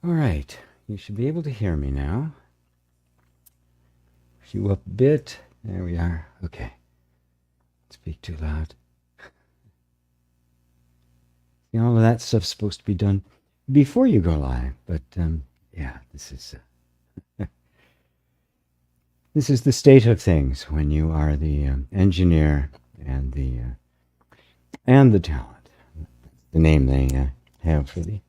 All right, you should be able to hear me now. You up a bit. There we are. Okay. Speak too loud. You know, all of that stuff's supposed to be done before you go live, but yeah, this is the state of things when you are the engineer and the talent. The name they have for the.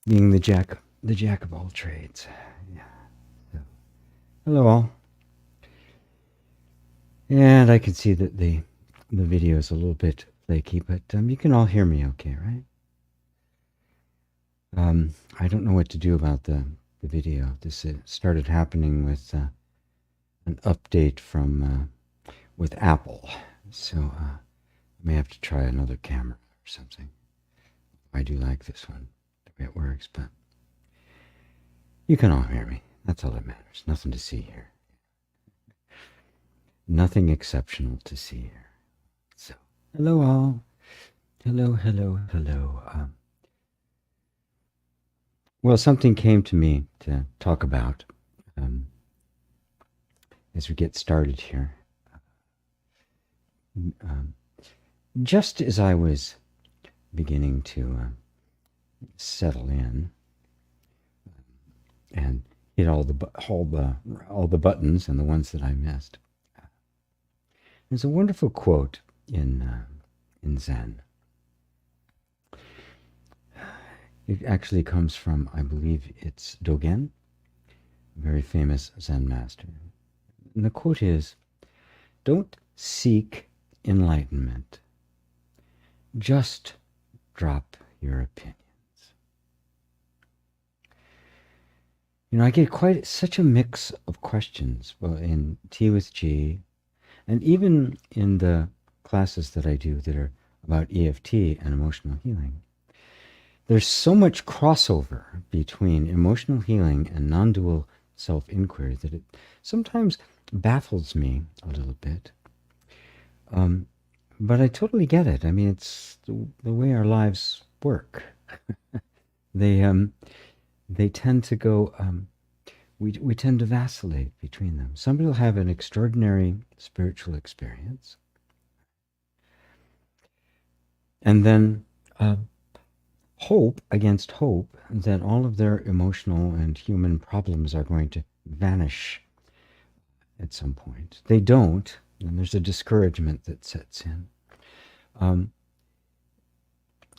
Being the jack of all trades. Yeah. So, hello all. And I can see that the video is a little bit flaky, but you can all hear me okay, right? I don't know what to do about the video. This started happening with an update from with Apple, so I may have to try another camera or something. I do like this one, the way it works, but you can all hear me. That's all that matters. Nothing to see here. Nothing exceptional to see here. So, hello all. Hello, hello, hello. Well, something came to me to talk about as we get started here. Just as I was beginning to settle in and hit all the buttons and the ones that I missed, there's a wonderful quote in Zen. It actually comes from, I believe it's Dogen, a very famous Zen master. And the quote is, "Don't seek enlightenment. Just drop your opinions." You know, I get quite such a mix of questions, well, in Tea with G, and even in the classes that I do that are about EFT and emotional healing. There's so much crossover between emotional healing and non-dual self-inquiry that it sometimes baffles me a little bit. But I totally get it. I mean, it's the way our lives work. They tend to go, we tend to vacillate between them. Somebody will have an extraordinary spiritual experience, and then hope against hope that all of their emotional and human problems are going to vanish at some point. They don't, and there's a discouragement that sets in.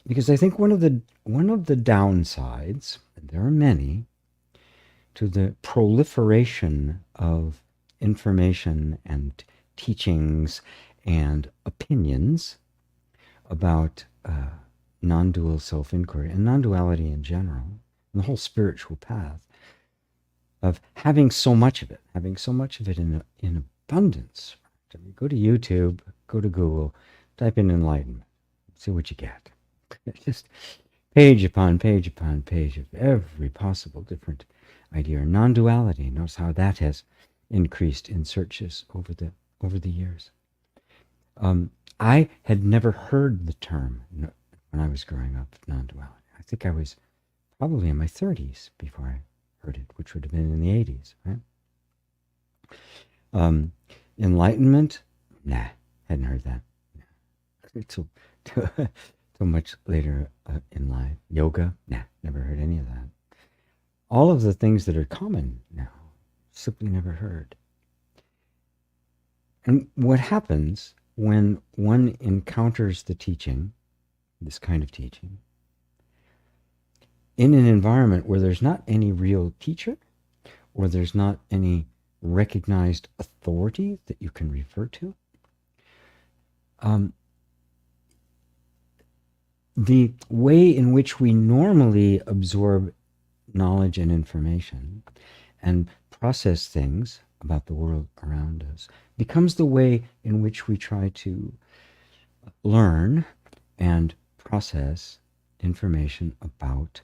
Because I think one of the downsides, and there are many, to the proliferation of information and teachings and opinions about non-dual self-inquiry and non-duality in general, and the whole spiritual path, of having so much of it in abundance. I mean, go to YouTube, go to Google, type in enlightenment, see what you get. Just page upon page upon page of every possible different idea. Non-duality, notice how that has increased in searches over the years. I had never heard the term when I was growing up, non-duality. I think I was probably in my 30s before I heard it, which would have been in the 80s, right? Enlightenment? Nah, hadn't heard that. Too much later in life. Yoga? Nah, never heard any of that. All of the things that are common now, simply never heard. And what happens when one encounters the teaching, this kind of teaching, in an environment where there's not any real teacher, or there's not any recognized authority that you can refer to, the way in which we normally absorb knowledge and information and process things about the world around us becomes the way in which we try to learn and process information about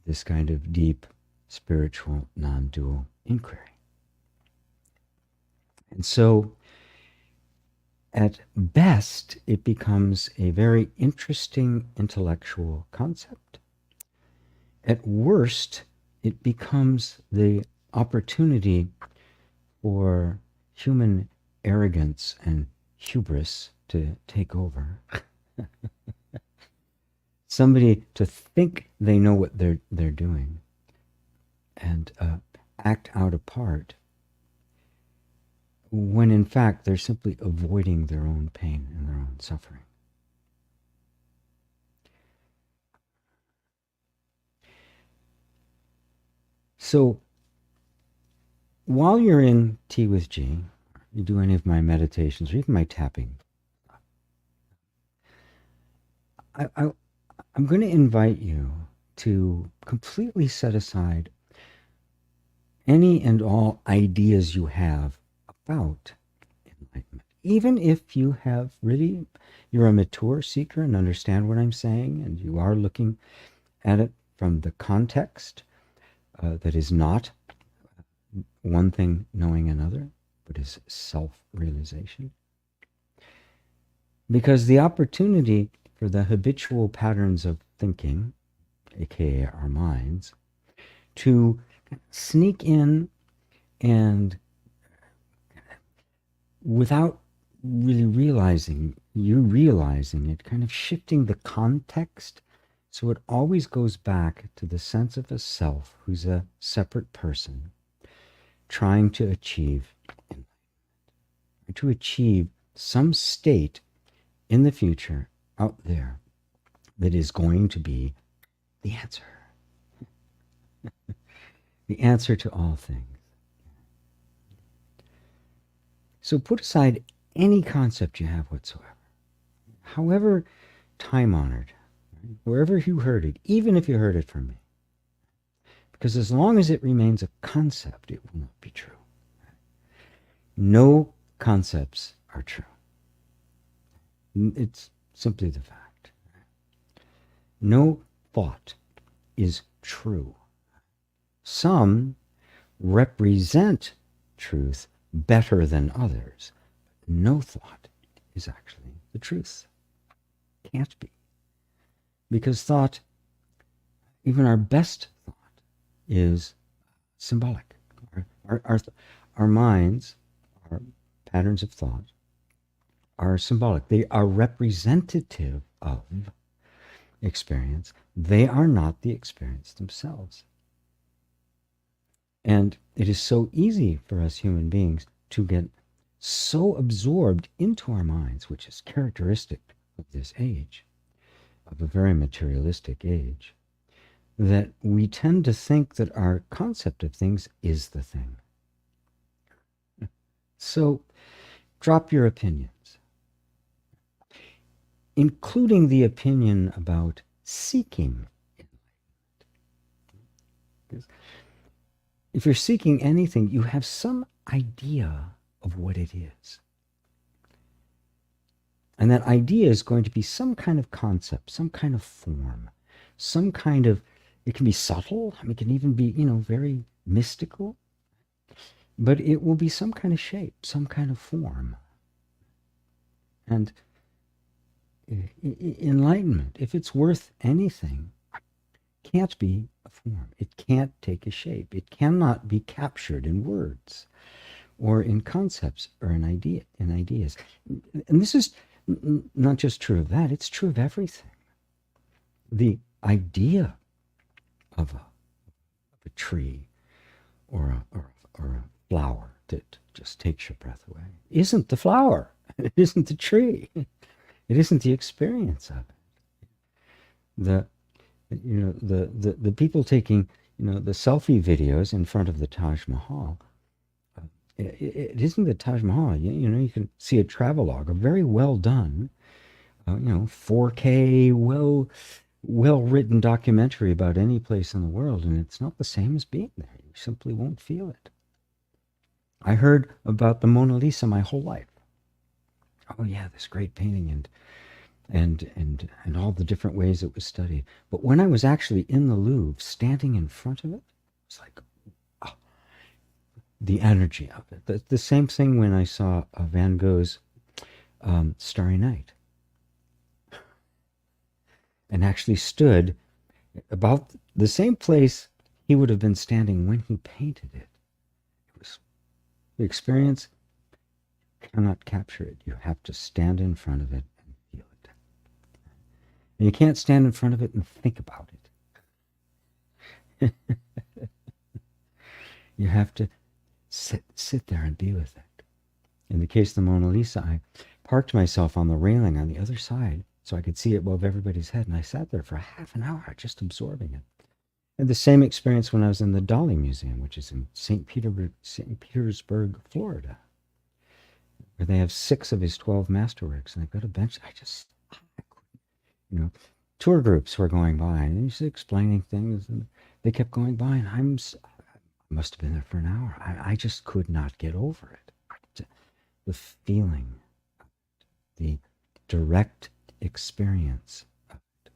this kind of deep spiritual non-dual inquiry. And so at best, it becomes a very interesting intellectual concept. At worst, it becomes the opportunity for human arrogance and hubris to take over. Somebody to think they know what they're doing and act out a part when in fact they're simply avoiding their own pain and their own suffering. So while you're in Tea with G, you do any of my meditations or even my tapping, I'm going to invite you to completely set aside any and all ideas you have about enlightenment. Even if you have really, you're a mature seeker and understand what I'm saying, and you are looking at it from the context that is not one thing knowing another, but is self-realization. Because the opportunity for the habitual patterns of thinking, aka our minds, to sneak in and without really realizing it, kind of shifting the context, so it always goes back to the sense of a self who's a separate person trying to achieve enlightenment, to achieve some state in the future out there that is going to be the answer. The answer to all things. So put aside any concept you have whatsoever, however time-honored, right? Wherever you heard it, even if you heard it from me. Because as long as it remains a concept, it will not be true. No concepts are true. It's simply the fact. No thought is true. Some represent truth better than others. No thought is actually the truth. Can't be. Because thought, even our best thought, is symbolic. Our minds, our patterns of thought, are symbolic. They are representative of experience. They are not the experience themselves. And it is so easy for us human beings to get so absorbed into our minds, which is characteristic of this age, of a very materialistic age, that we tend to think that our concept of things is the thing. So drop your opinions, including the opinion about seeking enlightenment. If you're seeking anything, you have some idea of what it is. And that idea is going to be some kind of concept, some kind of form, some kind of, it can be subtle, I mean, it can even be, very mystical, but it will be some kind of shape, some kind of form. And enlightenment, if it's worth anything, can't be a form. It can't take a shape. It cannot be captured in words or in concepts or in ideas. And this is not just true of that, it's true of everything. The idea of a tree or a flower that just takes your breath away isn't the flower. It isn't the tree. It isn't the experience of it. The people taking, the selfie videos in front of the Taj Mahal, it isn't the Taj Mahal. You can see a travelogue, a very well done, 4K, well written documentary about any place in the world, and it's not the same as being there. You simply won't feel it. I heard about the Mona Lisa my whole life. Oh yeah, this great painting and all the different ways it was studied. But when I was actually in the Louvre, standing in front of it, it's like, oh, the energy of it. The same thing when I saw Van Gogh's Starry Night, and actually stood about the same place he would have been standing when he painted it. It was the experience. Cannot capture it. You have to stand in front of it and feel it. And you can't stand in front of it and think about it. You have to sit there and be with it. In the case of the Mona Lisa, I parked myself on the railing on the other side so I could see it above everybody's head, and I sat there for half an hour just absorbing it. And the same experience when I was in the Dali Museum, which is in St. Petersburg, Florida, where they have 6 of his 12 masterworks, and they've got a bench. Tour groups were going by, and he's explaining things, and they kept going by, and I must have been there for an hour. I just could not get over it. The feeling, the direct experience of it.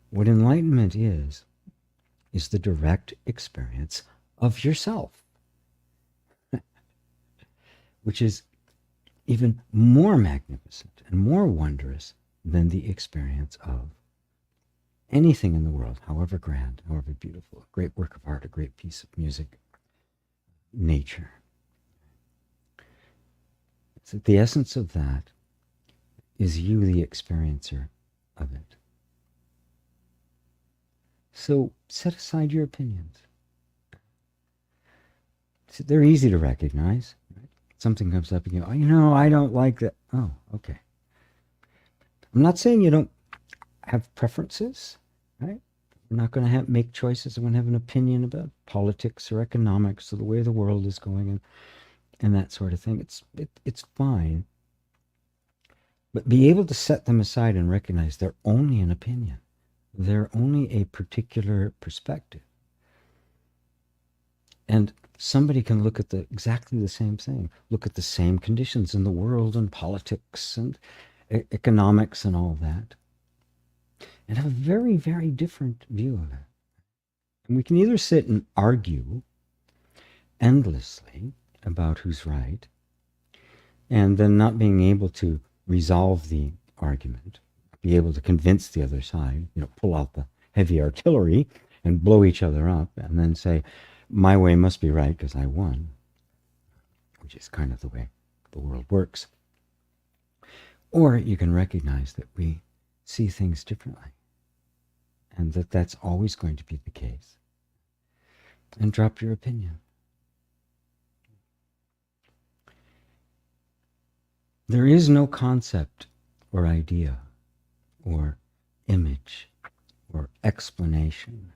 What enlightenment is the direct experience of yourself, which is even more magnificent and more wondrous than the experience of anything in the world, however grand, however beautiful, a great work of art, a great piece of music, nature. So the essence of that is you, the experiencer of it. So set aside your opinions. They're easy to recognize. Right? Something comes up and you go, I don't like that. Oh, okay. I'm not saying you don't have preferences, right? We're not going to make choices. I'm going to have an opinion about politics or economics or the way the world is going and that sort of thing. It's fine. But be able to set them aside and recognize they're only an opinion. They're only a particular perspective. And somebody can look at exactly the same thing, look at the same conditions in the world and politics and economics and all that, and have a very, very different view of it. And we can either sit and argue endlessly about who's right, and then not being able to resolve the argument, be able to convince the other side, pull out the heavy artillery and blow each other up, and then say, my way must be right because I won, which is kind of the way the world works. Or you can recognize that we see things differently, and that that's always going to be the case, and drop your opinion. There is no concept or idea or image or explanation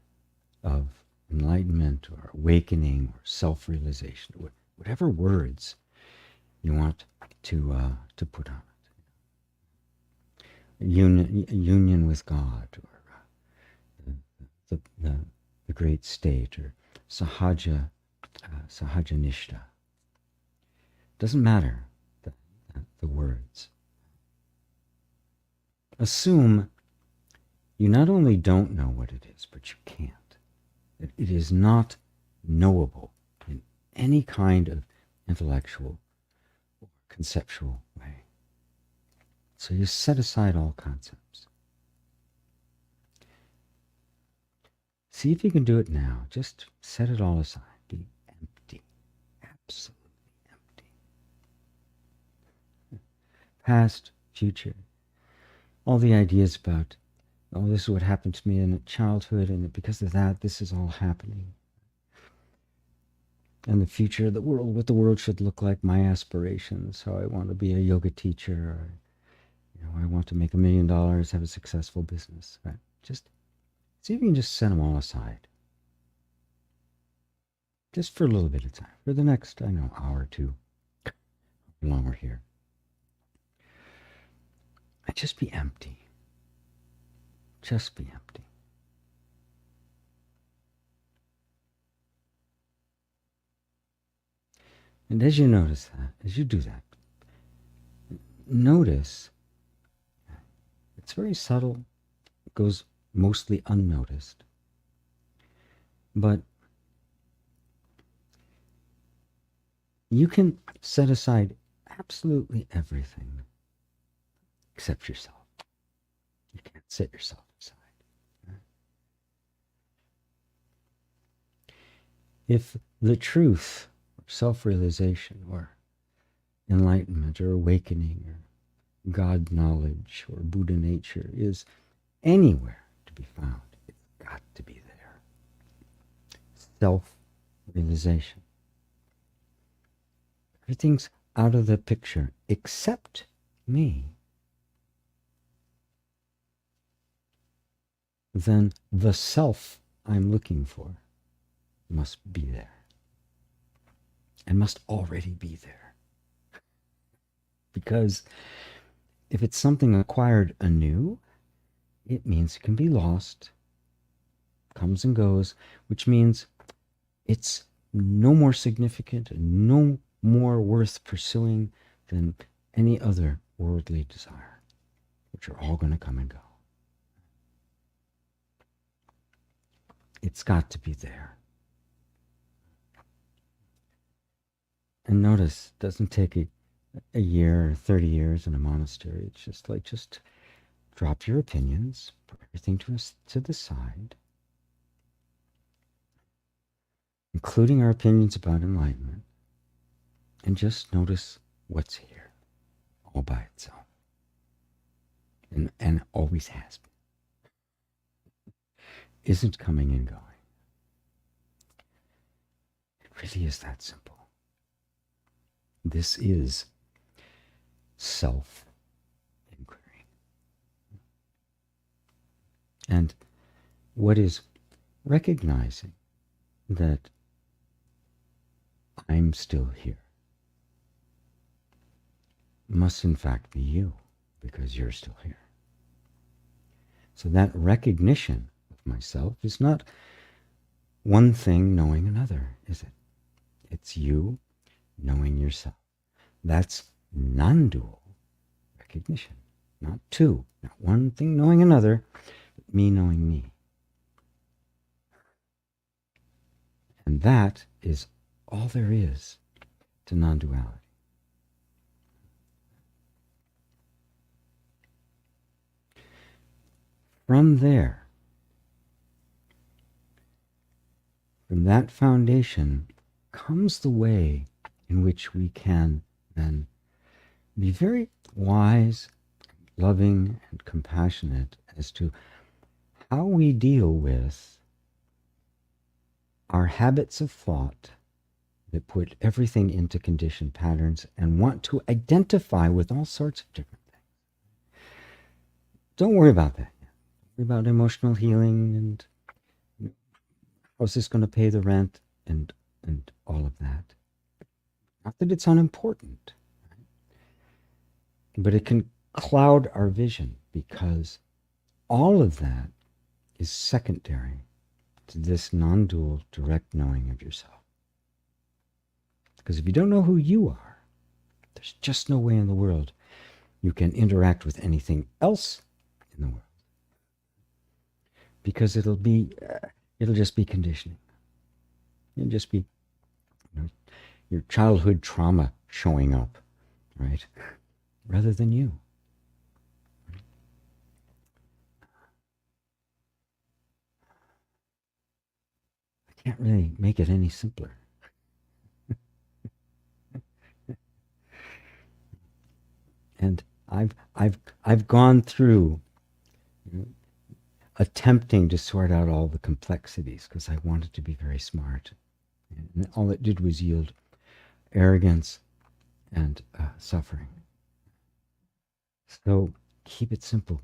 of enlightenment or awakening or self-realization, whatever words you want to put on it. Union with God, or the great state, or sahaja nishta. Doesn't matter the words. Assume you not only don't know what it is, but you can't. That it is not knowable in any kind of intellectual or conceptual way. So you set aside all concepts. See if you can do it now. Just set it all aside. Be empty. Absolutely empty. Past, future, all the ideas about, this is what happened to me in childhood, and because of that, this is all happening. And the future, the world, what the world should look like, my aspirations, how I want to be a yoga teacher, or, I want to make $1 million, have a successful business, right? Just see if you can just set them all aside. Just for a little bit of time, for the next, hour or two, how long we're here. And just be empty. Just be empty. And as you notice that, as you do that, notice, it's very subtle, it goes mostly unnoticed, but You can set aside absolutely everything except yourself. You can't set yourself aside. If the truth, or self-realization, or enlightenment, or awakening, or God knowledge, or Buddha nature is anywhere to be found, it's got to be there. Self-realization. Everything's out of the picture except me. Then the self I'm looking for must be there and must already be there. Because if it's something acquired anew, it means it can be lost, comes and goes, which means it's no more significant and no more worth pursuing than any other worldly desire, which are all going to come and go. It's got to be there. And notice, it doesn't take a year or 30 years in a monastery. It's just like, just drop your opinions, put everything to the side, including our opinions about enlightenment, and just notice what's here, all by itself. And always has been. Isn't coming and going. It really is that simple. This is self-inquiry. And what is recognizing that I'm still here must in fact be you, because you're still here. So that recognition of myself is not one thing knowing another, is it? It's you knowing yourself. That's non-dual recognition. Not two. Not one thing knowing another, but me knowing me. And that is all there is to non-duality. From there, from that foundation, comes the way in which we can then be very wise, loving, and compassionate as to how we deal with our habits of thought that put everything into conditioned patterns and want to identify with all sorts of different things. Don't worry about that. Worry about emotional healing and how's this going to pay the rent and all of that. Not that it's unimportant, right? But it can cloud our vision, because all of that is secondary to this non-dual direct knowing of yourself. Because if you don't know who you are, there's just no way in the world you can interact with anything else in the world. Because it'll just be conditioning. It'll just be, your childhood trauma showing up, right? Rather than you. I can't really make it any simpler. And I've gone through attempting to sort out all the complexities because I wanted to be very smart. And all it did was yield arrogance and suffering. So keep it simple.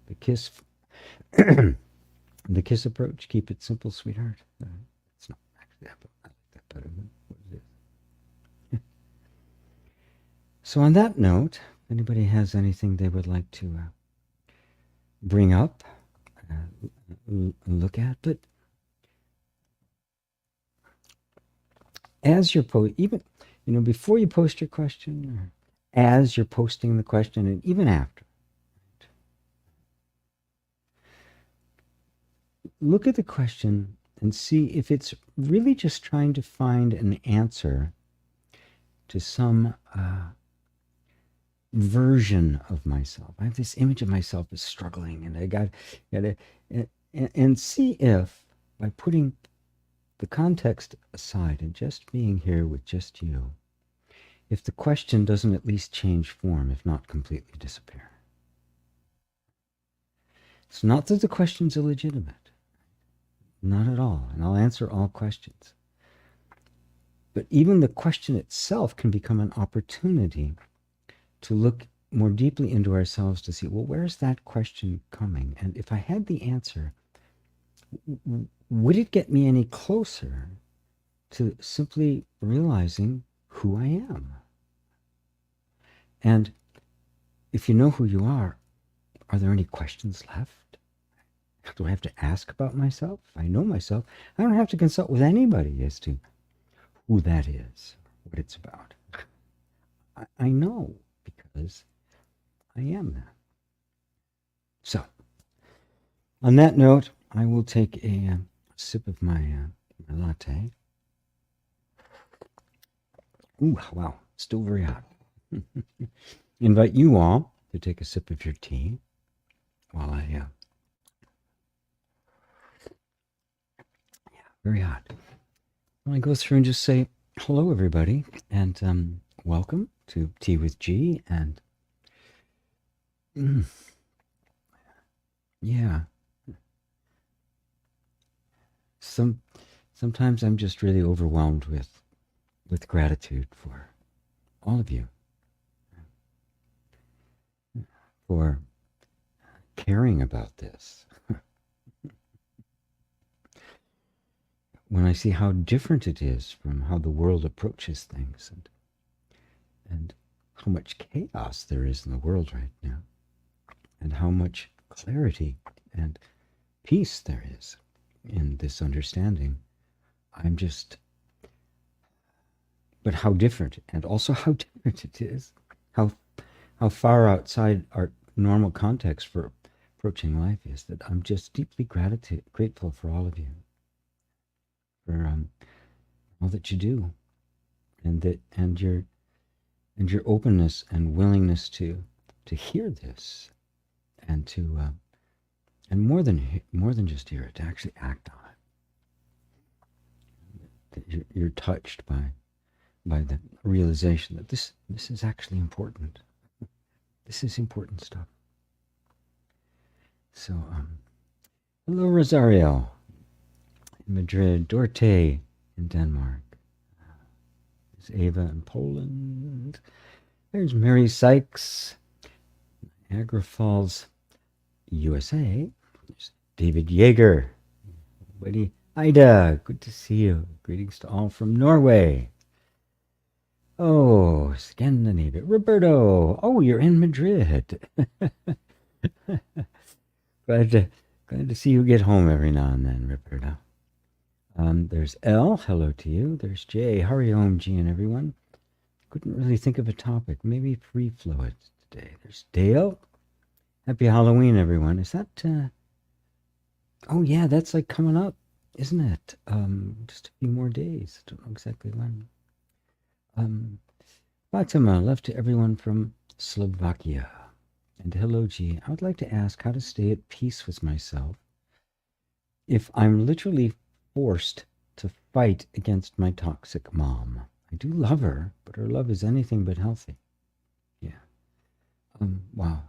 The KISS, the KISS approach. Keep it simple, sweetheart. It's not actually that, but I like that better than what it is. So on that note, if anybody has anything they would like to bring up, look at, but as you're even before you post your question, or as you're posting the question, and even after, look at the question and see if it's really just trying to find an answer some version of myself. I have this image of myself as struggling, and I got to and see if, by putting the context aside and just being here with just you, if the question doesn't at least change form, if not completely disappear. It's not that the question's illegitimate. Not at all. And I'll answer all questions. But even the question itself can become an opportunity to look more deeply into ourselves to see, well, where's that question coming? And if I had the answer, would it get me any closer to simply realizing who I am? And if you know who you are there any questions left? Do I have to ask about myself? If I know myself, I don't have to consult with anybody as to who that is, what it's about. I know because I am that. So, on that note, I will take a sip of my latte. Ooh, wow, still very hot. Invite you all to take a sip of your tea while I, very hot. Well, I go through and just say, hello, everybody, and welcome to Tea with G, and yeah, sometimes I'm just really overwhelmed with gratitude for all of you, for caring about this. When I see how different it is from how the world approaches things, and how much chaos there is in the world right now, and how much clarity and peace there is in this understanding, I'm just, but how different, and also how different it is, how far outside our normal context for approaching life is, that I'm just deeply grateful for all of you, for all that you do, and your openness and willingness to hear this, and to and more than just hear it, to actually act on it. That you're touched by the realization that this is actually important. This is important stuff. So, hello, Rosario in Madrid, Dorte in Denmark. There's Ava in Poland. There's Mary Sykes, Niagara Falls, USA. There's David Yeager. Buddy Ida, good to see you. Greetings to all from Norway. Oh, Scandinavia. Roberto, oh, you're in Madrid. Glad to see you get home every now and then, Roberto. There's Elle, hello to you. There's Jay, hurry home, G, and everyone. Couldn't really think of a topic. Maybe free flow it today. There's Dale. Happy Halloween, everyone. Is that, oh yeah, that's like coming up, isn't it? Just a few more days. Don't know exactly when. Fatima, love to everyone from Slovakia. And hello, G. I would like to ask how to stay at peace with myself if I'm literally forced to fight against my toxic mom. I do love her, but her love is anything but healthy. Yeah. Wow.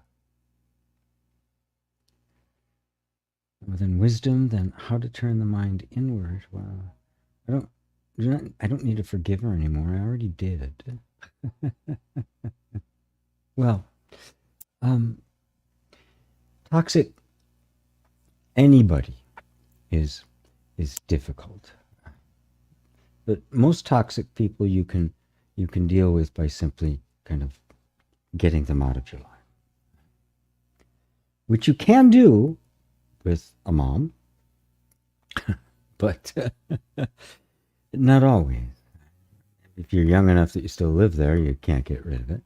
Then wisdom, then how to turn the mind inward. Wow. I don't need to forgive her anymore. I already did. Well, toxic, anybody is difficult. But most toxic people you can deal with by simply kind of getting them out of your life. Which you can do with a mom, but not always. If you're young enough that you still live there, you can't get rid of it.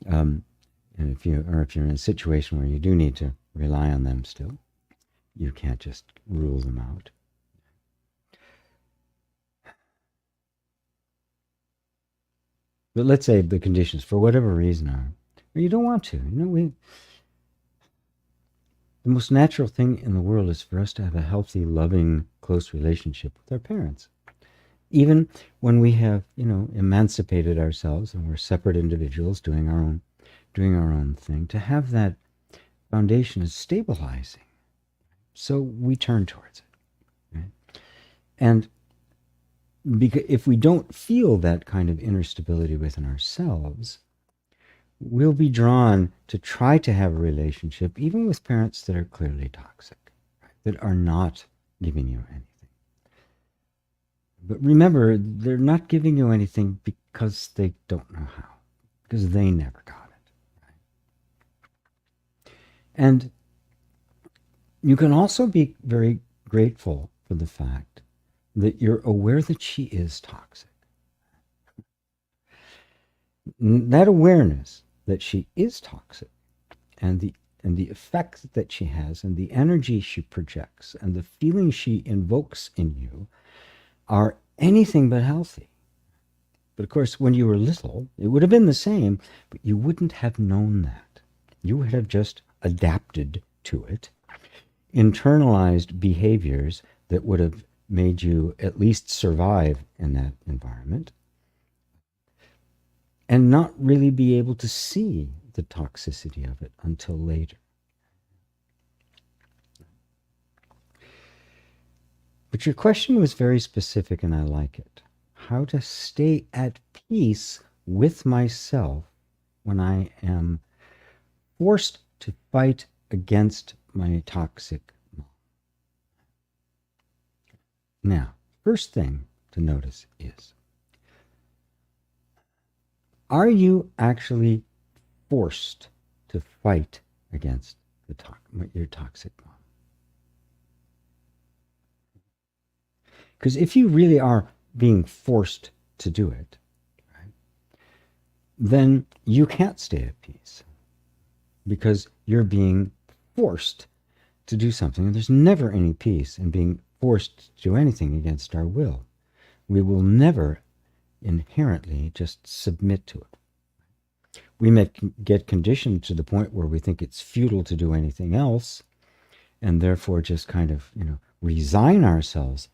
And if you're in a situation where you do need to rely on them still, you can't just rule them out. But let's say the conditions, for whatever reason, are, or you don't want to. The most natural thing in the world is for us to have a healthy, loving, close relationship with our parents. Even when we have, emancipated ourselves and we're separate individuals doing our own thing, to have that foundation is stabilizing. So we turn towards it. Right? And because if we don't feel that kind of inner stability within ourselves, we'll be drawn to try to have a relationship, even with parents that are clearly toxic, right? That are not giving you anything. But remember, they're not giving you anything because they don't know how, because they never got it. Right? And you can also be very grateful for the fact that you're aware that she is toxic. That awareness that she is toxic and the effect that she has and the energy she projects and the feelings she invokes in you are anything but healthy. But of course, when you were little, it would have been the same, but you wouldn't have known that. You would have just adapted to it, internalized behaviors that would have made you at least survive in that environment, and not really be able to see the toxicity of it until later. But your question was very specific, and I like it. How to stay at peace with myself when I am forced to fight against my toxic mom. Now, first thing to notice is, are you actually forced to fight against your toxic mom? Because if you really are being forced to do it, right, then you can't stay at peace because you're being forced to do something. And there's never any peace in being forced to do anything against our will. We will never inherently just submit to it. We may get conditioned to the point where we think it's futile to do anything else, and therefore just kind of, resign ourselves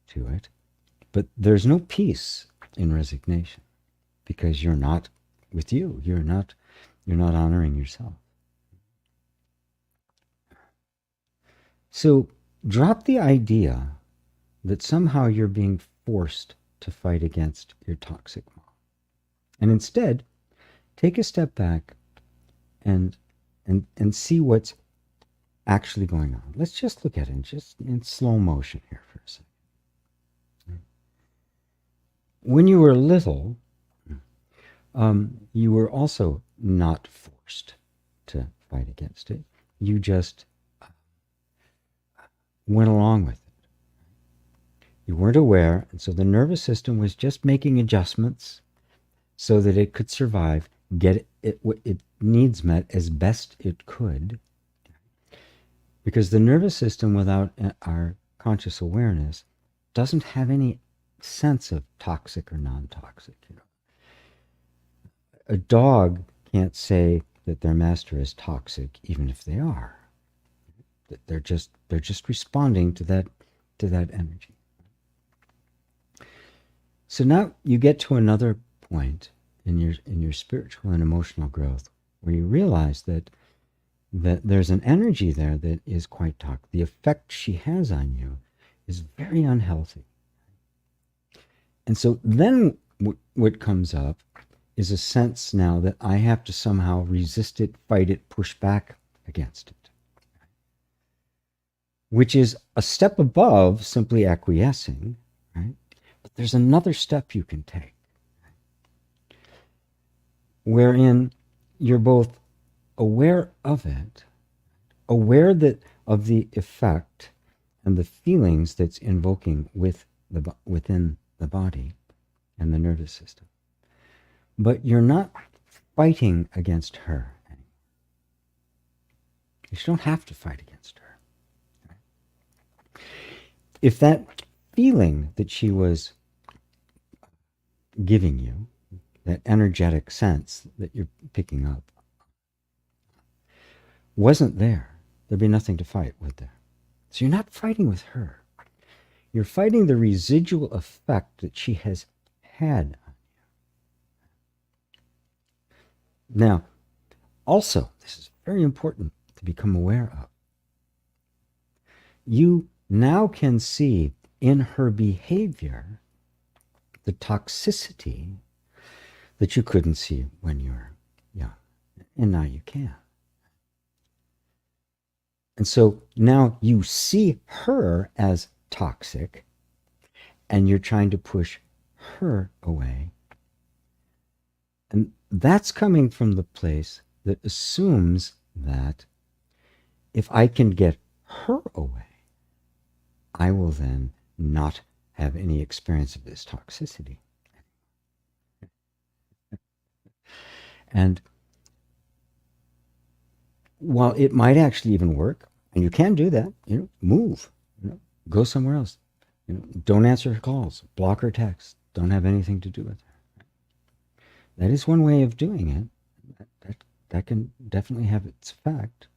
to it. But there's no peace in resignation because you're not with you. You're not honoring yourself. So drop the idea that somehow you're being forced to fight against your toxic mom. And instead, take a step back and see what's actually going on. Let's just look at it just in slow motion here for a second. When you were little, you were also not forced to fight against it. You just went along with it. You weren't aware, and so the nervous system was just making adjustments so that it could survive, get what it needs met as best it could. Because the nervous system, without our conscious awareness, doesn't have any sense of toxic or non-toxic. A dog can't say that their master is toxic, even if they are. They're just responding to that energy. So now you get to another point in your spiritual and emotional growth where you realize that there's an energy there that is quite toxic. The effect she has on you is very unhealthy. And so then what comes up is a sense now that I have to somehow resist it, fight it, push back against it, which is a step above simply acquiescing, right? But there's another step you can take, wherein you're both aware of it, aware of the effect and the feelings that's invoking within the body and the nervous system. But you're not fighting against her anymore. You don't have to fight against her. Right? If that feeling that she was giving you, that energetic sense that you're picking up, wasn't there, there'd be nothing to fight, would there? So you're not fighting with her. You're fighting the residual effect that she has had on you. Now, also, this is very important to become aware of. You now can see in her behavior the toxicity that you couldn't see when you were young. And now you can. And so now you see her as toxic, and you're trying to push her away. And that's coming from the place that assumes that if I can get her away, I will then not have any experience of this toxicity. And while it might actually even work, and you can do that, move, go somewhere else, don't answer her calls, block her texts, don't have anything to do with her. That is one way of doing it. That can definitely have its effect,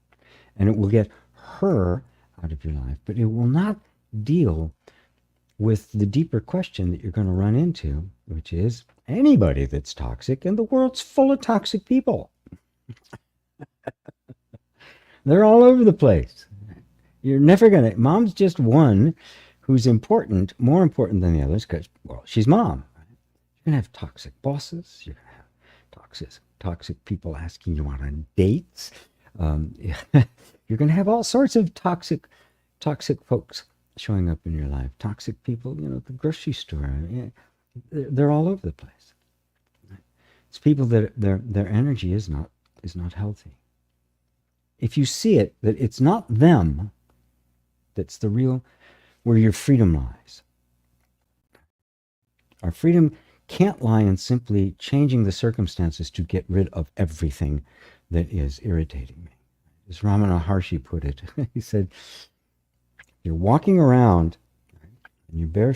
and it will get her out of your life, but it will not deal with the deeper question that you're going to run into, which is anybody that's toxic, and the world's full of toxic people. They're all over the place. You're never going to... Mom's just one who's important, more important than the others, because, well, she's mom. Right? You're going to have toxic bosses. You're going to have toxic people asking you out on dates. You're going to have all sorts of toxic folks showing up in your life. Toxic people, at the grocery store. They're all over the place. It's people that their energy is not healthy. If you see it, that it's not them that's the real, where your freedom lies. Our freedom can't lie in simply changing the circumstances to get rid of everything that is irritating me. As Ramana Maharshi put it, he said, you're walking around in your bare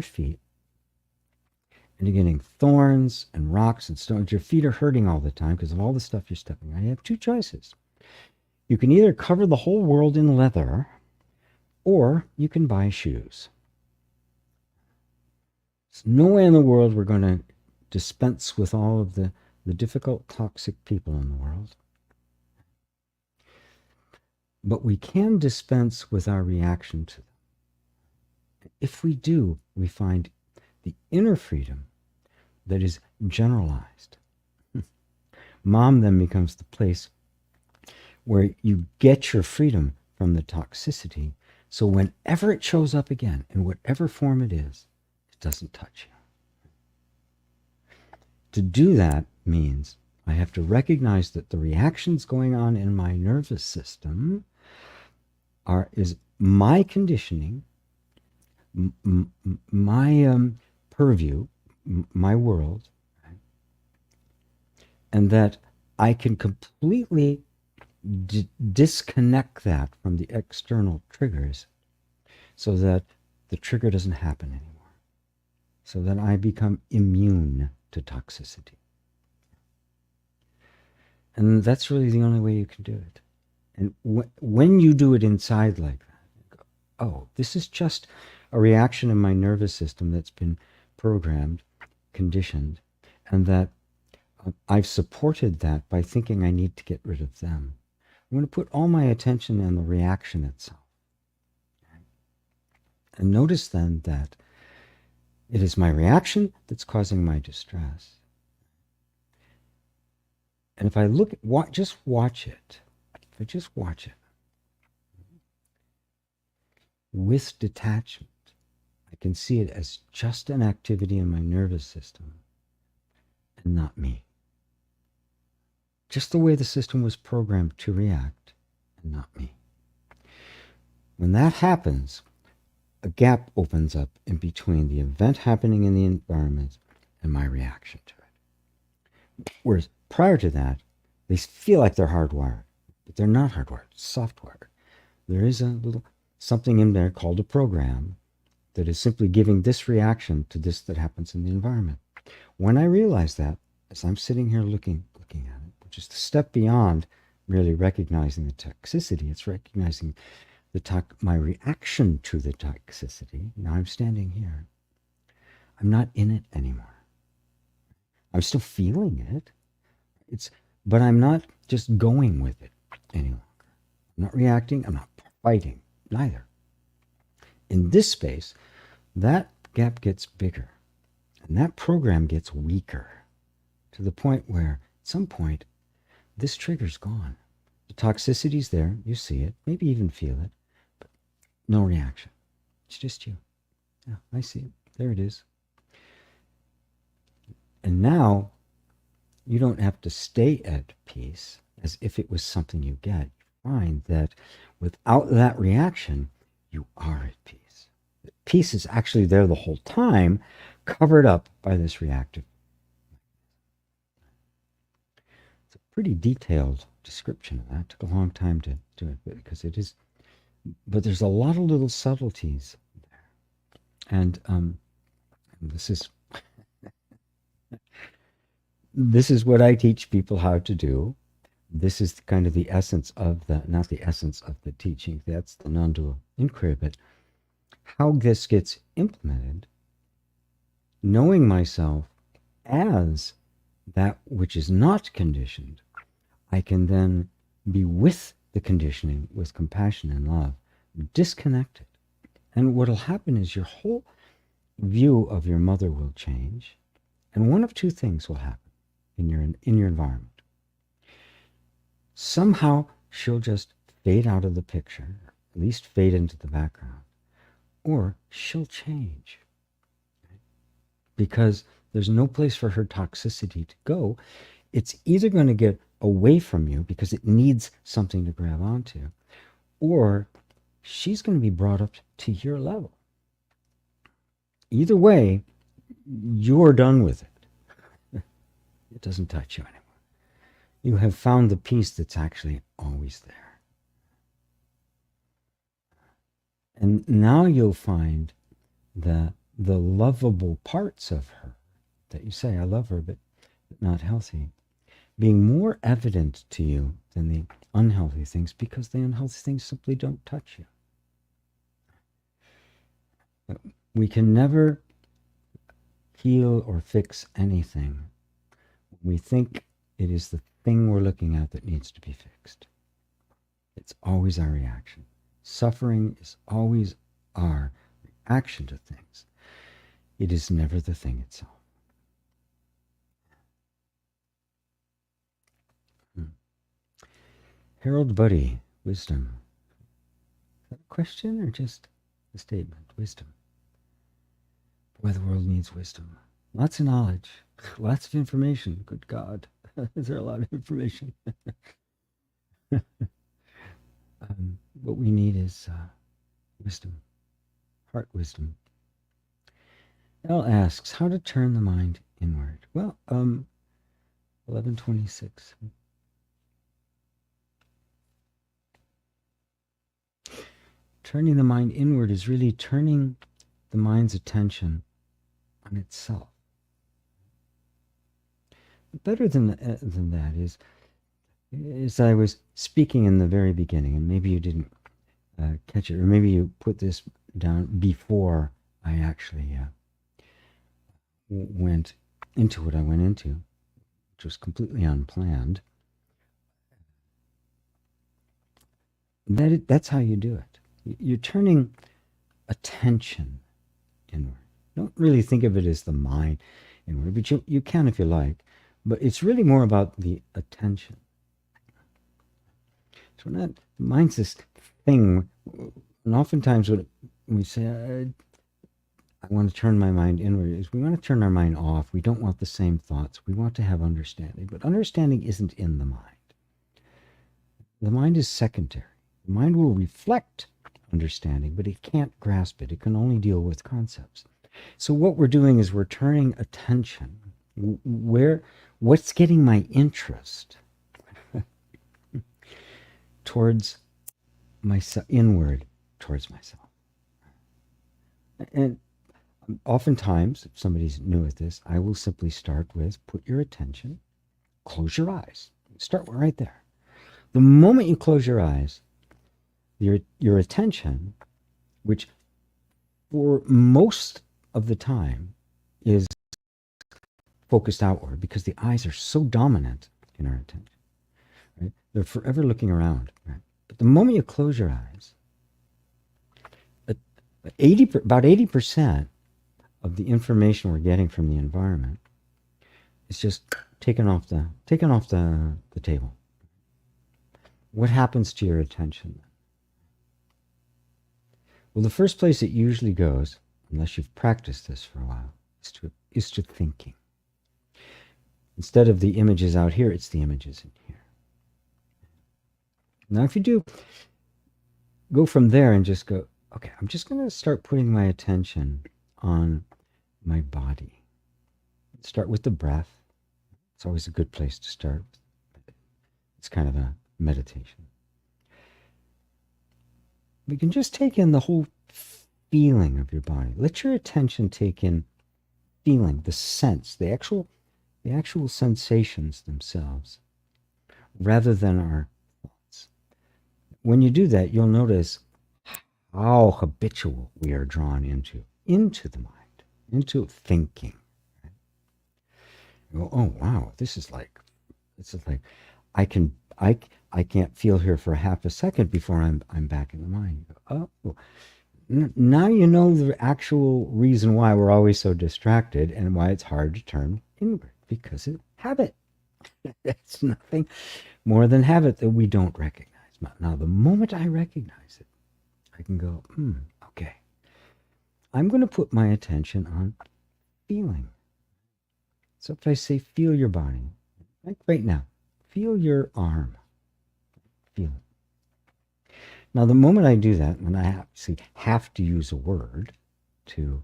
feet, and you're getting thorns and rocks and stones. Your feet are hurting all the time because of all the stuff you're stepping on. You have two choices. You can either cover the whole world in leather, or you can buy shoes. There's no way in the world we're going to dispense with all of the difficult, toxic people in the world. But we can dispense with our reaction to them. If we do, we find the inner freedom that is generalized. Mom then becomes the place where you get your freedom from the toxicity, so whenever it shows up again, in whatever form it is, it doesn't touch you. To do that means I have to recognize that the reactions going on in my nervous system is my conditioning, my purview, my world, right? And that I can completely disconnect that from the external triggers so that the trigger doesn't happen anymore, so that I become immune to toxicity. And that's really the only way you can do it. And when you do it inside like that, you go, oh, this is just a reaction in my nervous system that's been programmed, conditioned, and that I've supported that by thinking I need to get rid of them. I'm going to put all my attention on the reaction itself. And notice then that it is my reaction that's causing my distress. And if I look at, just watch it, if I just watch it with detachment, I can see it as just an activity in my nervous system and not me. Just the way the system was programmed to react, and not me. When that happens, a gap opens up in between the event happening in the environment and my reaction to it. Whereas prior to that, they feel like they're hardwired, but they're not hardwired, it's softwired. There is a little something in there called a program that is simply giving this reaction to this that happens in the environment. When I realize that, as I'm sitting here looking at it, which is the step beyond merely recognizing the toxicity. It's recognizing my reaction to the toxicity. Now I'm standing here. I'm not in it anymore. I'm still feeling it. But I'm not just going with it any longer. I'm not reacting. I'm not fighting. Neither. In this space, that gap gets bigger. And that program gets weaker to the point where, at some point, this trigger's gone. The toxicity's there. You see it. Maybe even feel it. But no reaction. It's just you. Yeah, I see it. There it is. And now, you don't have to stay at peace as if it was something you get. You find that without that reaction, you are at peace. Peace is actually there the whole time, covered up by this reactive. It's a pretty detailed description of that. It took a long time to do it because it is, but there's a lot of little subtleties there. And this is what I teach people how to do. This is kind of the essence of not the essence of the teaching. That's the non-dual inquiry, but how this gets implemented, knowing myself as that which is not conditioned, I can then be with the conditioning with compassion and love, disconnected. And what will happen is your whole view of your mother will change, and one of two things will happen in your environment. Somehow she'll just fade out of the picture, at least fade into the background, or she'll change. Because there's no place for her toxicity to go. It's either going to get away from you because it needs something to grab onto, or she's going to be brought up to your level. Either way, you're done with it. It doesn't touch you anymore. You have found the peace that's actually always there. And now you'll find that the lovable parts of her, that you say, I love her, but not healthy, being more evident to you than the unhealthy things, because the unhealthy things simply don't touch you. We can never heal or fix anything. We think it is the thing we're looking at that needs to be fixed. It's always our reaction. Suffering is always our reaction to things. It is never the thing itself. Harold Buddy, wisdom. Is that a question or just a statement? Wisdom. Boy, the world needs wisdom. Lots of knowledge. Lots of information. Good God. Is there a lot of information? What we need is wisdom. Heart wisdom. Elle asks, how to turn the mind inward? Well, 1126. Turning the mind inward is really turning the mind's attention on itself. Better than that is, as I was speaking in the very beginning, and maybe you didn't catch it, or maybe you put this down before I actually went into what I went into, which was completely unplanned. That's how you do it. You're turning attention inward. Don't really think of it as the mind inward, but you can if you like. But it's really more about the attention. So the mind's this thing, and oftentimes when we say, I want to turn my mind inward, is we want to turn our mind off. We don't want the same thoughts. We want to have understanding. But understanding isn't in the mind. The mind is secondary. The mind will reflect understanding, but it can't grasp it. It can only deal with concepts. So what we're doing is we're turning attention. What's getting my interest towards myself, inward towards myself. And Oftentimes, if somebody's new at this, I will simply start with put your attention, close your eyes. Start right there. The moment you close your eyes, your attention, which for most of the time is focused outward because the eyes are so dominant in our attention, right? They're forever looking around, right? But the moment you close your eyes, about 80% of the information we're getting from the environment is just taken off the table. What happens to your attention? Well, the first place it usually goes, unless you've practiced this for a while, is to thinking. Instead of the images out here, it's the images in here. Now, if you do go from there and just go, okay, I'm just going to start putting my attention on my body. Start with the breath. It's always a good place to start. It's kind of a meditation. We can just take in the whole feeling of your body. Let your attention take in feeling, the sense, the actual sensations themselves, rather than our thoughts. When you do that, you'll notice how habitual we are drawn into the mind, into thinking. Right? You go, oh wow, this is like I can't feel here for half a second before I'm back in the mind. You go, oh, now you know the actual reason why we're always so distracted and why it's hard to turn inward, because of habit. It's nothing more than habit that we don't recognize. Now, the moment I recognize it, I can go, okay. I'm going to put my attention on feeling. So if I say, feel your body, like right now, feel your arm. Feel it. Now, the moment I do that, when I have to use a word to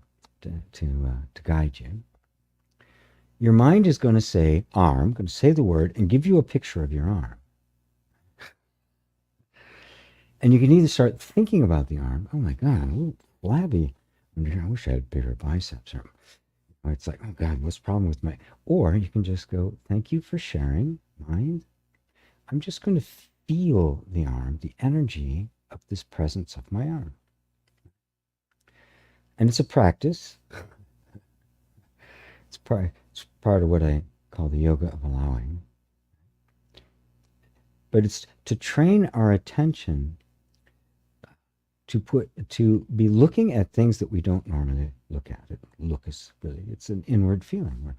guide you, your mind is going to say arm, going to say the word, and give you a picture of your arm. And you can either start thinking about the arm, oh my God, ooh, flabby. I wish I had bigger biceps. Or it's like, oh God, what's the problem with my... Or you can just go, thank you for sharing, mind. I'm just going to feel the arm, the energy of this presence of my arm. And it's a practice. It's part of what I call the yoga of allowing. But it's to train our attention to be looking at things that we don't normally look at. It's an inward feeling.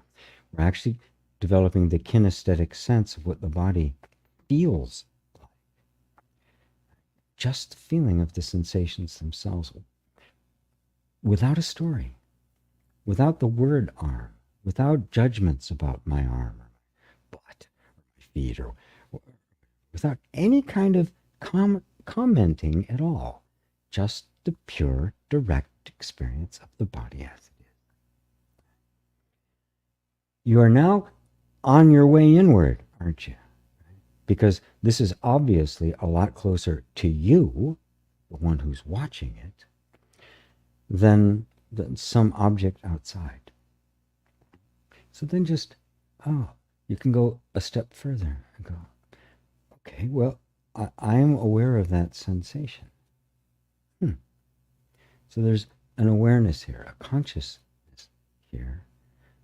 We're actually developing the kinesthetic sense of what the body feels like. Just the feeling of the sensations themselves, without a story, without the word arm, without judgments about my arm or my butt or my feet, or without any kind of commenting at all. Just the pure, direct experience of the body as it is. You are now on your way inward, aren't you? Because this is obviously a lot closer to you, the one who's watching it, than some object outside. So then just, you can go a step further and go, okay, well, I am aware of that sensation. So there's an awareness here, a consciousness here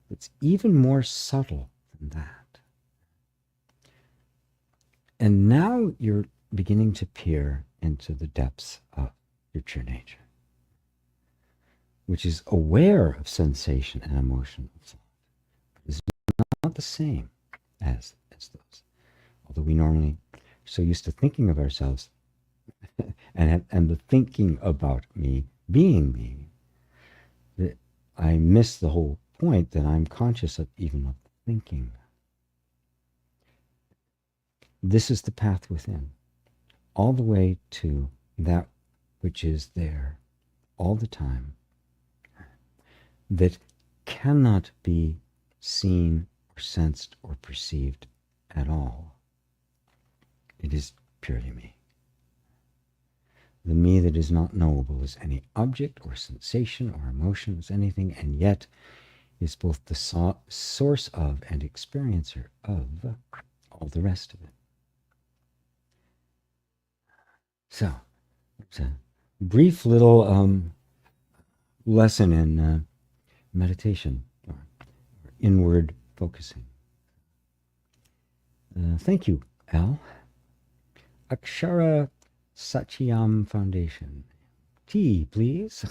that's even more subtle than that. And now you're beginning to peer into the depths of your true nature, which is aware of sensation and emotion. It's not the same as those. Although we normally are so used to thinking of ourselves and the thinking about me being me, that I miss the whole point that I'm conscious of even of thinking. This is the path within, all the way to that which is there all the time, that cannot be seen or sensed or perceived at all. It is purely me. The me that is not knowable is any object or sensation or emotion, is anything, and yet is both the source of and experiencer of all the rest of it. So, it's a brief little lesson in meditation or inward focusing. Thank you, Al. Akshara Satyam Foundation. Tea, please.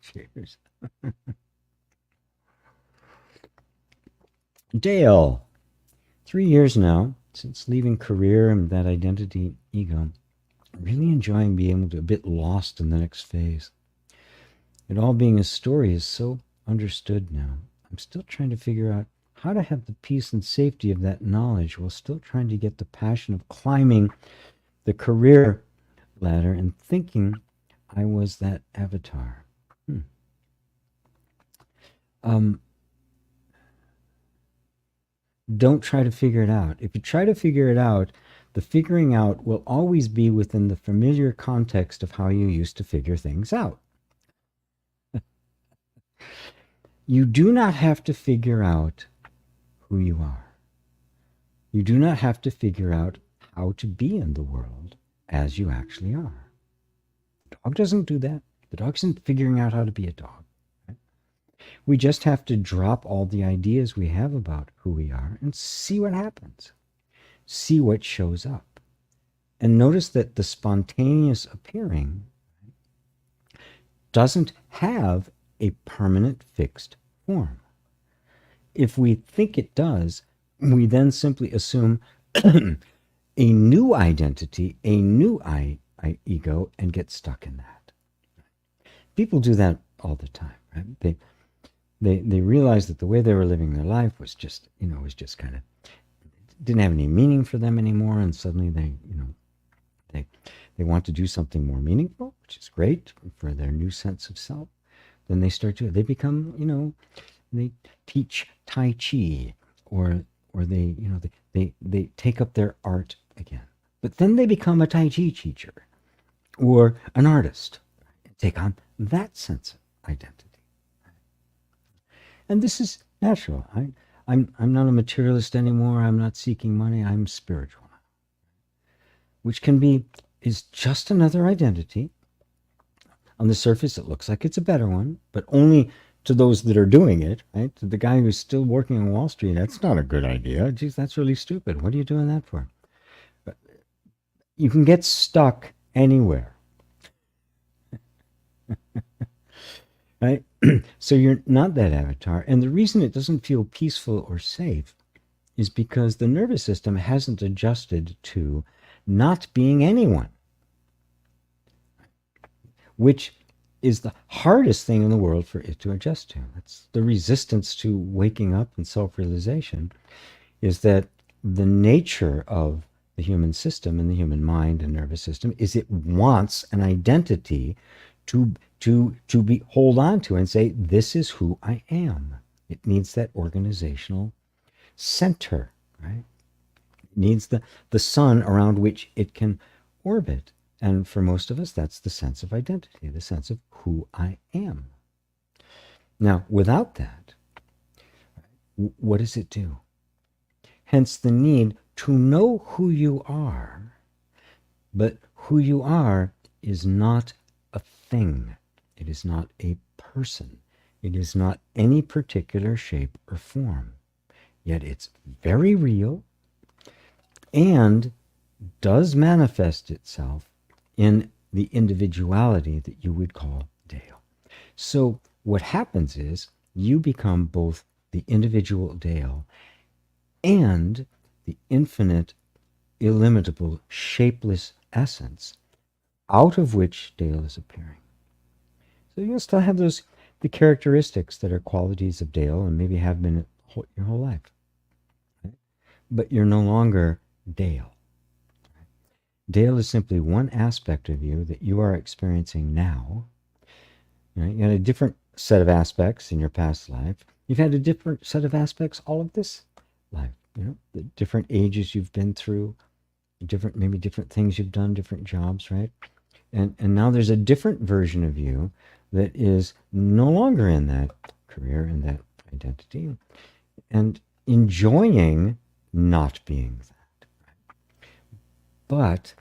Cheers. Dale. 3 years now since leaving career and that identity ego. Really enjoying being able to a bit lost in the next phase. It all being a story is so understood now. I'm still trying to figure out how to have the peace and safety of that knowledge while still trying to get the passion of climbing the career ladder and thinking I was that avatar. Don't try to figure it out. If you try to figure it out, the figuring out will always be within the familiar context of how you used to figure things out. You do not have to figure out who you are. You do not have to figure out how to be in the world as you actually are. The dog doesn't do that. The dog isn't figuring out how to be a dog. Right? We just have to drop all the ideas we have about who we are and see what happens. See what shows up. And notice that the spontaneous appearing doesn't have a permanent fixed form. If we think it does, we then simply assume a new identity, a new ego, and get stuck in that. People do that all the time, right? They realize that the way they were living their life was just, was just kind of, didn't have any meaning for them anymore, and suddenly they want to do something more meaningful, which is great for their new sense of self. Then they start to, they become, they teach Tai Chi, or they take up their art again. But then they become a Tai Chi teacher or an artist, and take on that sense of identity. And this is natural. I'm not a materialist anymore. I'm not seeking money. I'm spiritual now, which is just another identity. On the surface, it looks like it's a better one, but only to those that are doing it, right? To the guy who's still working on Wall Street, that's not a good idea. Geez, that's really stupid. What are you doing that for? But you can get stuck anywhere. Right? So you're not that avatar. And the reason it doesn't feel peaceful or safe is because the nervous system hasn't adjusted to not being anyone, which is the hardest thing in the world for it to adjust to. That's the resistance to waking up and self-realization, is that the nature of the human system and the human mind and nervous system is it wants an identity to hold on to and say, this is who I am. It needs that organizational center, right? It needs the sun around which it can orbit. And for most of us, that's the sense of identity, the sense of who I am. Now, without that, what does it do? Hence the need to know who you are. But who you are is not a thing. It is not a person. It is not any particular shape or form. Yet it's very real and does manifest itself in the individuality that you would call Dale. So what happens is you become both the individual Dale and the infinite, illimitable, shapeless essence out of which Dale is appearing. So you'll still have the characteristics that are qualities of Dale and maybe have been your whole life. Right? But you're no longer Dale. Dale is simply one aspect of you that you are experiencing now. Right? You had a different set of aspects in your past life. You've had a different set of aspects all of this life. The different ages you've been through, maybe different things you've done, different jobs, right? And now there's a different version of you that is no longer in that career, in that identity, and enjoying not being that. But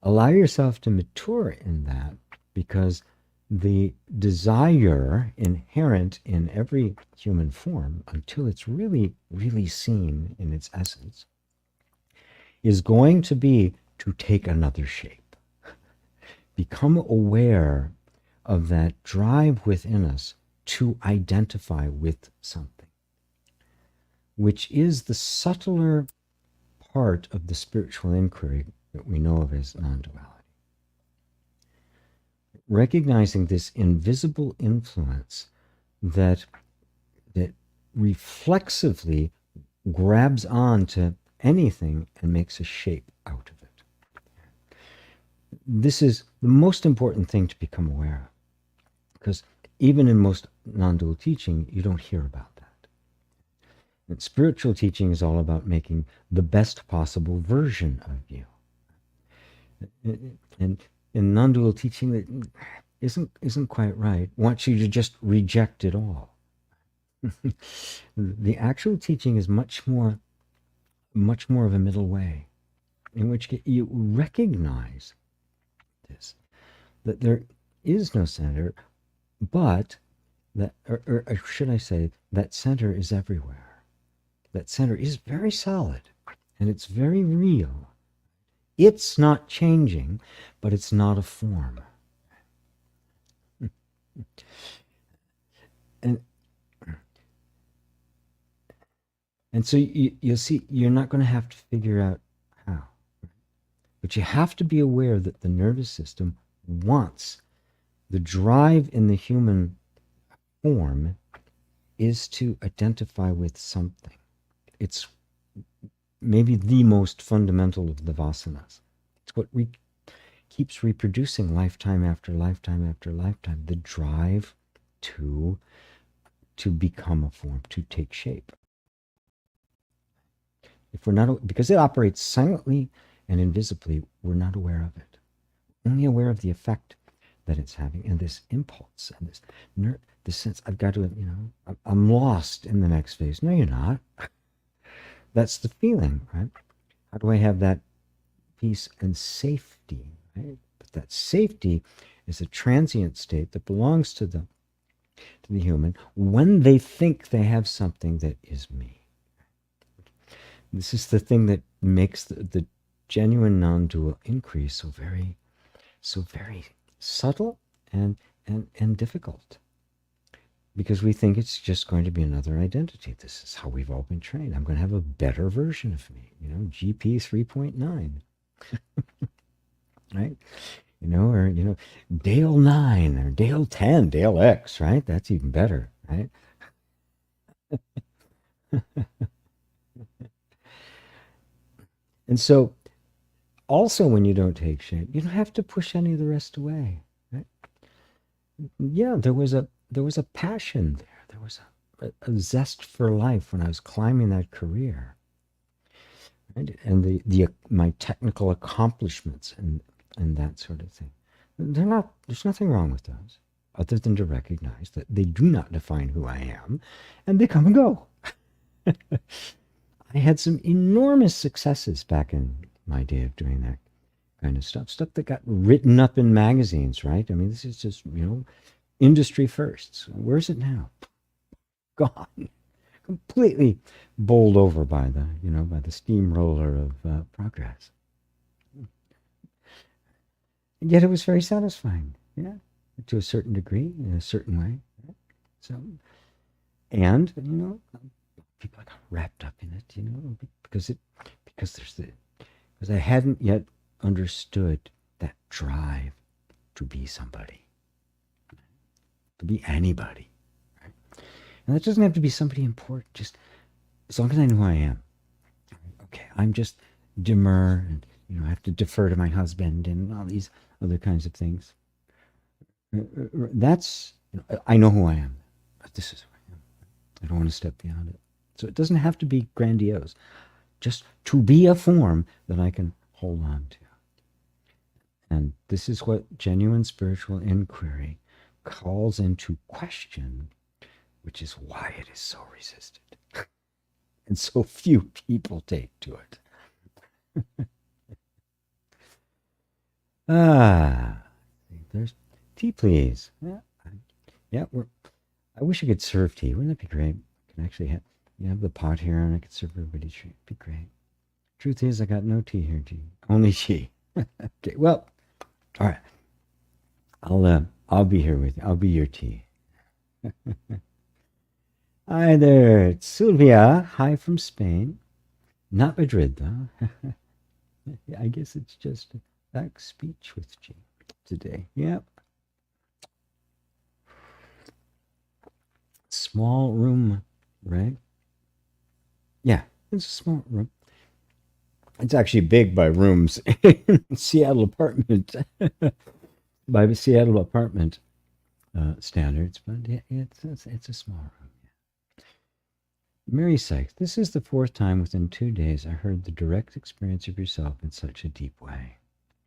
allow yourself to mature in that, because the desire inherent in every human form, until it's really, really seen in its essence, is going to be to take another shape. Become aware of that drive within us to identify with something, which is the subtler part of the spiritual inquiry that we know of as non-duality. Recognizing this invisible influence that reflexively grabs onto anything and makes a shape out of it. This is the most important thing to become aware of, because even in most non-dual teaching, you don't hear about that. And spiritual teaching is all about making the best possible version of you. And in non-dual teaching that isn't quite right, wants you to just reject it all. The actual teaching is much more of a middle way, in which you recognize this, that there is no center, but that, or should I say, that center is everywhere. That center is very solid, and it's very real. It's not changing, but it's not a form. And so you'll see, you're not going to have to figure out how. But you have to be aware that the nervous system wants, the drive in the human form is to identify with something. It's maybe the most fundamental of the vasanas. It's what keeps reproducing lifetime after lifetime after lifetime, the drive to become a form, to take shape. If we're not, because it operates silently and invisibly, we're not aware of it. Only aware of the effect that it's having, and this impulse, and this sense, I've got to, I'm lost in the next phase. No, you're not. That's the feeling, right? How do I have that peace and safety, right? But that safety is a transient state that belongs to the human when they think they have something that is me. This is the thing that makes the genuine non-dual inquiry so very subtle and difficult. Because we think it's just going to be another identity. This is how we've all been trained. I'm going to have a better version of me, GP 3.9, right? Or, Dale 9 or Dale 10, Dale X, right? That's even better, right? And so, also when you don't take shape, you don't have to push any of the rest away, right? Yeah, there was a passion there. There was a zest for life when I was climbing that career, right? And my technical accomplishments and that sort of thing. There's nothing wrong with those, other than to recognize that they do not define who I am, and they come and go. I had some enormous successes back in my day of doing that kind of stuff that got written up in magazines, right? I mean, this is just, industry firsts. Where's it now? Gone. Completely bowled over by the steamroller of progress. And yet it was very satisfying, yeah, to a certain degree, in a certain way. Right? So, and, people got wrapped up in it, because I hadn't yet understood that drive to be somebody, to be anybody. Right? And that doesn't have to be somebody important, just as long as I know who I am. Okay, I'm just demure, and I have to defer to my husband and all these other kinds of things. That's, I know who I am. But this is who I am. I don't want to step beyond it. So it doesn't have to be grandiose. Just to be a form that I can hold on to. And this is what genuine spiritual inquiry calls into question, which is why it is so resisted. And so few people take to it. There's tea, please. Yeah, I wish I could serve tea. Wouldn't that be great? I can actually have the pot here, and I could serve everybody tea. It'd be great. Truth is, I got no tea here, tea. Only tea. Okay, well, all right. I'll be here with you. I'll be your tea. Hi there, it's Sylvia. Hi from Spain. Not Madrid, though. I guess it's just a back speech with you today. Yep. Small room, right? Yeah, it's a small room. It's actually big by rooms in Seattle apartment, by Seattle apartment standards, but yeah, it's a small room. Yeah. Mary Sykes, this is the fourth time within 2 days I heard the direct experience of yourself in such a deep way.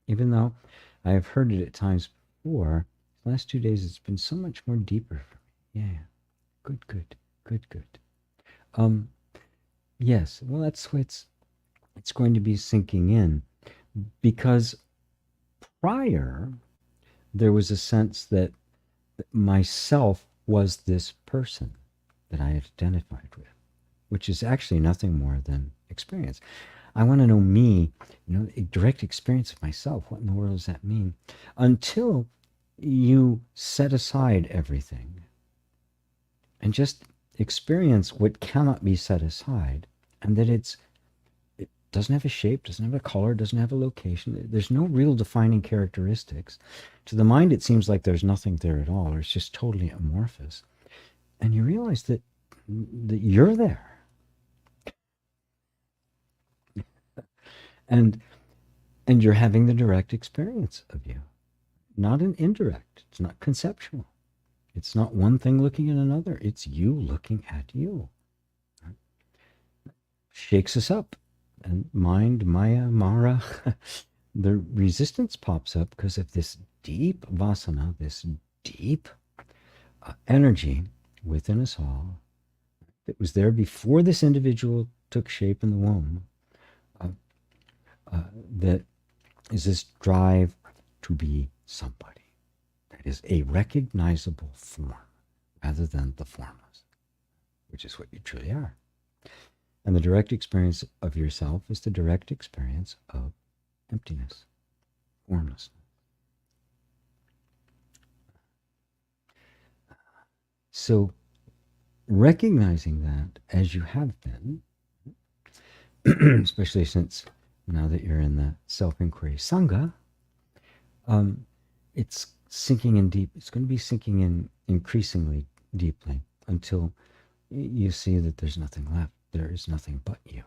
Even though I have heard it at times before, the last 2 days it's been so much more deeper for me. Yeah, good, good, good, good. Yes, well, that's why it's going to be sinking in, because prior there was a sense that myself was this person that I had identified with, which is actually nothing more than experience. I want to know me, a direct experience of myself. What in the world does that mean? Until you set aside everything and just experience what cannot be set aside, and that it doesn't have a shape, doesn't have a color, doesn't have a location. There's no real defining characteristics. To the mind, it seems like there's nothing there at all, or it's just totally amorphous. And you realize that you're there. And you're having the direct experience of you, not an indirect. It's not conceptual. It's not one thing looking at another. It's you looking at you. Shakes us up. And mind, Maya, Mara, the resistance pops up because of this deep vasana, this deep energy within us all that was there before this individual took shape in the womb, that is this drive to be somebody. That is a recognizable form rather than the formless, which is what you truly are. And the direct experience of yourself is the direct experience of emptiness, formlessness. So, recognizing that as you have been, especially since now that you're in the self-inquiry Sangha, it's sinking in deep. It's going to be sinking in increasingly deeply until you see that there's nothing left. There is nothing but you.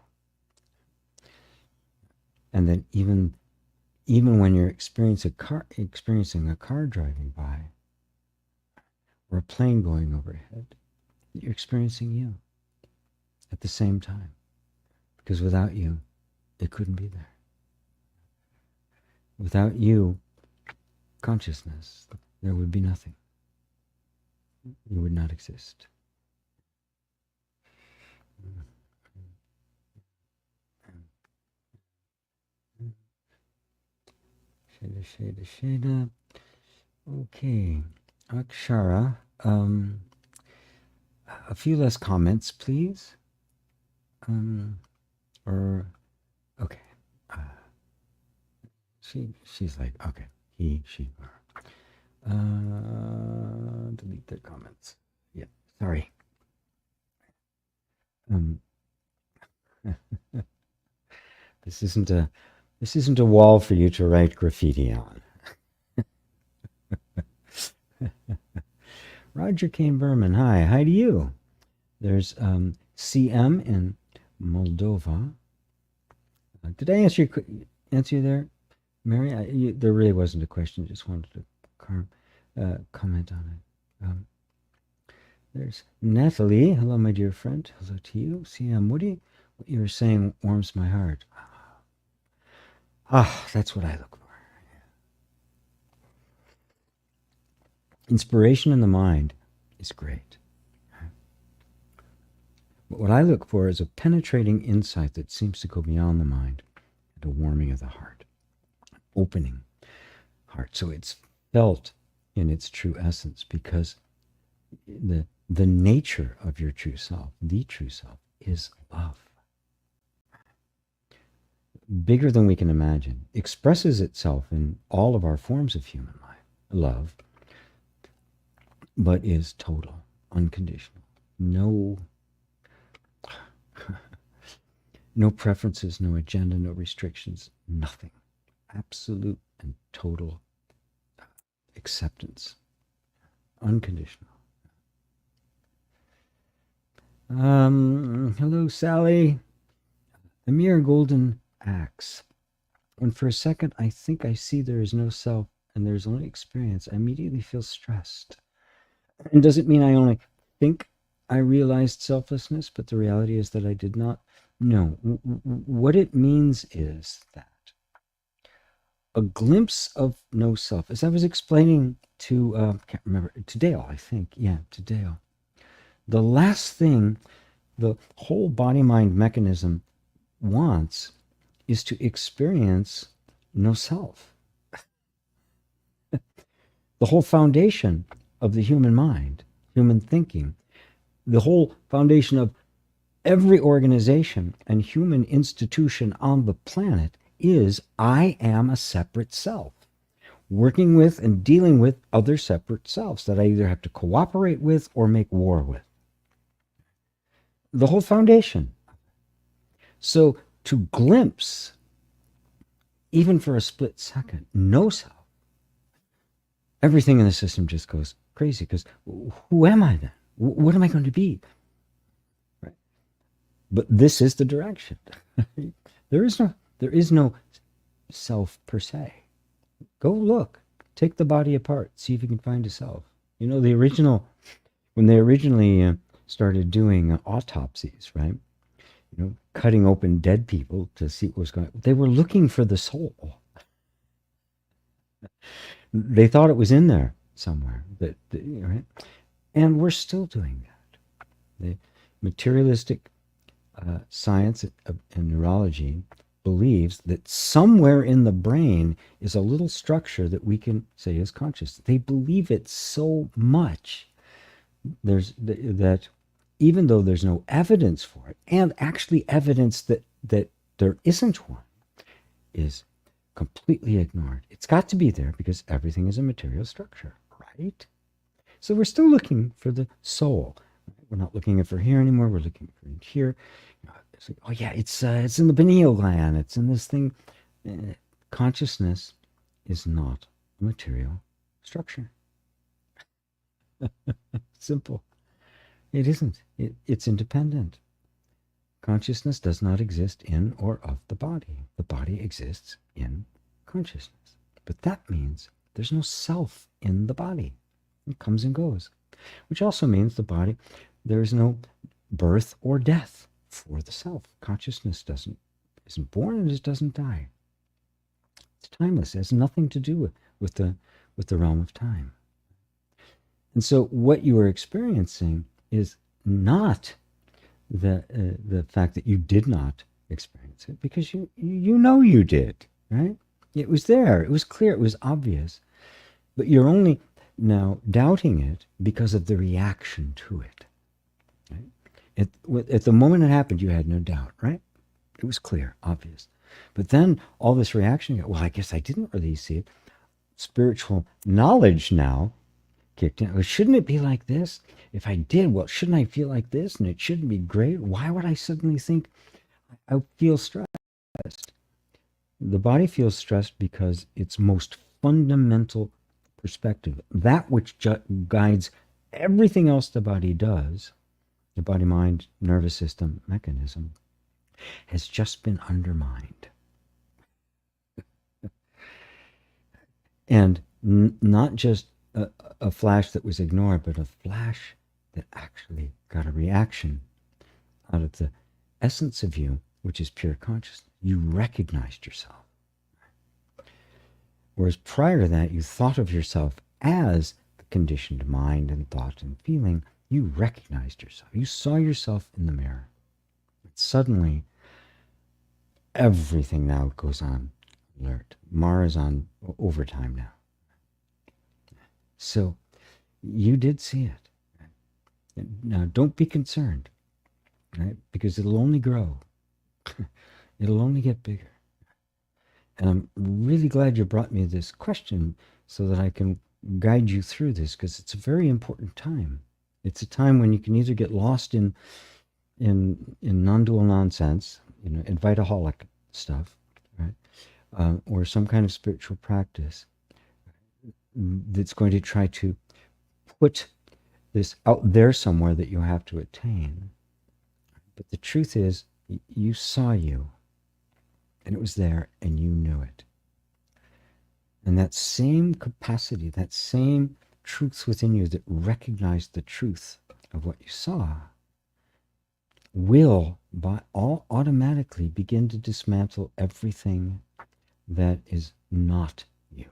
And then even when you're experiencing a car driving by, or a plane going overhead, you're experiencing you at the same time. Because without you, it couldn't be there. Without you, consciousness, there would be nothing. You would not exist. Shada. Okay. Akshara. A few less comments, please. Okay. She's like, okay. He, she, her. Delete their comments. Yeah. Sorry. This isn't a wall for you to write graffiti on. Roger Kane Berman, hi to you. There's CM in Moldova. Did I answer you there, Mary? There really wasn't a question. Just wanted to comment on it. There's Natalie. Hello, my dear friend. Hello to you. CM, what you were saying warms my heart. That's what I look for. Inspiration in the mind is great. But what I look for is a penetrating insight that seems to go beyond the mind, and a warming of the heart, opening heart, so it's felt in its true essence, because the nature of your true self, the true self, is love. Bigger than we can imagine, expresses itself in all of our forms of human life, love, but is total, unconditional. No no preferences, no agenda, no restrictions, nothing. Absolute and total acceptance, unconditional. Hello, Sally. A mere golden axe. When for a second I think I see there is no self and there is only experience, I immediately feel stressed. And does it mean I only think I realized selflessness, but the reality is that I did not? No. What it means is that a glimpse of no self, as I was explaining to, can't remember, to Dale, I think. Yeah, to Dale. The last thing the whole body-mind mechanism wants is to experience no self. The whole foundation of the human mind, human thinking, the whole foundation of every organization and human institution on the planet is I am a separate self, working with and dealing with other separate selves that I either have to cooperate with or make war with. The whole foundation. So to glimpse, even for a split second, no self, everything in the system just goes crazy, because who am I then? What am I going to be? Right? But this is the direction. There is no self per se. Go look. Take the body apart. See if you can find a self. You know, when they originally started doing autopsies, right? You know, cutting open dead people to see what was going on. They were looking for the soul. They thought it was in there somewhere. Right? And we're still doing that. The materialistic science and neurology believes that somewhere in the brain is a little structure that we can say is conscious. They believe it so much that even though there's no evidence for it, and actually evidence that there isn't one, is completely ignored. It's got to be there because everything is a material structure, right? So we're still looking for the soul. We're not looking for here anymore. We're looking for it here. It's like, oh yeah, it's in the pineal gland. It's in this thing. Consciousness is not a material structure. Simple. It isn't. It's independent. Consciousness does not exist in or of the body. The body exists in consciousness. But that means there's no self in the body. It comes and goes. Which also means the body, there is no birth or death for the self. Consciousness isn't born and it doesn't die. It's timeless. It has nothing to do with the realm of time. And so what you are experiencing is not the fact that you did not experience it, because you know you did, right? It was there. It was clear. It was obvious. But you're only now doubting it because of the reaction to it. Right? At the moment it happened, you had no doubt, right? It was clear, obvious. But then all this reaction, well, I guess I didn't really see it. Spiritual knowledge now kicked in. Well, shouldn't it be like this? If I did, well, shouldn't I feel like this? And it shouldn't be great. Why would I suddenly think I feel stressed? The body feels stressed because its most fundamental perspective, that which guides everything else the body does, the body, mind, nervous system mechanism, has just been undermined. And not just a flash that was ignored, but a flash that actually got a reaction out of the essence of you, which is pure consciousness. You recognized yourself. Whereas prior to that, you thought of yourself as the conditioned mind and thought and feeling, you recognized yourself. You saw yourself in the mirror. Suddenly, everything now goes on alert. Mara's on overtime now. So you did see it. Now, don't be concerned, right? Because it'll only grow. It'll only get bigger. And I'm really glad you brought me this question so that I can guide you through this, because it's a very important time. It's a time when you can either get lost in non-dual nonsense, advaita-holic stuff, right? Or some kind of spiritual practice that's going to try to put this out there somewhere that you have to attain. But the truth is, you saw you, and it was there, and you knew it. And that same capacity, that same truth within you that recognized the truth of what you saw, will automatically begin to dismantle everything that is not you.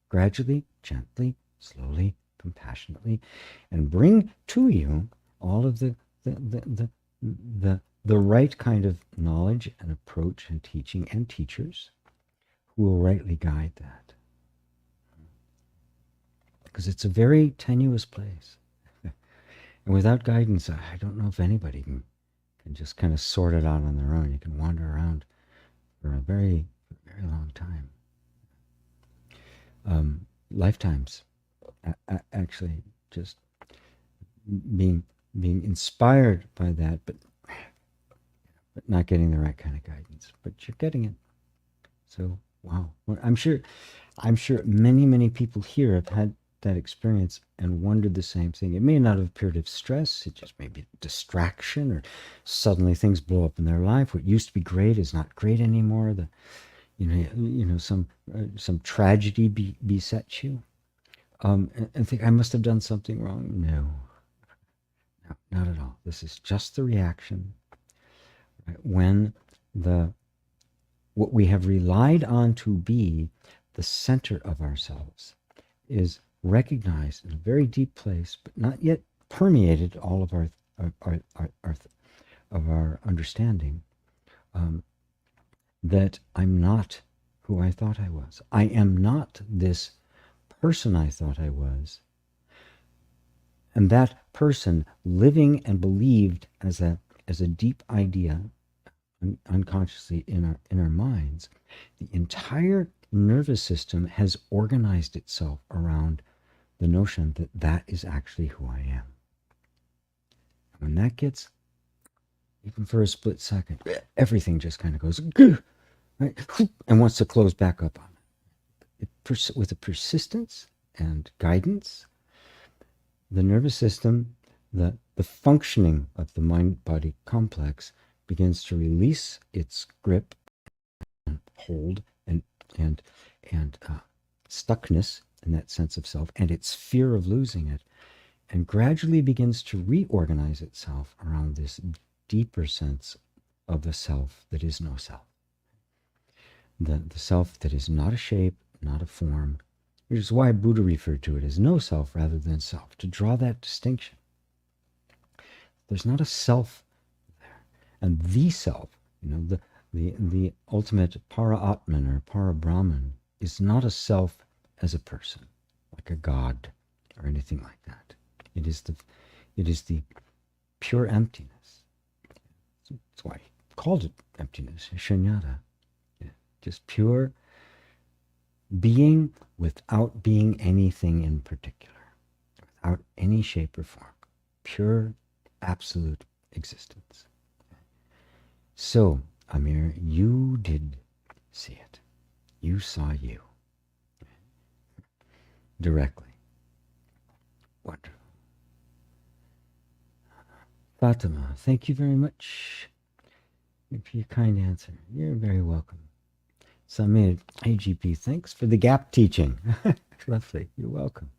Gradually, gently, slowly, compassionately, and bring to you all of the right kind of knowledge and approach and teaching and teachers who will rightly guide that. Because it's a very tenuous place. And without guidance, I don't know if anybody can just kind of sort it out on their own. You can wander around for a very, very long time. Lifetimes, actually, just being inspired by that, but not getting the right kind of guidance. But you're getting it. So, wow. Well, I'm sure many people here have had that experience and wondered the same thing. It may not have appeared of stress. It just may be distraction, or suddenly things blow up in their life. What used to be great is not great anymore. Some tragedy besets you, and think, I must have done something wrong. No, not at all. This is just the reaction, right? When what we have relied on to be the center of ourselves is recognized in a very deep place, but not yet permeated all of our understanding, that I'm not who I thought I was. I am not this person I thought I was. And that person living and believed as a deep idea unconsciously in our minds, the entire nervous system has organized itself around the notion that that is actually who I am. And when that gets, even for a split second, everything just kind of goes, right, and wants to close back up on it. With a persistence and guidance, the nervous system, the functioning of the mind-body complex begins to release its grip and hold and stuckness in that sense of self and its fear of losing it, and gradually begins to reorganize itself around this deeper sense of the self that is no self. The self that is not a shape, not a form, which is why Buddha referred to it as no self rather than self, to draw that distinction. There's not a self there. And the self, the ultimate para-atman or para-brahman, is not a self as a person, like a god or anything like that. It is the pure emptiness. That's why he called it emptiness, shunyata. Just pure being without being anything in particular, without any shape or form. Pure, absolute existence. So, Amir, you did see it. You saw you. Directly. Wonderful. Fatima, thank you very much for your kind answer. You're very welcome. Samir, AGP, thanks for the gap teaching. Lovely. You're welcome.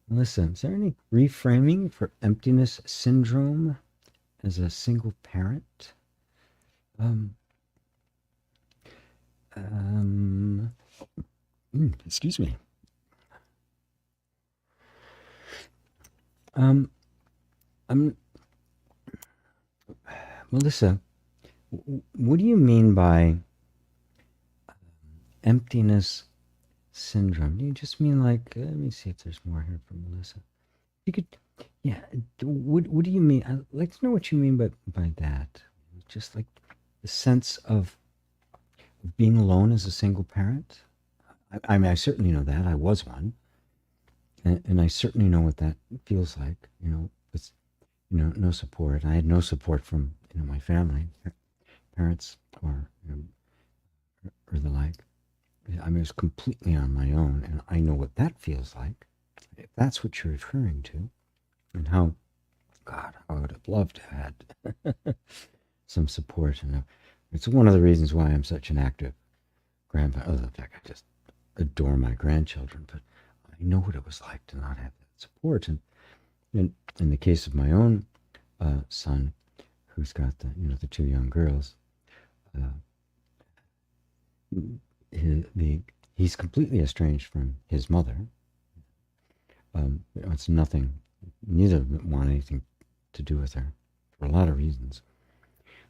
Melissa, is there any reframing for emptiness syndrome as a single parent? Excuse me. Um, I'm, Melissa, what do you mean by emptiness syndrome? Do you just mean like, let me see if there's more here from Melissa. You could, yeah. What do you mean? I'd like to know what you mean by that. Just like the sense of being alone as a single parent. I mean, I certainly know that. I was one, and I certainly know what that feels like. With no support. I had no support from my family, parents, or the like. I mean, I was completely on my own, and I know what that feels like. If that's what you're referring to, and how, God, I would have loved to have had some support. And it's one of the reasons why I'm such an active grandpa. Other than the fact I just adore my grandchildren, but I know what it was like to not have that support. And in the case of my own son, who's got the two young girls, uh, he's completely estranged from his mother. It's nothing. Neither of them want anything to do with her for a lot of reasons.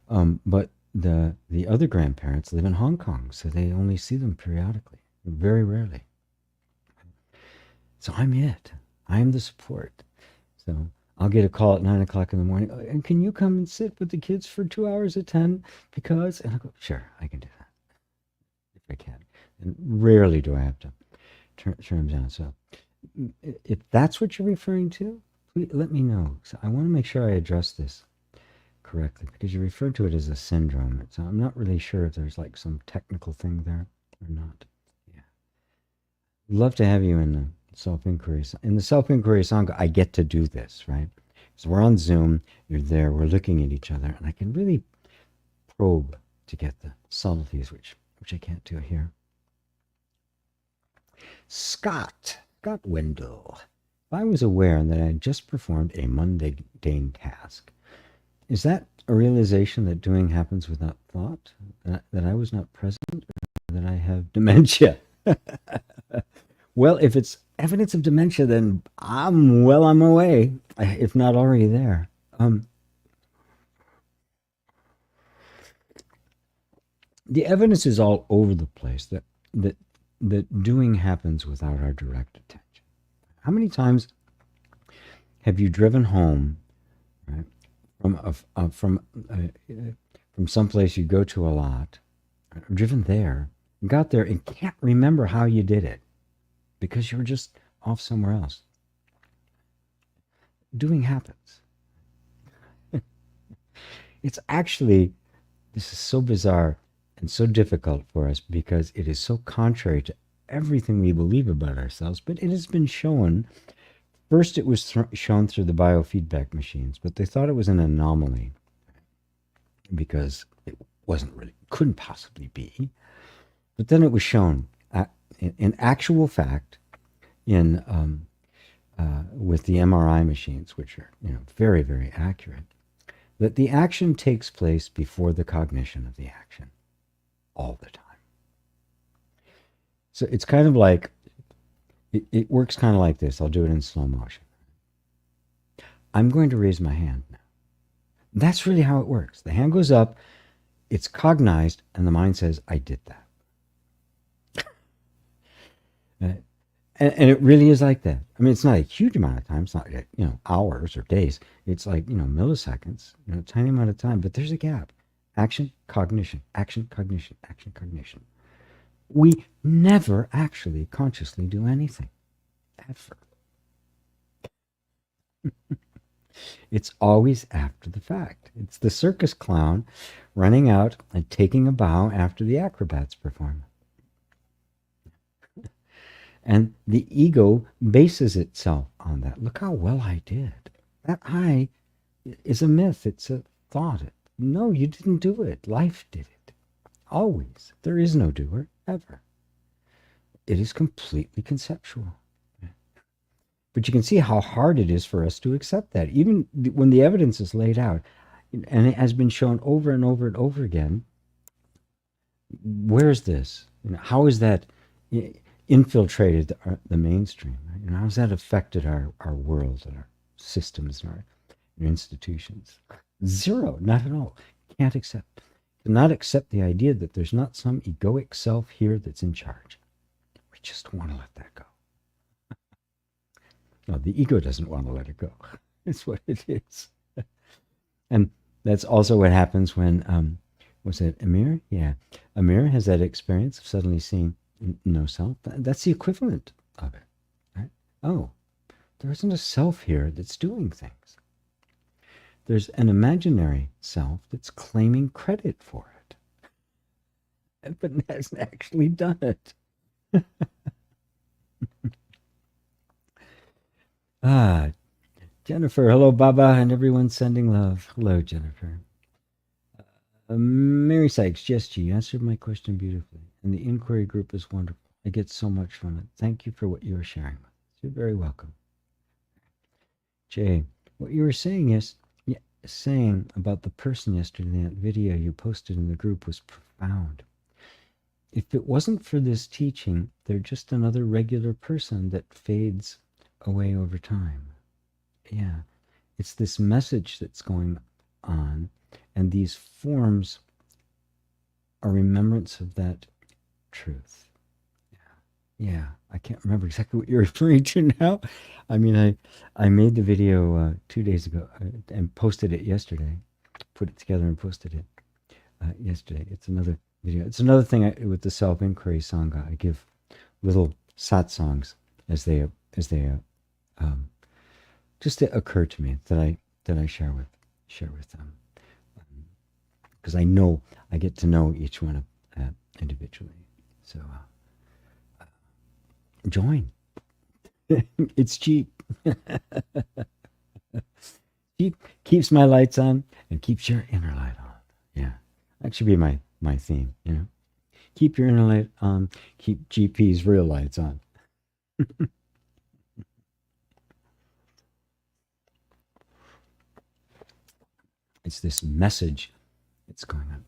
But the other grandparents live in Hong Kong, so they only see them periodically, very rarely. So I'm it. I'm the support. So I'll get a call at 9 o'clock in the morning. And can you come and sit with the kids for 2 hours at 10? Because, and I go, sure, I can do that if I can. And rarely do I have to turn them down. So if that's what you're referring to, please let me know. So I want to make sure I address this correctly because you referred to it as a syndrome. So I'm not really sure if there's like some technical thing there or not. Yeah. Love to have you in the self-inquiry. In the self-inquiry song, I get to do this, right? So we're on Zoom, you're there, we're looking at each other, and I can really probe to get the subtleties, which I can't do here. Scott Wendell. If I was aware that I had just performed a mundane task, is that a realization that doing happens without thought? That I was not present? Or that I have dementia? Well, if it's evidence of dementia, then I'm well on my way, if not already there. The evidence is all over the place that doing happens without our direct attention. How many times have you driven home, right, from someplace you go to a lot, or driven there, and got there and can't remember how you did it because you were just off somewhere else? Doing happens. It's actually, this is so bizarre and so difficult for us because it is so contrary to everything we believe about ourselves, but it has been shown. First, it was shown through the biofeedback machines, but they thought it was an anomaly because it wasn't really, couldn't possibly be. But then it was shown in actual fact with the MRI machines, which are very, very accurate, that the action takes place before the cognition of the action all the time. So it's kind of like, it works kind of like this. I'll do it in slow motion. I'm going to raise my hand now. That's really how it works. The hand goes up, it's cognized, and the mind says, I did that. And it really is like that. I mean, it's not a huge amount of time. It's not hours or days. It's like milliseconds, a tiny amount of time. But there's a gap. Action, cognition, action, cognition, action, cognition. We never actually consciously do anything, ever. It's always after the fact. It's the circus clown running out and taking a bow after the acrobats perform. And the ego bases itself on that. Look how well I did. That I is a myth. It's a thought. No, you didn't do it. Life did it. Always. There is no doer, ever. It is completely conceptual. But you can see how hard it is for us to accept that. Even when the evidence is laid out, and it has been shown over and over and over again, where's this? How is that infiltrated the mainstream? How has that affected our world and our systems, in our institutions. Zero, not at all. Can't accept. Cannot accept the idea that there's not some egoic self here that's in charge. We just want to let that go. No, the ego doesn't want to let it go. It's what it is. And that's also what happens when, was it Amir? Yeah. Amir has that experience of suddenly seeing no self. That's the equivalent of it. Right? Oh, there isn't a self here that's doing things. There's an imaginary self that's claiming credit for it, but hasn't actually done it. Jennifer, hello, Baba, and everyone sending love. Hello, Jennifer. Mary Sykes, yes, G, you answered my question beautifully, and the inquiry group is wonderful. I get so much from it. Thank you for what you are sharing with us. You're very welcome. Jay, what you were saying about the person yesterday in that video you posted in the group was profound. If it wasn't for this teaching, they're just another regular person that fades away over time. Yeah, it's this message that's going on, and these forms are remembrance of that truth. Yeah, I can't remember exactly what you're referring to now. I mean, I made the video 2 days ago and posted it yesterday. Put it together and posted it yesterday. It's another video. It's another thing with the self-inquiry sangha. I give little satsangs as they just occur to me that I share with them, because I know I get to know each one individually. So join. It's cheap. Cheap keeps my lights on and keeps your inner light on. Yeah, that should be my theme. You know, keep your inner light on. Keep GP's real lights on. It's this message that's going on.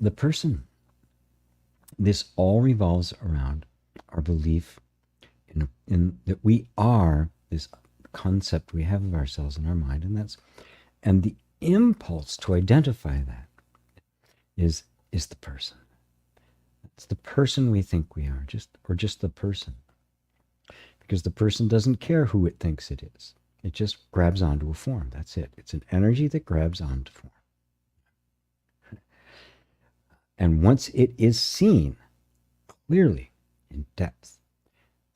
The person. This all revolves around our belief in that we are this concept we have of ourselves in our mind, and the impulse to identify that is the person. It's the person we think we are, just the person, because the person doesn't care who it thinks it is. It just grabs onto a form. That's it. It's an energy that grabs onto form. And once it is seen clearly in depth,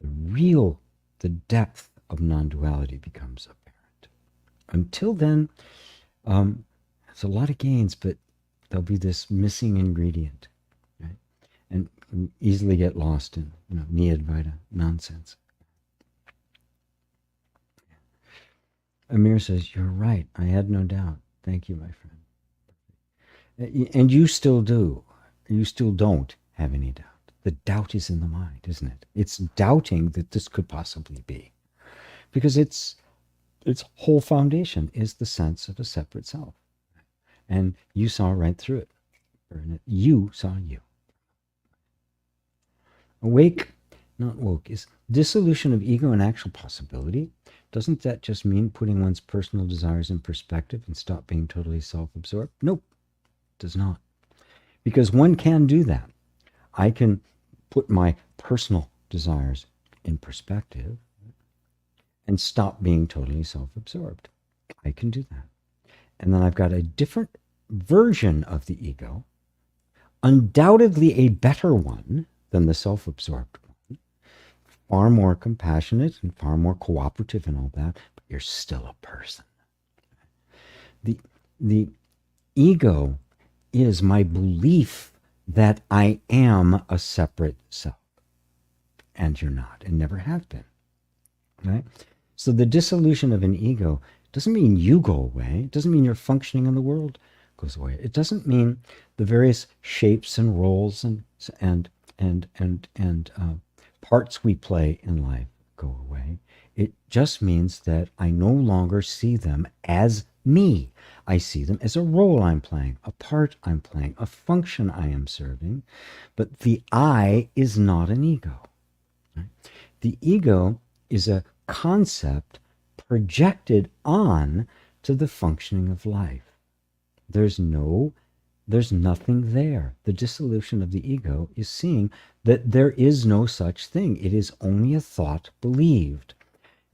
the depth of non-duality becomes apparent. Until then, there's a lot of gains, but there'll be this missing ingredient, right? And easily get lost in, ni-advaita nonsense. Amir says, you're right. I had no doubt. Thank you, my friend. And you still do. You still don't have any doubt. The doubt is in the mind, isn't it? It's doubting that this could possibly be. Because its whole foundation is the sense of a separate self. And you saw right through it. You saw you. Awake, not woke, is dissolution of ego an actual possibility? Doesn't that just mean putting one's personal desires in perspective and stop being totally self-absorbed? Nope, it does not. Because one can do that. I can put my personal desires in perspective and stop being totally self-absorbed. I can do that. And then I've got a different version of the ego, undoubtedly a better one than the self-absorbed one, far more compassionate and far more cooperative and all that, but you're still a person. The ego is my belief that I am a separate self. And you're not, and never have been. Right? So the dissolution of an ego doesn't mean you go away. It doesn't mean your functioning in the world goes away. It doesn't mean the various shapes and roles and parts we play in life go away. It just means that I no longer see them as me. I see them as a role I'm playing, a part I'm playing, a function I am serving. But the I is not an ego. Right? The ego is a concept projected on to the functioning of life. There's nothing there. The dissolution of the ego is seeing that there is no such thing. It is only a thought believed.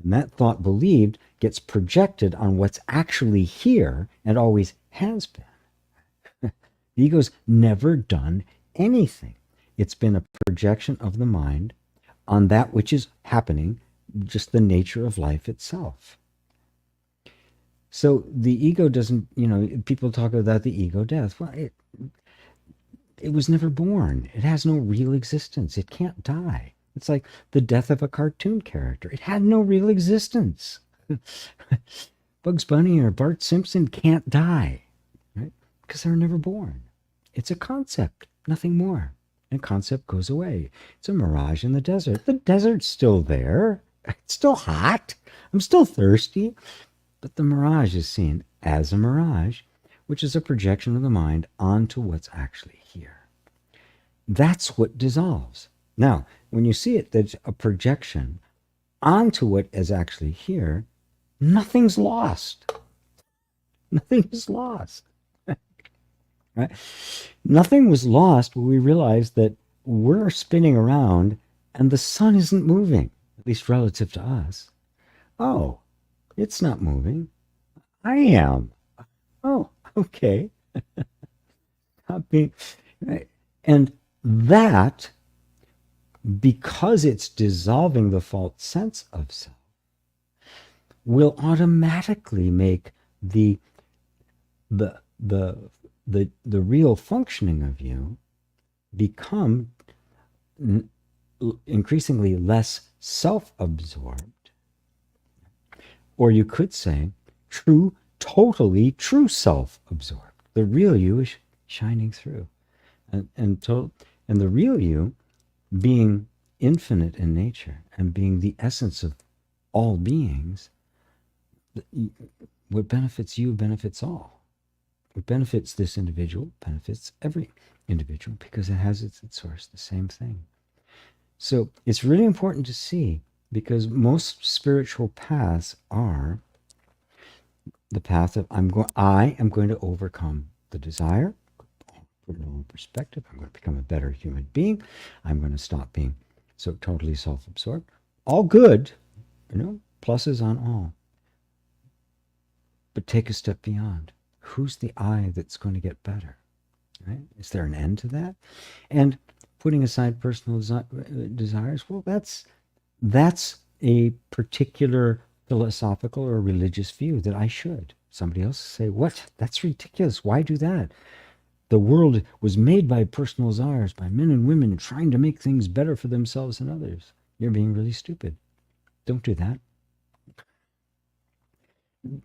And that thought believed gets projected on what's actually here and always has been. The ego's never done anything. It's been a projection of the mind on that which is happening, just the nature of life itself. So the ego doesn't, people talk about the ego death. Well, it was never born. It has no real existence. It can't die. It's like the death of a cartoon character. It had no real existence. Bugs Bunny or Bart Simpson can't die, right? Because they were never born. It's a concept, nothing more. And concept goes away. It's a mirage in the desert. The desert's still there. It's still hot. I'm still thirsty. But the mirage is seen as a mirage, which is a projection of the mind onto what's actually here. That's what dissolves. Now, when you see it, there's a projection onto what is actually here. Nothing's lost. Nothing is lost. Right? Nothing was lost when we realized that we're spinning around and the sun isn't moving, at least relative to us. Oh, it's not moving. I am. Oh, okay. Not being, right? And that, because it's dissolving the false sense of self, will automatically make the real functioning of you become increasingly less self-absorbed. Or you could say totally true self-absorbed. The real you is shining through. And the real you, being infinite in nature and being the essence of all beings, what benefits you benefits all. What benefits this individual benefits every individual because it has its source, the same thing. So it's really important to see, because most spiritual paths are the path of I am going to overcome the desire, put it all in perspective. I'm going to become a better human being. I'm going to stop being so totally self-absorbed. All good, pluses on all. But take a step beyond. Who's the I that's going to get better? Right? Is there an end to that? And putting aside personal desires, well, that's a particular philosophical or religious view that I should. Somebody else say, what? That's ridiculous. Why do that? The world was made by personal desires, by men and women trying to make things better for themselves and others. You're being really stupid. Don't do that.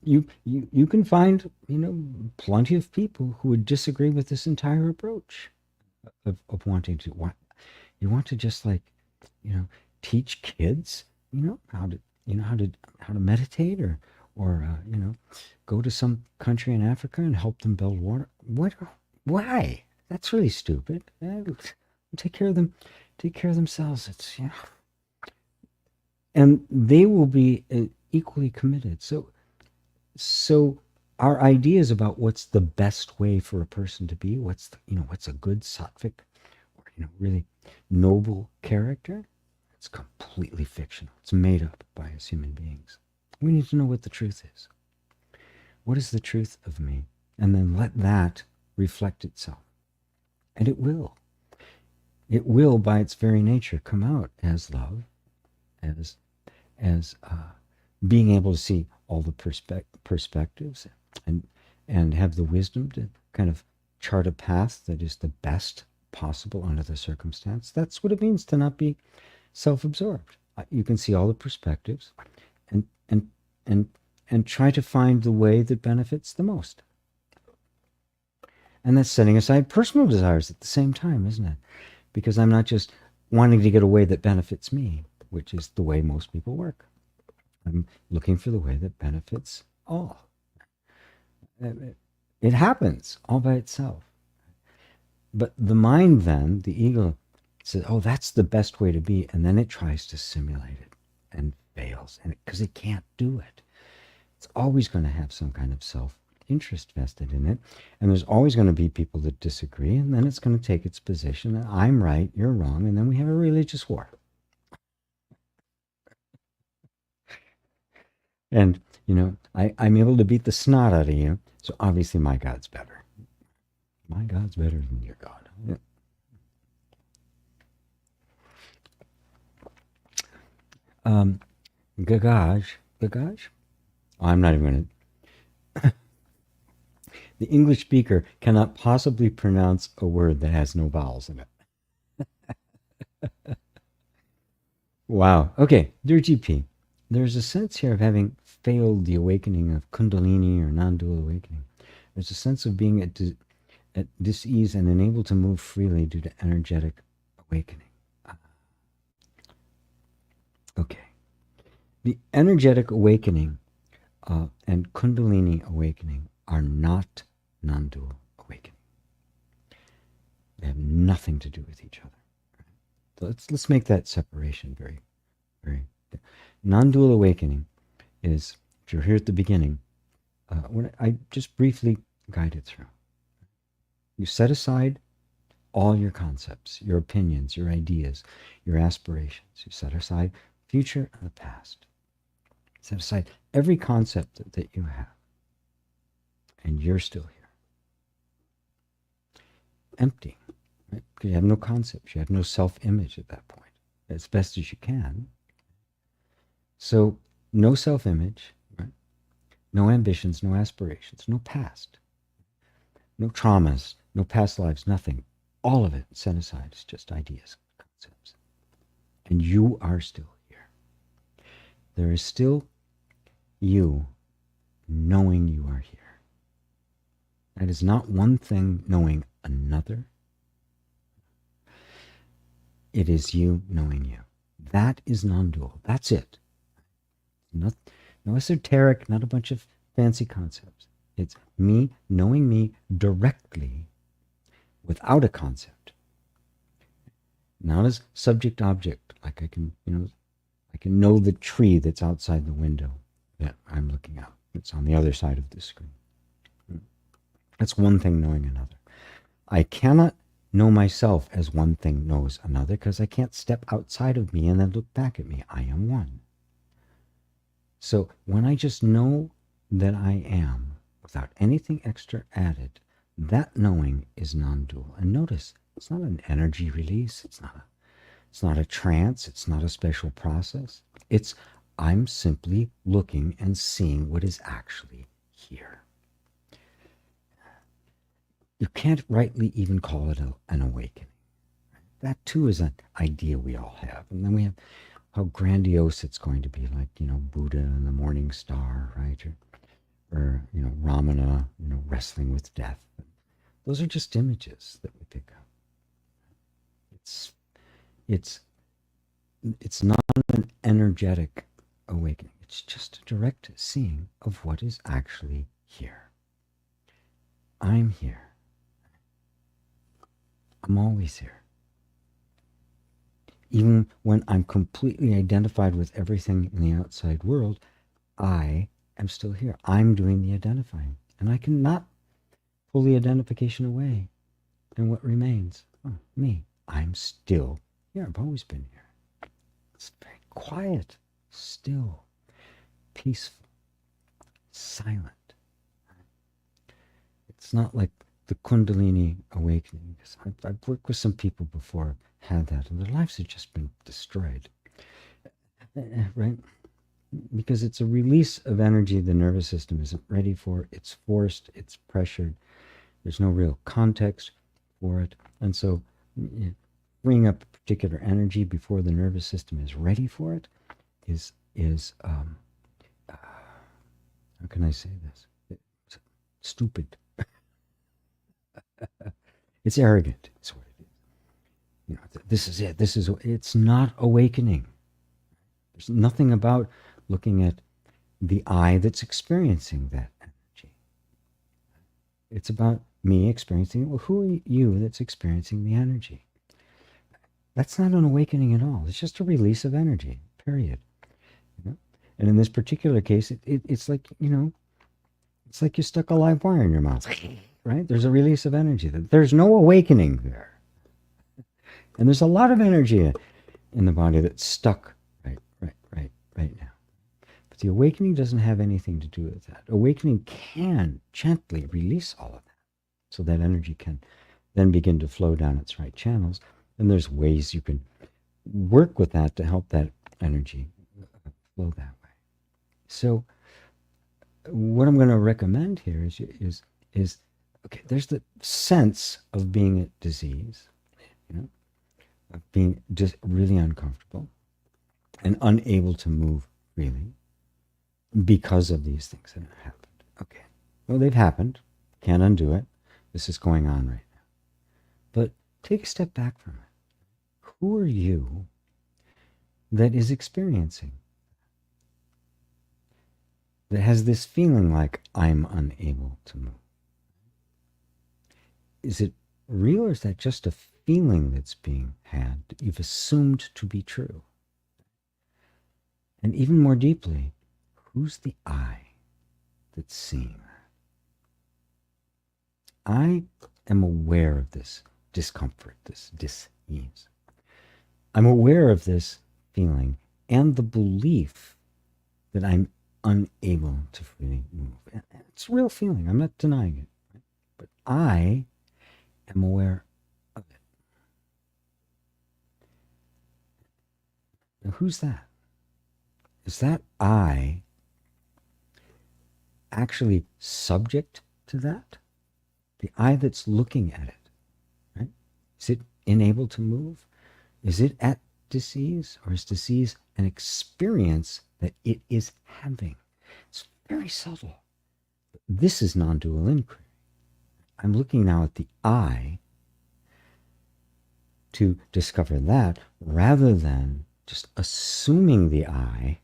You can find, plenty of people who would disagree with this entire approach of wanting to. You want to just teach kids, how to meditate or go to some country in Africa and help them build water. Why? That's really stupid. Take care of them. Take care of themselves. It's and they will be equally committed. So our ideas about what's the best way for a person to be, what's a good sattvic or really noble character, it's completely fictional. It's made up by us human beings. We need to know what the truth is. What is the truth of me? And then let that reflect itself. And it will. It will, by its very nature, come out as love, as being able to see all the perspectives and have the wisdom to kind of chart a path that is the best possible under the circumstance. That's what it means to not be self-absorbed. You can see all the perspectives and try to find the way that benefits the most. And that's setting aside personal desires at the same time, isn't it? Because I'm not just wanting to get a way that benefits me, which is the way most people work. I'm looking for the way that benefits all. It happens all by itself. But the mind then, the ego, says, oh, that's the best way to be. And then it tries to simulate it and fails because it can't do it. it's always going to have some kind of self-interest vested in it. And there's always going to be people that disagree, and then it's going to take its position that I'm right, you're wrong, and then we have a religious war. And, I'm able to beat the snot out of you, so obviously my God's better. My God's better than your God. Yeah. Gagaj? Oh, I'm not even going to. The English speaker cannot possibly pronounce a word that has no vowels in it. Wow. Okay, dear GP, there's a sense here of having failed the awakening of Kundalini or non-dual awakening. There's a sense of being at dis-ease and unable to move freely due to energetic awakening. Okay. The energetic awakening and Kundalini awakening are not non-dual awakening. They have nothing to do with each other. So let's make that separation very, very. Non-dual awakening is, if you're here at the beginning, when I just briefly guided through. You set aside all your concepts, your opinions, your ideas, your aspirations. You set aside future and the past. Set aside every concept that you have. And you're still here. Empty. Right? Because you have no concepts. You have no self-image at that point. As best as you can. So, no self-image. Right? No ambitions, no aspirations, no past. No traumas, no past lives, nothing. All of it set aside is just ideas, concepts. And you are still here. There is still you knowing you are here. That is not one thing knowing another. It is you knowing you. That is non-dual. That's it. No esoteric, not a bunch of fancy concepts. It's me knowing me directly without a concept. Not as subject-object, like I can know the tree that's outside the window that I'm looking out. It's on the other side of the screen. That's one thing knowing another. I cannot know myself as one thing knows another because I can't step outside of me and then look back at me. I am one. So when I just know that I am, without anything extra added, that knowing is non-dual. And notice, it's not an energy release. It's not a trance. It's not a special process. It's I'm simply looking and seeing what is actually here. You can't rightly even call it an awakening. That too is an idea we all have. And then we have how grandiose it's going to be, like, Buddha and the morning star, right? Or Ramana, wrestling with death. Those are just images that we pick up. It's not an energetic awakening. It's just a direct seeing of what is actually here. I'm here. I'm always here. Even when I'm completely identified with everything in the outside world, I am still here. I'm doing the identifying. And I cannot pull the identification away. And what remains? Oh, me. I'm still here. I've always been here. It's very quiet, still, peaceful, silent. It's not like the Kundalini awakening. I've worked with some people before, had that, and their lives have just been destroyed. Right? Because it's a release of energy the nervous system isn't ready for. It's forced, it's pressured. There's no real context for it. And so bringing up a particular energy before the nervous system is ready for it is how can I say this? It's stupid. It's arrogant. It's what it is. This is it. It's not awakening. There's nothing about looking at the I that's experiencing that energy. It's about me experiencing it. Well, who are you that's experiencing the energy? That's not an awakening at all. It's just a release of energy, period. And in this particular case, it's like, it's like you stuck a live wire in your mouth, right? There's a release of energy. There's no awakening there. And there's a lot of energy in the body that's stuck right now. But the awakening doesn't have anything to do with that. Awakening can gently release all of that so that energy can then begin to flow down its right channels. And there's ways you can work with that to help that energy flow that way. So what I'm going to recommend here is okay, there's the sense of being at disease, of being just really uncomfortable and unable to move freely because of these things that have happened. Okay, well, they've happened. Can't undo it. This is going on right now. But take a step back from it. Who are you that is experiencing, that has this feeling like I'm unable to move? Is it real, or is that just a feeling that's being had that you've assumed to be true? And even more deeply, who's the I that's seeing that? I am aware of this discomfort, this dis-ease. I'm aware of this feeling and the belief that I'm unable to freely move. And it's a real feeling. I'm not denying it. Right? But I am aware of it. Now, who's that? Is that I actually subject to that? The I that's looking at it, right? Is it unable to move? Is it at disease, or is disease an experience that it is having? It's very subtle. This is non-dual inquiry. I'm looking now at the I to discover that, rather than just assuming the I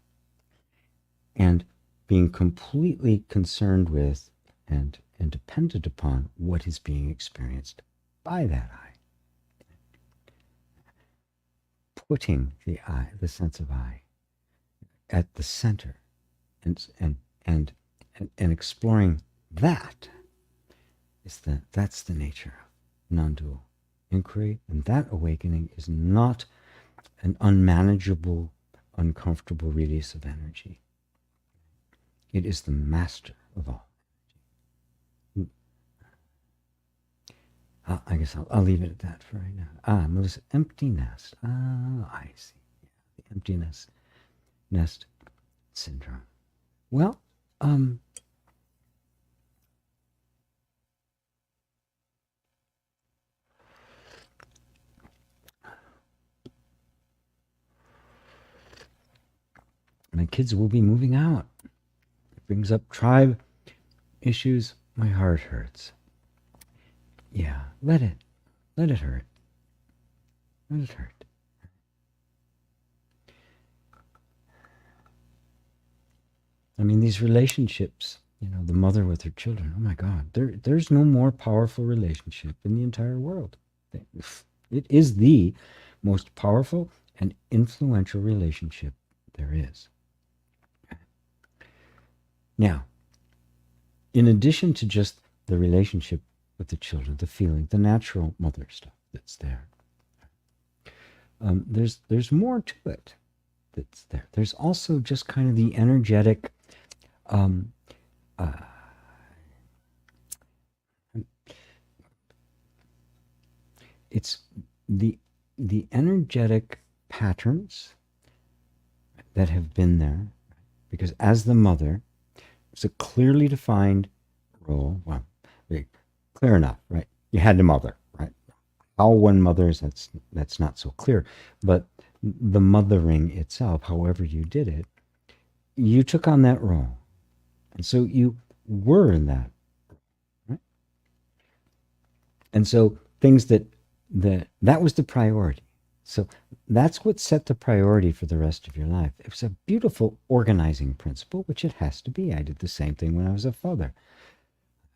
and being completely concerned with and dependent upon what is being experienced by that I. Putting the I, the sense of I, at the center and exploring that that's the nature of non-dual inquiry. And that awakening is not an unmanageable, uncomfortable release of energy. It is the master of all. I guess I'll leave it at that for right now. Melissa, empty nest. I see. Yeah, the empty nest syndrome. Well, my kids will be moving out. It brings up tribe issues. My heart hurts. Yeah, let it hurt. Let it hurt. I mean, these relationships, the mother with her children, oh my God, there's no more powerful relationship in the entire world. It is the most powerful and influential relationship there is. Now, in addition to just the relationship with the children, the feeling, the natural mother stuff that's there, there's more to it that's there. There's also just kind of the energetic, it's the energetic patterns that have been there, because as the mother, it's a clearly defined role. Well, clear enough, right? You had to mother, right? How one mothers, that's not so clear. But the mothering itself, however you did it, you took on that role. And so you were in that, right? And so things that was the priority. So that's what set the priority for the rest of your life. It was a beautiful organizing principle, which it has to be. I did the same thing when I was a father.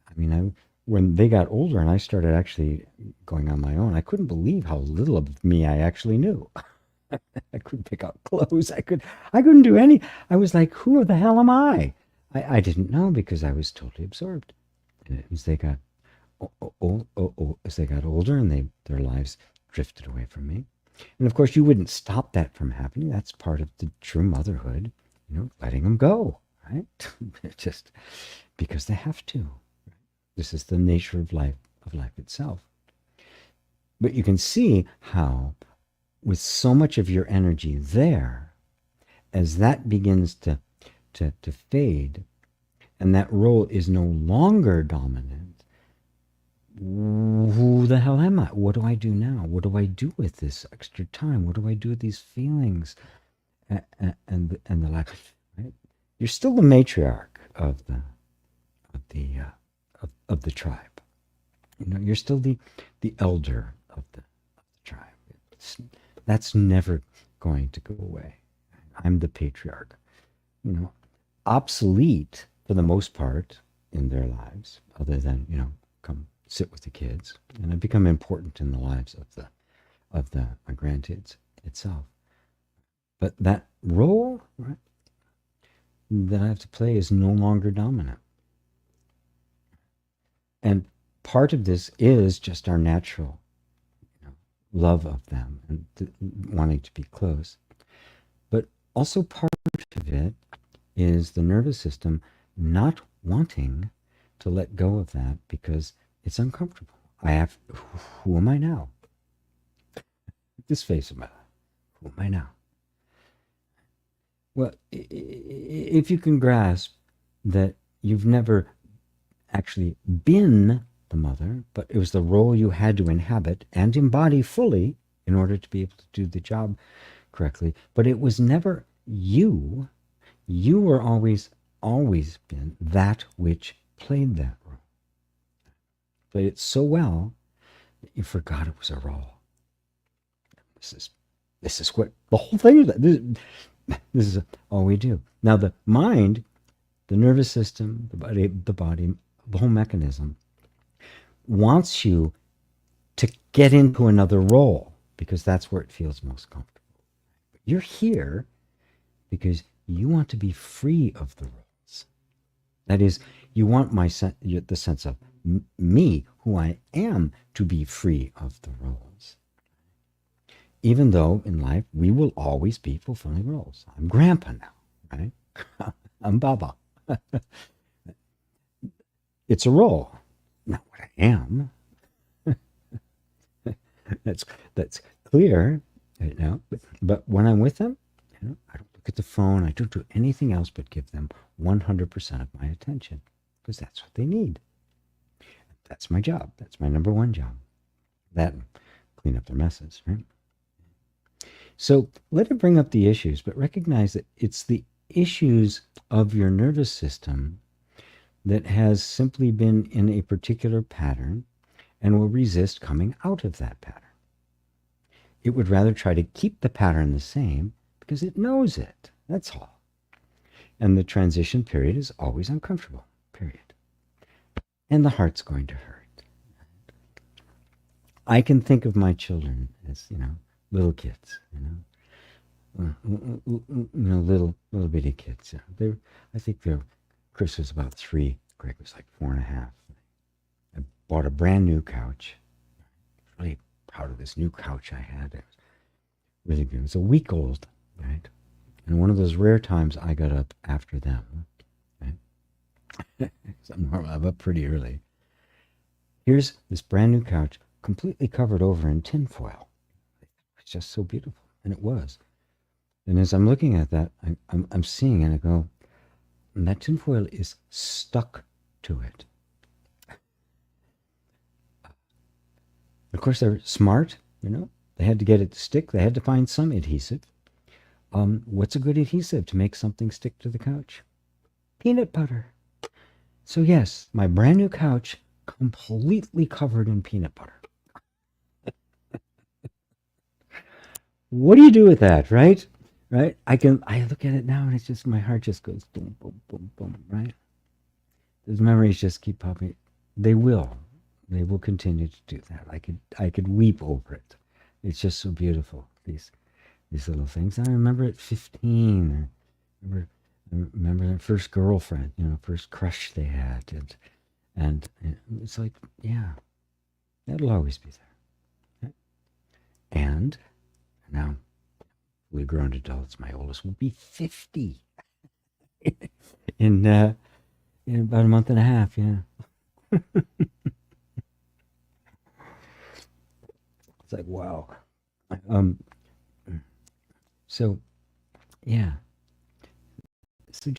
I mean, when they got older and I started actually going on my own, I couldn't believe how little of me I actually knew. I couldn't pick out clothes. I couldn't do any. I was like, who the hell am I? I didn't know because I was totally absorbed. And as they got as they got older and their lives drifted away from me. And of course, you wouldn't stop that from happening. That's part of the true motherhood, letting them go, right? Just because they have to. This is the nature of life itself. But you can see how, with so much of your energy there, as that begins to fade, and that role is no longer dominant, who the hell am I? What do I do now? What do I do with this extra time? What do I do with these feelings and the life? Right? You're still the matriarch of the tribe. You're still the elder of the tribe. That's never going to go away. I'm the patriarch. Obsolete for the most part in their lives, other than come sit with the kids, and I become important in the lives of the my grandkids itself. But that role, right, that I have to play is no longer dominant. And part of this is just our natural love of them and wanting to be close. But also part of it is the nervous system not wanting to let go of that because it's uncomfortable. Who am I now? This face of my life. Who am I now? Well, if you can grasp that you've never actually been the mother, but it was the role you had to inhabit and embody fully in order to be able to do the job correctly, but it was never you. You were always been that which played that role. Played it so well that you forgot it was a role. This is what the whole thing is. This is all we do. Now the mind, the nervous system, the body, the whole mechanism wants you to get into another role because that's where it feels most comfortable. But you're here because you want to be free of the roles. That is, you want the sense of me, who I am, to be free of the roles. Even though in life we will always be fulfilling roles. I'm Grandpa now, right? I'm Baba. It's a role, not what I am. That's clear right now. But when I'm with them, I don't look at the phone. I don't do anything else but give them 100% of my attention because that's what they need. That's my job. That's my number one job. That and clean up their messes, right? So let it bring up the issues, but recognize that it's the issues of your nervous system that has simply been in a particular pattern and will resist coming out of that pattern. It would rather try to keep the pattern the same because it knows it. That's all. And the transition period is always uncomfortable, period. And the heart's going to hurt. I can think of my children as, little kids, little bitty kids. I think Chris was about 3, Greg was like 4.5. I bought a brand new couch. Really proud of this new couch I had. It was really good. It was a week old, right? And one of those rare times I got up after them, right? I'm up pretty early. Here's this brand new couch, completely covered over in tinfoil. It's just so beautiful, and it was. And as I'm looking at that, I'm seeing, and I go, and that tinfoil is stuck to it. Of course, they're smart, They had to get it to stick. They had to find some adhesive. What's a good adhesive to make something stick to the couch? Peanut butter. So yes, my brand new couch, completely covered in peanut butter. What do you do with that, right? Right? I look at it now and it's just, my heart just goes boom, boom, boom, boom, right? Those memories just keep popping. They will continue to do that. I could weep over it. It's just so beautiful. These these little things. And I remember at 15, I remember their first girlfriend, first crush they had. And it's like, yeah, that'll always be there. And now, we're grown adults. My oldest will be 50 in about a month and a half, yeah. It's like, wow. So, yeah. So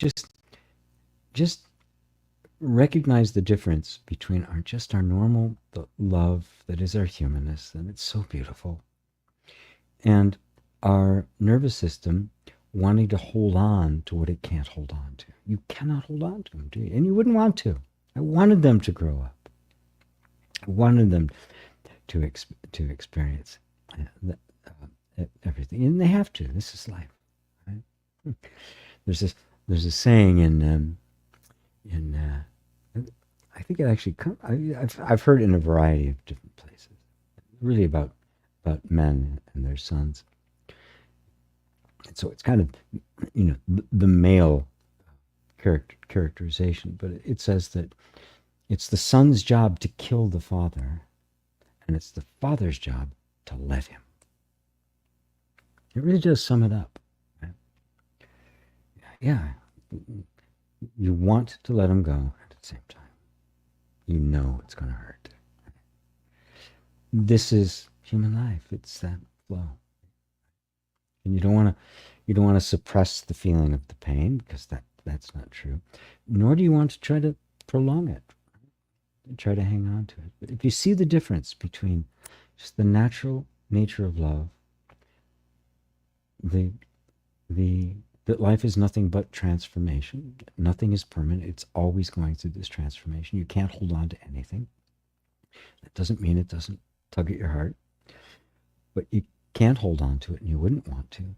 just recognize the difference between our normal love that is our humanness, and it's so beautiful, and our nervous system wanting to hold on to what it can't hold on to. You cannot hold on to them, do you? And you wouldn't want to. I wanted them to grow up. I wanted them to experience everything, and they have to. This is life, right? There's a saying in I think it actually I've heard it in a variety of different places, really about men and their sons. And so it's kind of the male characterization, but it says that it's the son's job to kill the father, and it's the father's job to let him. It really does sum it up. Right? Yeah, you want to let him go, and at the same time, you know it's going to hurt. This is human life. It's that flow, and you don't want to suppress the feeling of the pain, because that's not true. Nor do you want to try to prolong it, try to hang on to it. But if you see the difference between just the natural nature of love, that life is nothing but transformation. Nothing is permanent. It's always going through this transformation. You can't hold on to anything. That doesn't mean it doesn't tug at your heart, but you can't hold on to it, and you wouldn't want to.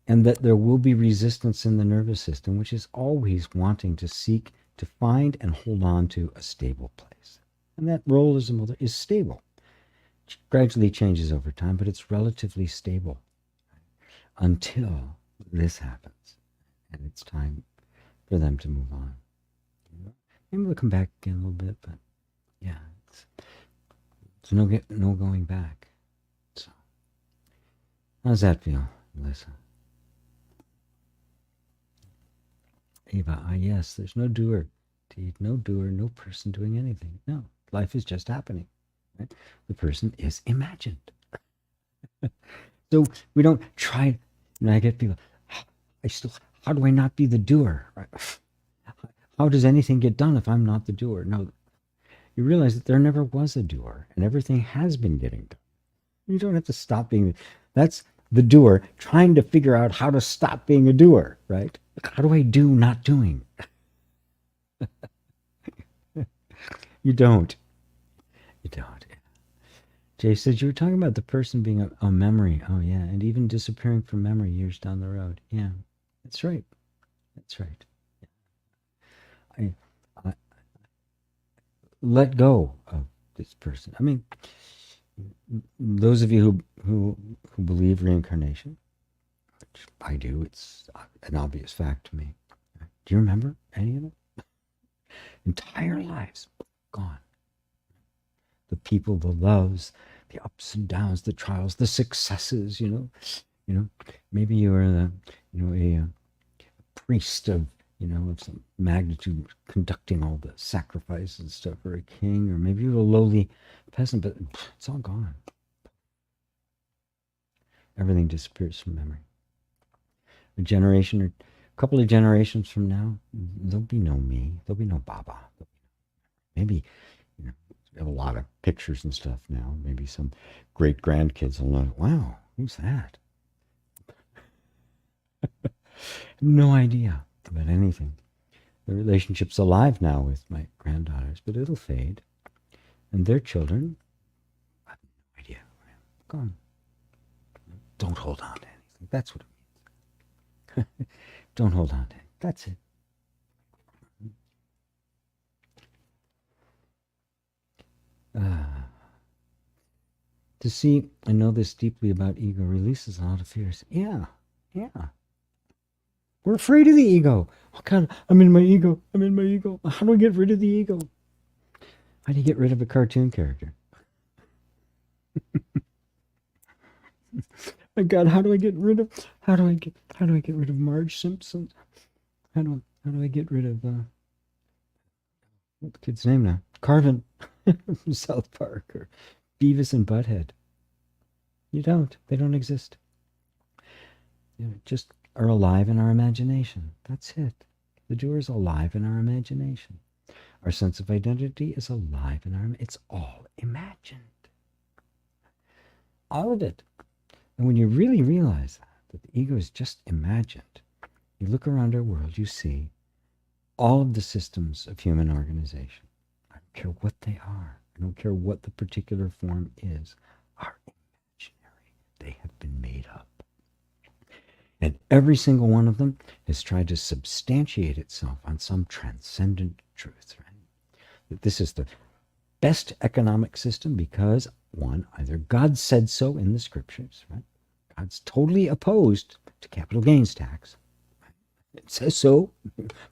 And that there will be resistance in the nervous system, which is always wanting to seek to find and hold on to a stable place. And that role as a mother is stable. It gradually changes over time, but it's relatively stable until this happens, and it's time for them to move on. Maybe we'll come back again a little bit, but yeah, it's no going back. So, how does that feel, Melissa? Ava, yes, there's no doer. Indeed, no doer, no person doing anything. No, life is just happening. Right? The person is imagined. So we don't try. I get people, how do I not be the doer? Right? How does anything get done if I'm not the doer? No, you realize that there never was a doer, and everything has been getting done. You don't have to stop being. That's the doer trying to figure out how to stop being a doer, right? How do I do not doing? You don't. You don't. Jay says, you were talking about the person being a memory. Oh, yeah. And even disappearing from memory years down the road. Yeah, that's right. That's right. I let go of this person. I mean, those of you who believe reincarnation, which I do, it's an obvious fact to me. Do you remember any of them? Entire lives gone. The people, the loves, the ups and downs, the trials, the successes. Maybe you were a priest of of some magnitude, conducting all the sacrifices and stuff, or a king, or maybe you were a lowly peasant, but it's all gone. Everything disappears from memory. A generation or a couple of generations from now, there'll be no me. There'll be no Baba. Maybe we have a lot of pictures and stuff now. Maybe some great grandkids will know, wow, who's that? No idea about anything. The relationship's alive now with my granddaughters, but it'll fade. And their children, I have no idea. Gone. Don't hold on to anything. That's what it means. Don't hold on to it. That's it. To see and know this deeply about ego releases a lot of fears. Yeah, yeah. We're afraid of the ego. Oh God, I'm in my ego. I'm in my ego. How do I get rid of the ego? How do you get rid of a cartoon character? My God, how do I get rid of? How do I get rid of Marge Simpson? How do I get rid of what the kid's name now? Carvin from South Park or Beavis and Butthead. You don't. They don't exist. You just are alive in our imagination. That's it. The doer is alive in our imagination. Our sense of identity is alive in our. It's all imagined. All of it. And when you really realize that the ego is just imagined, you look around our world, you see all of the systems of human organization. I don't care what they are. I don't care what the particular form is. Are imaginary. They have been made up. And every single one of them has tried to substantiate itself on some transcendent truth, right? That this is the best economic system because, one, either God said so in the scriptures, right? God's totally opposed to capital gains tax. It says so,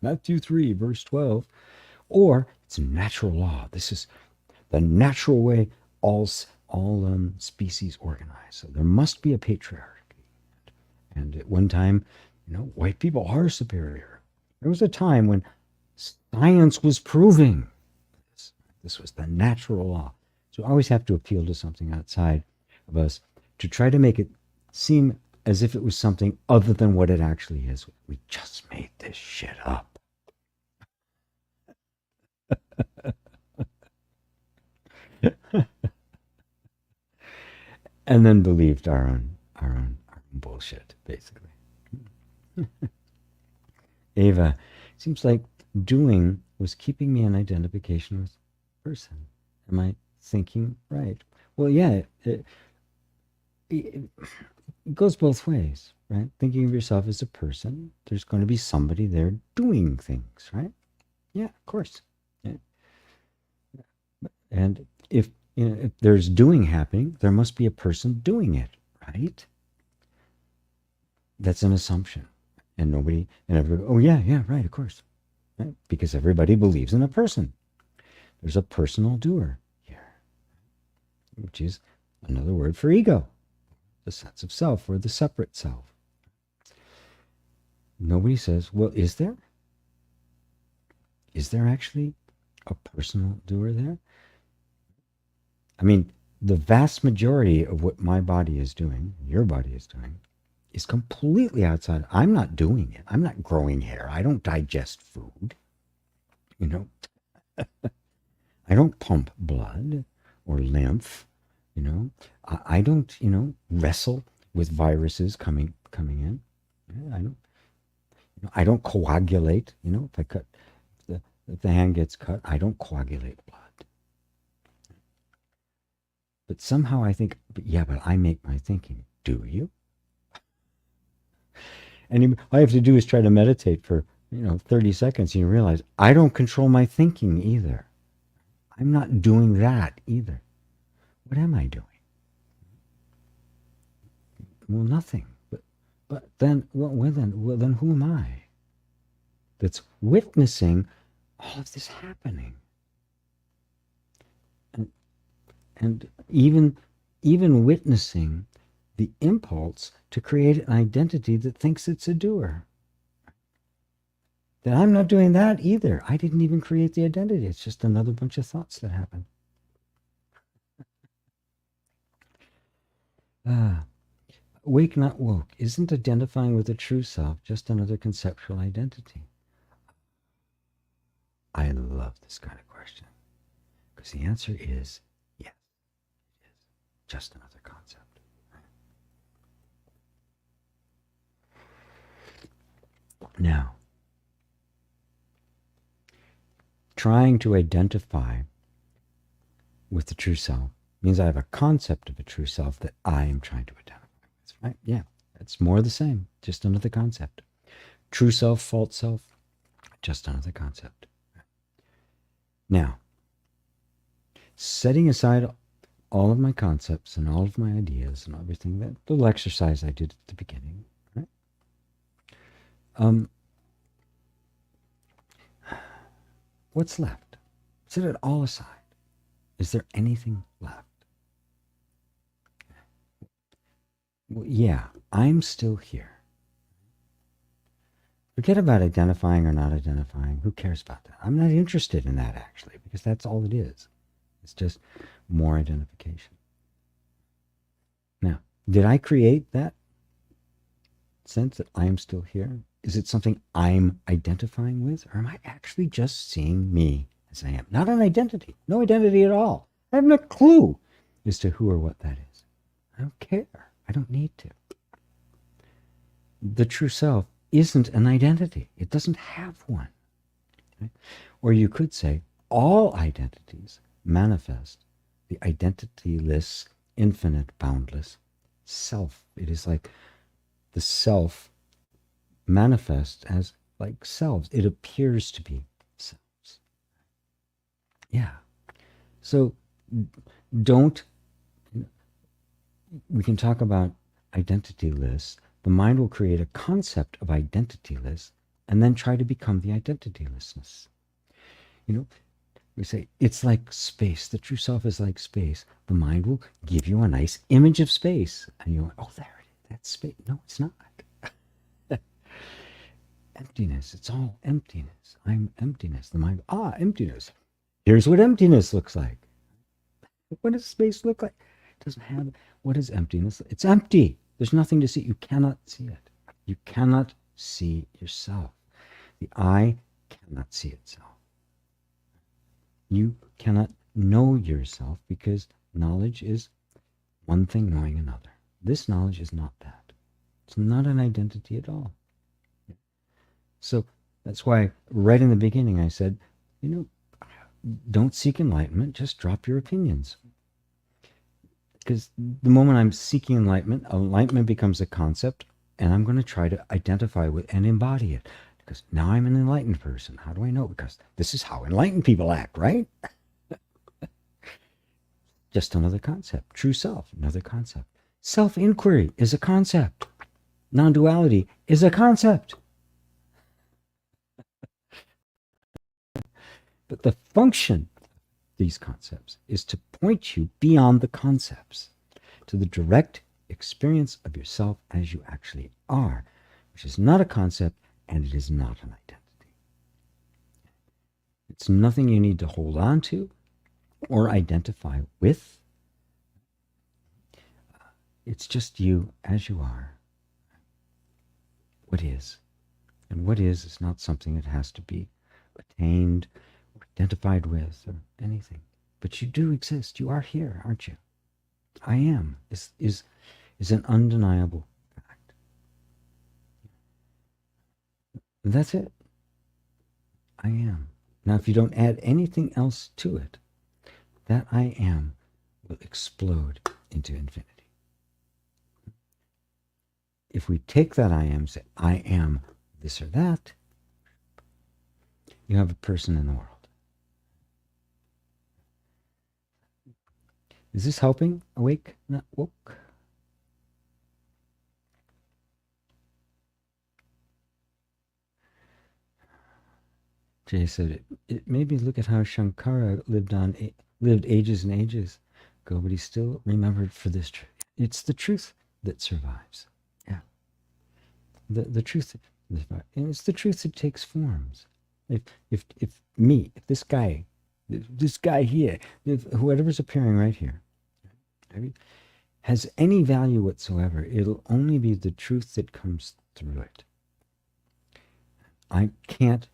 Matthew 3, verse 12. Or it's natural law. This is the natural way all species organize. So there must be a patriarchy. And at one time, white people are superior. There was a time when science was proving this. This was the natural law. So we always have to appeal to something outside of us to try to make it seem as if it was something other than what it actually is. We just made this shit up. And then believed our own bullshit, basically. Ava, seems like doing was keeping me in identification with person. Am I thinking right? Well, yeah, it goes both ways, right? Thinking of yourself as a person, there's going to be somebody there doing things, right? Yeah, of course. Yeah. And if there's doing happening, there must be a person doing it, right? That's an assumption. And everybody, oh yeah, right, of course. Right? Because everybody believes in a person. There's a personal doer here, which is another word for ego, the sense of self or the separate self. Nobody says, well, is there? Is there actually a personal doer there? I mean, the vast majority of what my body is doing, your body is doing, is completely outside. I'm not doing it. I'm not growing hair. I don't digest food. I don't pump blood or lymph. I don't, wrestle with viruses coming in. I don't coagulate. If I cut, if the hand gets cut, I don't coagulate blood. But somehow I think, but I make my thinking. Do you? And all you have to do is try to meditate for, 30 seconds and you realize, I don't control my thinking either. I'm not doing that either. What am I doing? Well, nothing. But then, then who am I? That's witnessing all of this happening. And even witnessing the impulse to create an identity that thinks it's a doer. That I'm not doing that either. I didn't even create the identity. It's just another bunch of thoughts that happen. Wake not woke. Isn't identifying with the true self just another conceptual identity? I love this kind of question. Because the answer is yes. It is just another concept. Now, trying to identify with the true self means I have a concept of a true self that I am trying to identify with, right? Yeah, it's more the same, just another concept. True self, false self, just another concept. Now, setting aside all of my concepts and all of my ideas and everything, that little exercise I did at the beginning, right? What's left? Set it all aside. Is there anything left? Well, yeah, I'm still here. Forget about identifying or not identifying. Who cares about that? I'm not interested in that, actually, because that's all it is. It's just more identification. Now, did I create that sense that I am still here? Is it something I'm identifying with? Or am I actually just seeing me as I am? Not an identity. No identity at all. I have no clue as to who or what that is. I don't care. I don't need to. The true self isn't an identity. It doesn't have one. Okay? Or you could say all identities manifest the identityless, infinite, boundless self. It is like the self manifests as like selves. It appears to be selves. Yeah. So don't, we can talk about identityless. The mind will create a concept of identityless and then try to become the identitylessness. We say it's like space. The true self is like space. The mind will give you a nice image of space. And you go, oh, there it is. That's space. No, it's not. Emptiness. It's all emptiness. I'm emptiness. The mind, emptiness. Here's what emptiness looks like. What does space look like? It doesn't have, what is emptiness? It's empty. There's nothing to see. You cannot see it. You cannot see yourself. The eye cannot see itself. You cannot know yourself because knowledge is one thing knowing another. This knowledge is not that. It's not an identity at all. So that's why right in the beginning I said, don't seek enlightenment, just drop your opinions. Because the moment I'm seeking enlightenment becomes a concept, and I'm going to try to identify with and embody it. Because now I'm an enlightened person. How do I know? Because this is how enlightened people act, right? Just another concept. True self, another concept. Self-inquiry is a concept. Non-duality is a concept. But the function of these concepts is to point you beyond the concepts to the direct experience of yourself as you actually are, which is not a concept and it is not an identity. It's nothing you need to hold on to or identify with. It's just you as you are. What is. And what is not something that has to be attained or identified with or anything. But you do exist. You are here, aren't you? I am is an undeniable fact. And that's it. I am. Now, if you don't add anything else to it, that I am will explode into infinity. If we take that I am, say, I am this or that, you have a person in the world. Is this helping? Awake, not woke? Jay said, it made me look at how Shankara lived ages and ages ago, but he's still remembered for this truth. It's the truth that survives. Yeah. The truth, and it's the truth that takes forms. If this guy here, whoever's appearing right here, has any value whatsoever, it'll only be the truth that comes through it. I can't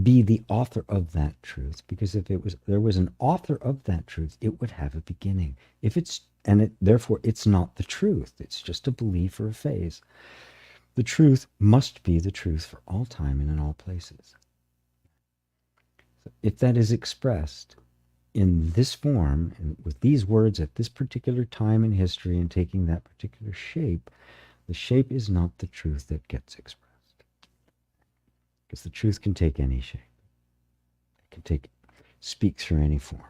be the author of that truth, because if there was an author of that truth, it would have a beginning. Therefore it's not the truth. It's just a belief or a phase. The truth must be the truth for all time and in all places. So if that is expressed in this form, and with these words at this particular time in history and taking that particular shape, the shape is not the truth that gets expressed. Because the truth can take any shape. It can speak through any form.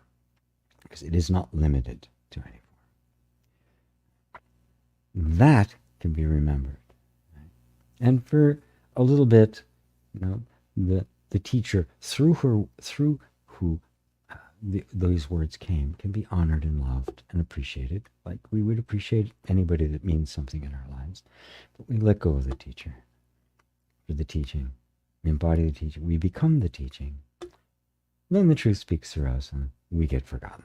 Because it is not limited to any form. that can be remembered. And for a little bit, the teacher, through who those words came, can be honored and loved and appreciated, like we would appreciate anybody that means something in our lives. But we let go of the teacher for the teaching. We embody the teaching. We become the teaching. Then the truth speaks through us, and we get forgotten.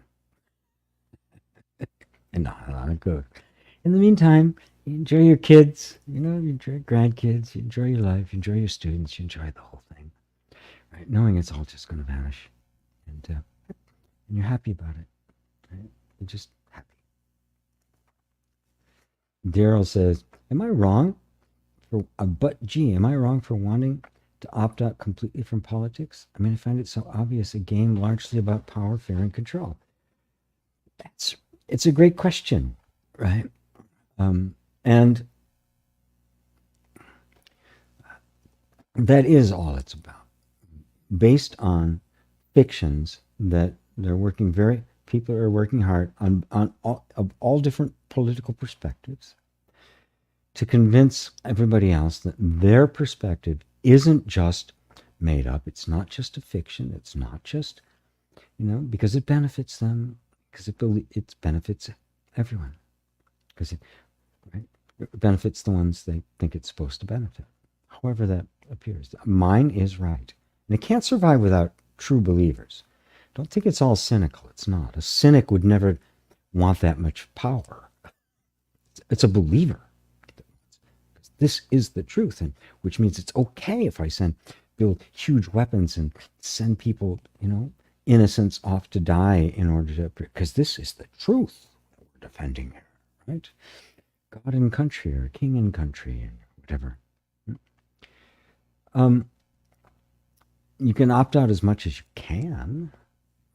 And on it goes. In the meantime, you enjoy your kids, you enjoy your grandkids, you enjoy your life, you enjoy your students, you enjoy the whole thing, right? Knowing it's all just going to vanish, and you're happy about it, right? You're just happy. Daryl says, "Am I wrong am I wrong for wanting to opt out completely from politics? I mean, I find it so obvious a game largely about power, fear, and control." It's a great question, right? And that is all it's about. Based on fictions that people are working hard on all different political perspectives to convince everybody else that their perspective isn't just made up. It's not just a fiction. It's not just, because it benefits them, because it benefits everyone, because it benefits the ones they think it's supposed to benefit, however that appears. Mine is right. And it can't survive without true believers. Don't think it's all cynical. It's not. A cynic would never want that much power. It's a believer. This is the truth, and which means it's okay if I build huge weapons and send people, innocents off to die in order to, because this is the truth that we're defending here, right? God and country, or king and country, and whatever. You can opt out as much as you can,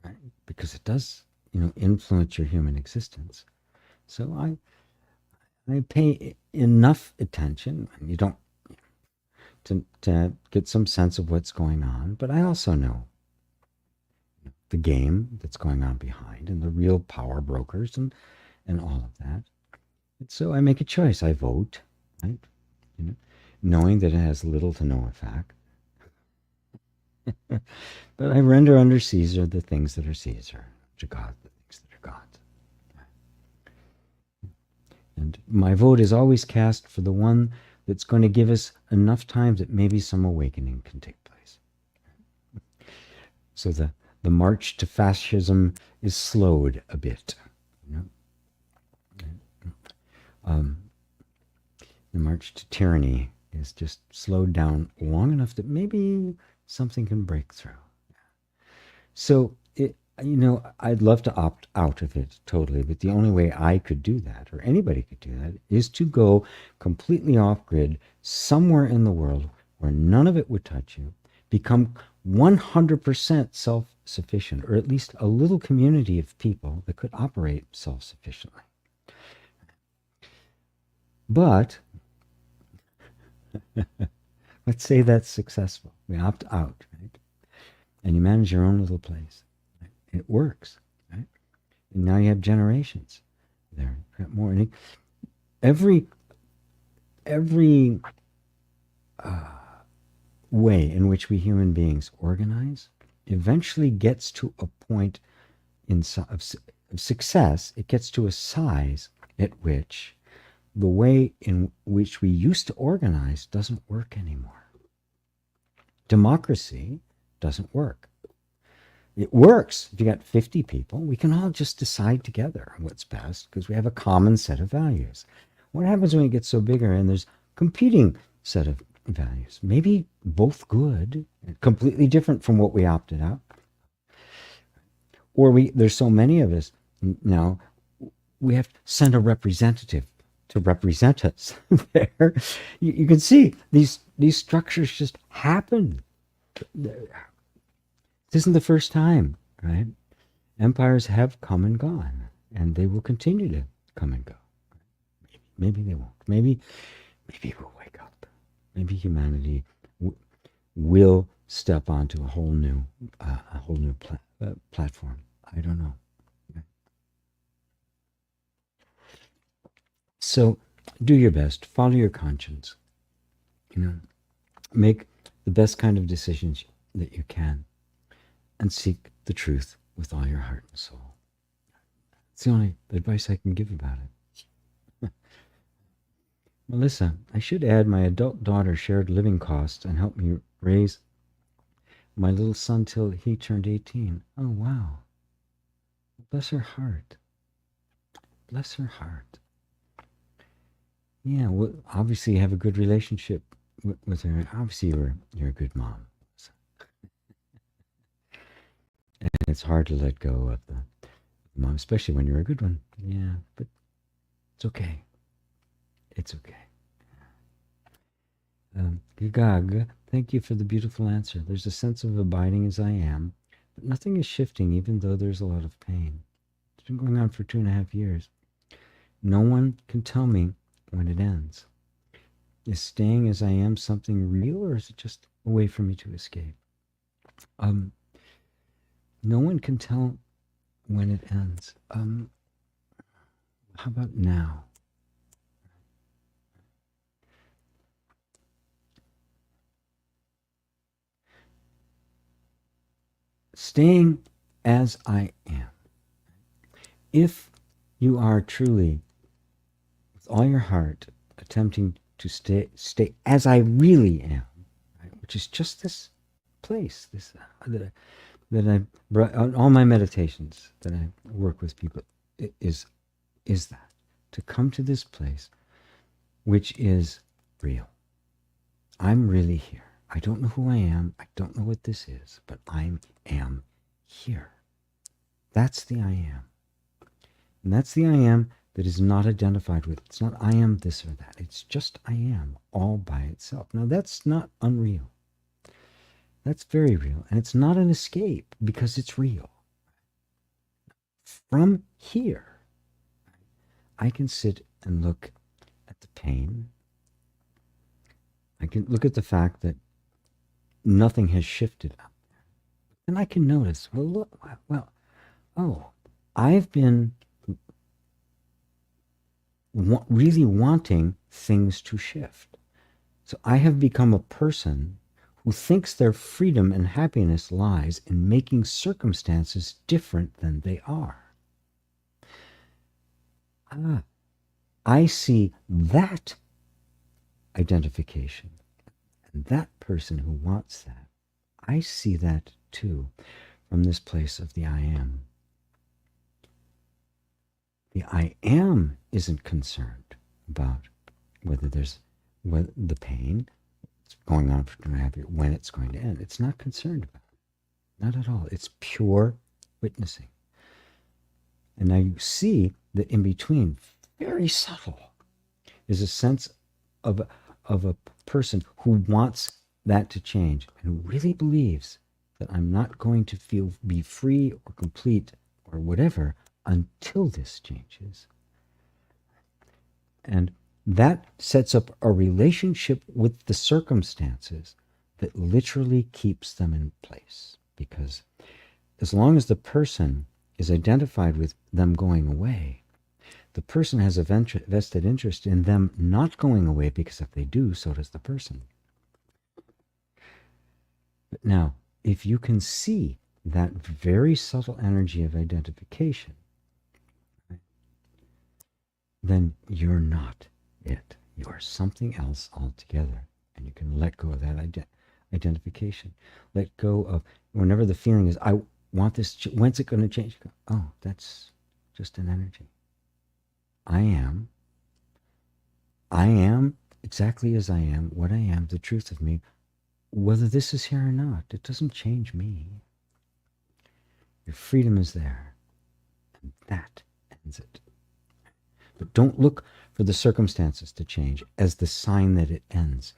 right? Because it does, influence your human existence. So I pay enough attention, and you don't, to get some sense of what's going on, but I also know the game that's going on behind, and the real power brokers, and all of that. And so I make a choice. I vote, right? Knowing that it has little to no effect. But I render under Caesar the things that are Caesar, to God the things that are God's. And my vote is always cast for the one that's going to give us enough time that maybe some awakening can take place. So the march to fascism is slowed a bit. The march to tyranny is just slowed down long enough that maybe something can break through. So I'd love to opt out of it totally, but the only way I could do that, or anybody could do that, is to go completely off grid somewhere in the world where none of it would touch you, become 100% self-sufficient, or at least a little community of people that could operate self-sufficiently. But let's say that's successful. We opt out, right? And you manage your own little place. Right? It works, right? And now you have generations there. More. And every way in which we human beings organize eventually gets to a point of success. It gets to a size at which the way in which we used to organize doesn't work anymore. Democracy doesn't work. It works if you got 50 people. We can all just decide together what's best because we have a common set of values. What happens when it gets so bigger and there's competing set of values? Maybe both good, completely different from what we opted out. Or there's so many of us now, we have to send a representative to represent us there. You can see these structures just happen. This isn't the first time, right? Empires have come and gone, and they will continue to come and go. Maybe they won't. Maybe we'll wake up. Maybe humanity will step onto a whole new platform. I don't know. So do your best, follow your conscience, make the best kind of decisions that you can, and seek the truth with all your heart and soul. It's the only advice I can give about it. Melissa, I should add my adult daughter shared living costs and helped me raise my little son till he turned 18. Oh, wow. Bless her heart. Bless her heart. Yeah, well, obviously you have a good relationship with her. Obviously you're a good mom. And it's hard to let go of the mom, especially when you're a good one. Yeah, but it's okay. It's okay. Gagag, thank you for the beautiful answer. There's a sense of abiding as I am, but nothing is shifting even though there's a lot of pain. It's been going on for 2.5 years. No one can tell me when it ends. Is staying as I am something real, or is it just a way for me to escape? No one can tell when it ends. How about now? Staying as I am. If you are truly, with all your heart, attempting to stay as I really am, right, which is just this place, this that I brought on all my meditations that I work with people, is that to come to this place, which is real. I'm really here. I don't know who I am. I don't know what this is, but I am here. That's the I am. And that's the I am that is not identified with. It's not I am this or that. It's just I am all by itself. Now that's not unreal. That's very real. And it's not an escape because it's real. From here, I can sit and look at the pain. I can look at the fact that nothing has shifted up there. And I can notice, I've been really wanting things to shift. So I have become a person who thinks their freedom and happiness lies in making circumstances different than they are. I see that identification and that person who wants that. I see that too from this place of the I am. The I am isn't concerned about whether the pain is going on for 2.5 years, when it's going to end. It's not concerned about it. Not at all. It's pure witnessing. And now you see that in between, very subtle, is a sense of a person who wants that to change and who really believes that I'm not going to be free or complete or whatever until this changes. And that sets up a relationship with the circumstances that literally keeps them in place. Because as long as the person is identified with them going away, the person has a vested interest in them not going away, because if they do, so does the person. But now, if you can see that very subtle energy of identification, right, then you're not it. You are something else altogether. And you can let go of that identification. Let go of whenever the feeling is, I want this, when's it going to change? Oh, that's just an energy. I am exactly as I am, what I am, the truth of me, whether this is here or not. It doesn't change me. Your freedom is there, and that ends it. But don't look for the circumstances to change as the sign that it ends,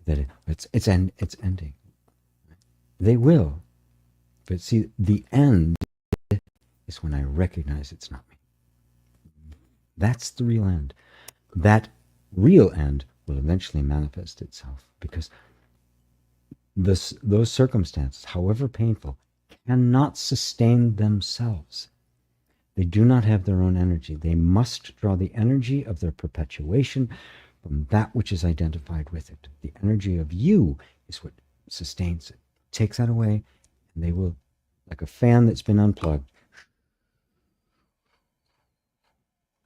that it's ending. They will, but see, the end is when I recognize it's not me. That's the real end. That real end will eventually manifest itself, because those circumstances, however painful, cannot sustain themselves. They do not have their own energy. They must draw the energy of their perpetuation from that which is identified with it. The energy of you is what sustains it. Takes that away, and they will, like a fan that's been unplugged,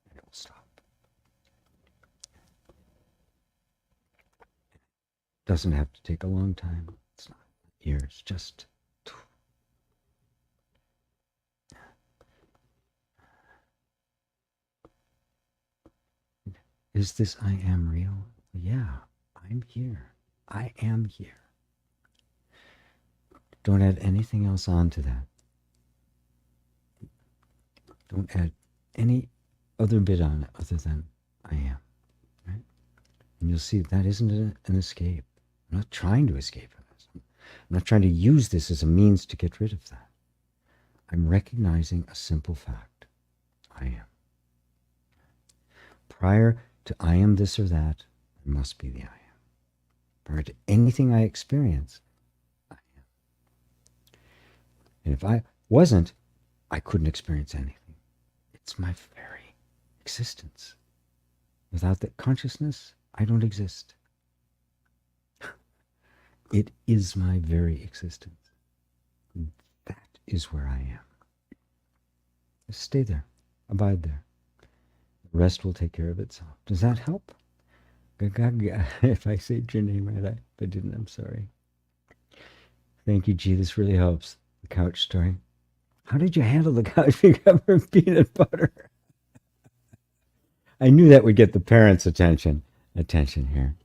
and it will stop. Doesn't have to take a long time. It's not years, just. Is this I am real? Yeah, I'm here. I am here. Don't add anything else on to that. Don't add any other bit on it other than I am. Right? And you'll see that isn't an escape. I'm not trying to escape from this. I'm not trying to use this as a means to get rid of that. I'm recognizing a simple fact. I am. Prior to I am this or that, there must be the I am. Prior to anything I experience, I am. And if I wasn't, I couldn't experience anything. It's my very existence. Without that consciousness, I don't exist. It is my very existence. That is where I am. Just stay there. Abide there. The rest will take care of itself. Does that help? If I said your name right, if I didn't, I'm sorry. Thank you, G. This really helps. The couch story. How did you handle the couch being covered in peanut butter? I knew that would get the parents' attention here.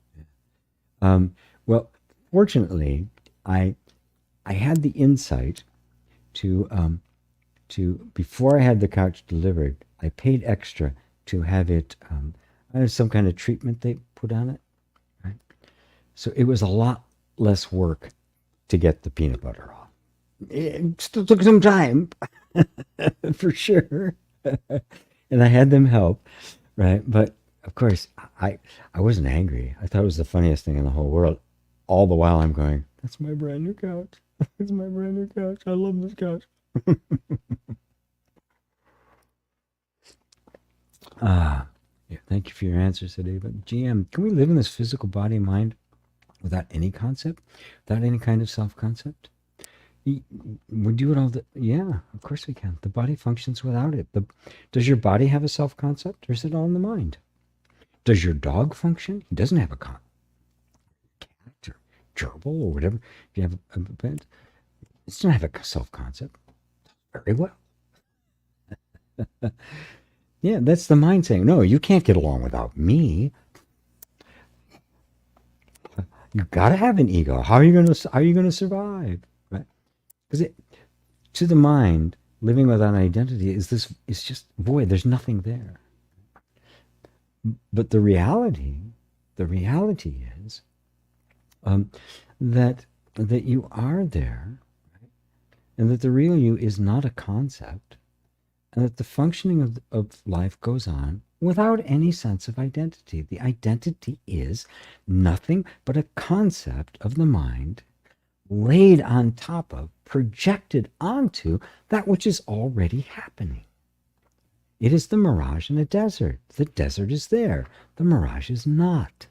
Well, fortunately, I had the insight to before I had the couch delivered, I paid extra to have it, some kind of treatment they put on it, right? So it was a lot less work to get the peanut butter off. It still took some time, for sure. And I had them help, right? But of course, I wasn't angry. I thought it was the funniest thing in the whole world. All the while I'm going, that's my brand new couch. It's my brand new couch. I love this couch. Yeah, thank you for your answers today. But GM, can we live in this physical body and mind without any concept, without any kind of self-concept? We do it all yeah, of course we can. The body functions without it. Does your body have a self-concept, or is it all in the mind? Does your dog function? He doesn't have a cat or gerbil or whatever. If you have a pet, it doesn't have a self-concept. Very well. Yeah, that's the mind saying, no, you can't get along without me. You got to have an ego. How are you going to survive? Right? Because to the mind, living without identity is just void. There's nothing there. But the reality is that you are there, right? And that the real you is not a concept, and that the functioning of life goes on without any sense of identity. The identity is nothing but a concept of the mind laid on top of, projected onto that which is already happening. It is the mirage in a desert. The desert is there. The mirage is not.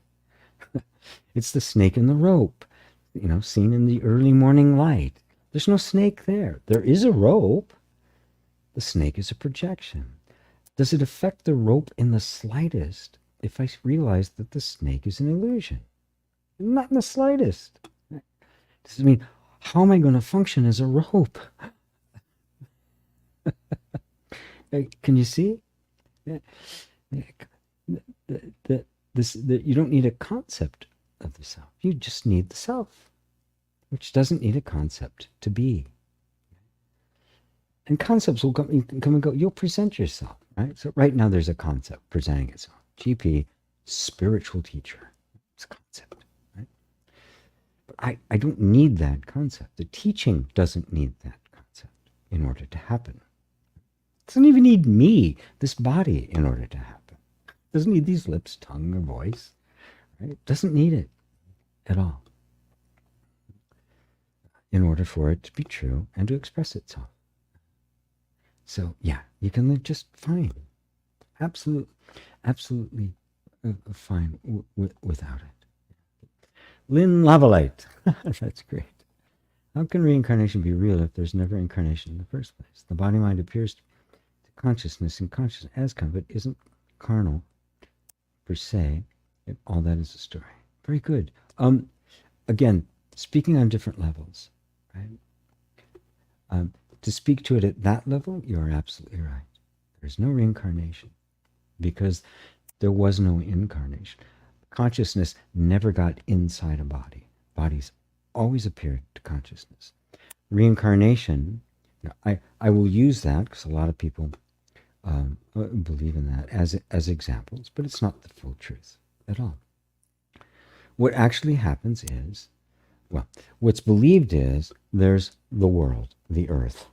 It's the snake in the rope, seen in the early morning light. There's no snake there. There is a rope. The snake is a projection. Does it affect the rope in the slightest if I realize that the snake is an illusion? Not in the slightest. Does it mean, how am I going to function as a rope? Can you see? You don't need a concept of the self. You just need the self, which doesn't need a concept to be. And concepts will come and go. You'll present yourself, right? So right now there's a concept presenting itself. GP, spiritual teacher. It's a concept, right? But I don't need that concept. The teaching doesn't need that concept in order to happen. It doesn't even need me, this body, in order to happen. It doesn't need these lips, tongue, or voice. Right? It doesn't need it at all in order for it to be true and to express itself. So yeah, you can live just fine. Absolutely fine without it. Lynn Lavalite. That's great. How can reincarnation be real if there's never incarnation in the first place? The body mind appears to consciousness and consciousness as come, but isn't carnal per se. All that is a story. Very good. Again, speaking on different levels, right? To speak to it at that level, you are absolutely right. There's no reincarnation because there was no incarnation. Consciousness never got inside a body. Bodies always appeared to consciousness. Reincarnation, I will use that because a lot of people believe in that as examples, but it's not the full truth at all. What actually happens is, well, what's believed is there's the world, the earth,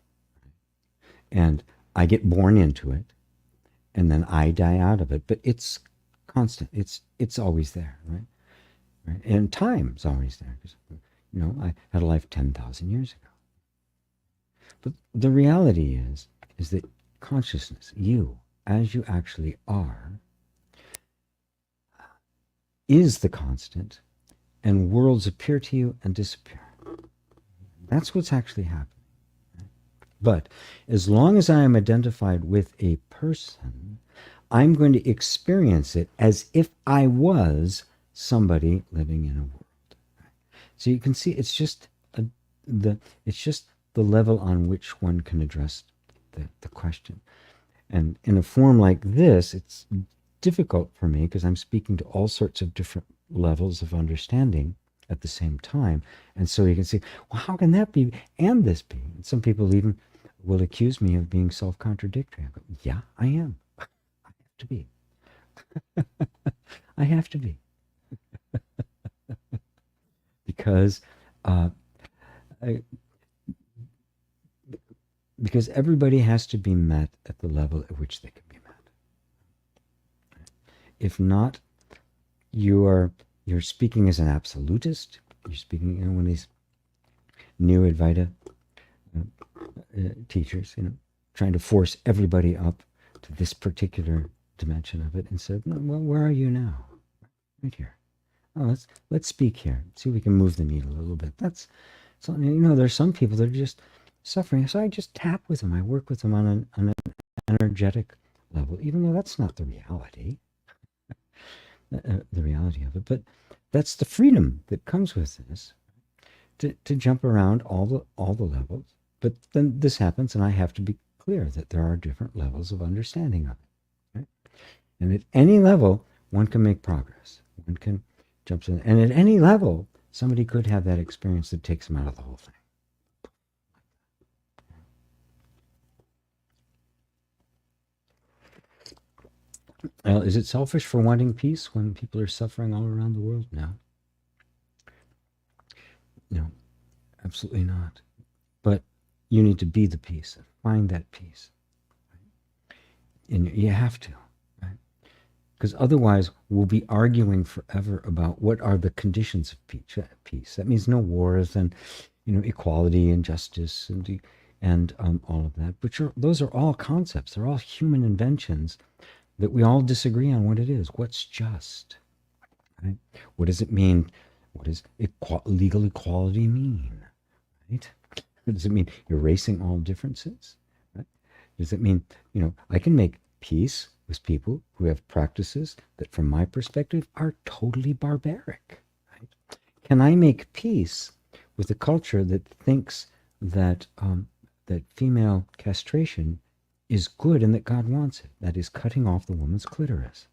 and I get born into it, and then I die out of it, but it's constant. It's always there, right? And time's always there. I had a life 10,000 years ago. But the reality is that consciousness, you, as you actually are, is the constant, and worlds appear to you and disappear. That's what's actually happening. But as long as I am identified with a person, I'm going to experience it as if I was somebody living in a world. So you can see it's just the level on which one can address the question. And in a form like this, it's difficult for me because I'm speaking to all sorts of different levels of understanding at the same time. And so you can see, well, how can that be and this be? And some people even will accuse me of being self-contradictory. I go, yeah, I am. I have to be. I have to be. Because everybody has to be met at the level at which they can be met. If not, you're speaking as an absolutist. You're speaking, one of these new Advaita teachers, trying to force everybody up to this particular dimension of it, and said, well, where are you now? Right here. Oh, let's speak here. See if we can move the needle a little bit. That's something. There's some people that are just suffering, so I just tap with them. I work with them on an energetic level, even though that's not the reality. The reality of it, but that's the freedom that comes with this, to jump around all the levels. But then this happens, and I have to be clear that there are different levels of understanding of it. Right? And at any level, one can make progress. One can jump in, and at any level, somebody could have that experience that takes them out of the whole thing. Is it selfish for wanting peace when people are suffering all around the world? No, absolutely not. But you need to be the peace, find that peace. Right? And you have to, right? Because otherwise we'll be arguing forever about what are the conditions of peace. That means no wars and equality and justice and all of that. But those are all concepts. They're all human inventions that we all disagree on what it is. What's just? Right? What does it mean? What does legal equality mean? Right? What does it mean? Erasing all differences? Right? Does it mean, I can make peace with people who have practices that, from my perspective, are totally barbaric? Right? Can I make peace with a culture that thinks that that female castration is good and that God wants it? That is cutting off the woman's clitoris.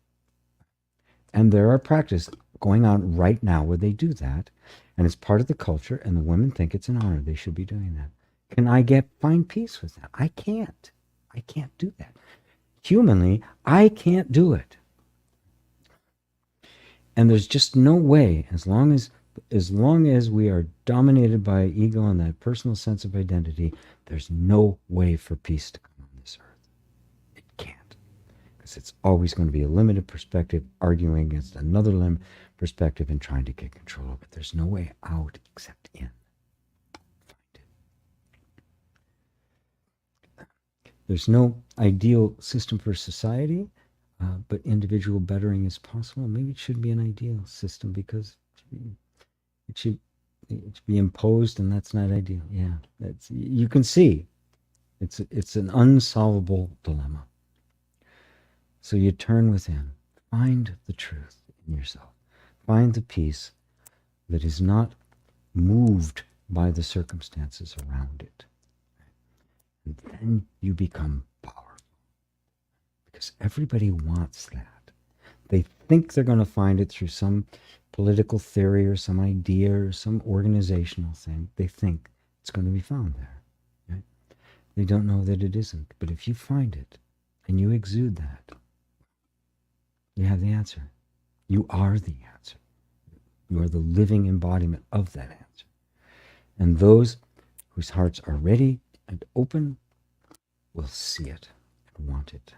And there are practices going on right now where they do that, and it's part of the culture, and the women think it's an honor. They should be doing that. Can I find peace with that? I can't. I can't do that. Humanly, I can't do it. And there's just no way, as long as we are dominated by ego and that personal sense of identity, there's no way for peace to come on this earth. It can't. Because it's always going to be a limited perspective arguing against another limited perspective and trying to get control of it. There's no way out except in. Find it. There's no ideal system for society, but individual bettering is possible. Maybe it should be an ideal system because it should, it should be imposed, and that's not ideal. Yeah, that's, you can see it's an unsolvable dilemma. So you turn within, find the truth in yourself, find the peace that is not moved by the circumstances around it. And then you become powerful. Because everybody wants that. They think they're going to find it through some political theory or some idea or some organizational thing. They think it's going to be found there. Right? They don't know that it isn't. But if you find it and you exude that, you have the answer. You are the answer. You are the living embodiment of that answer. And those whose hearts are ready and open will see it and want it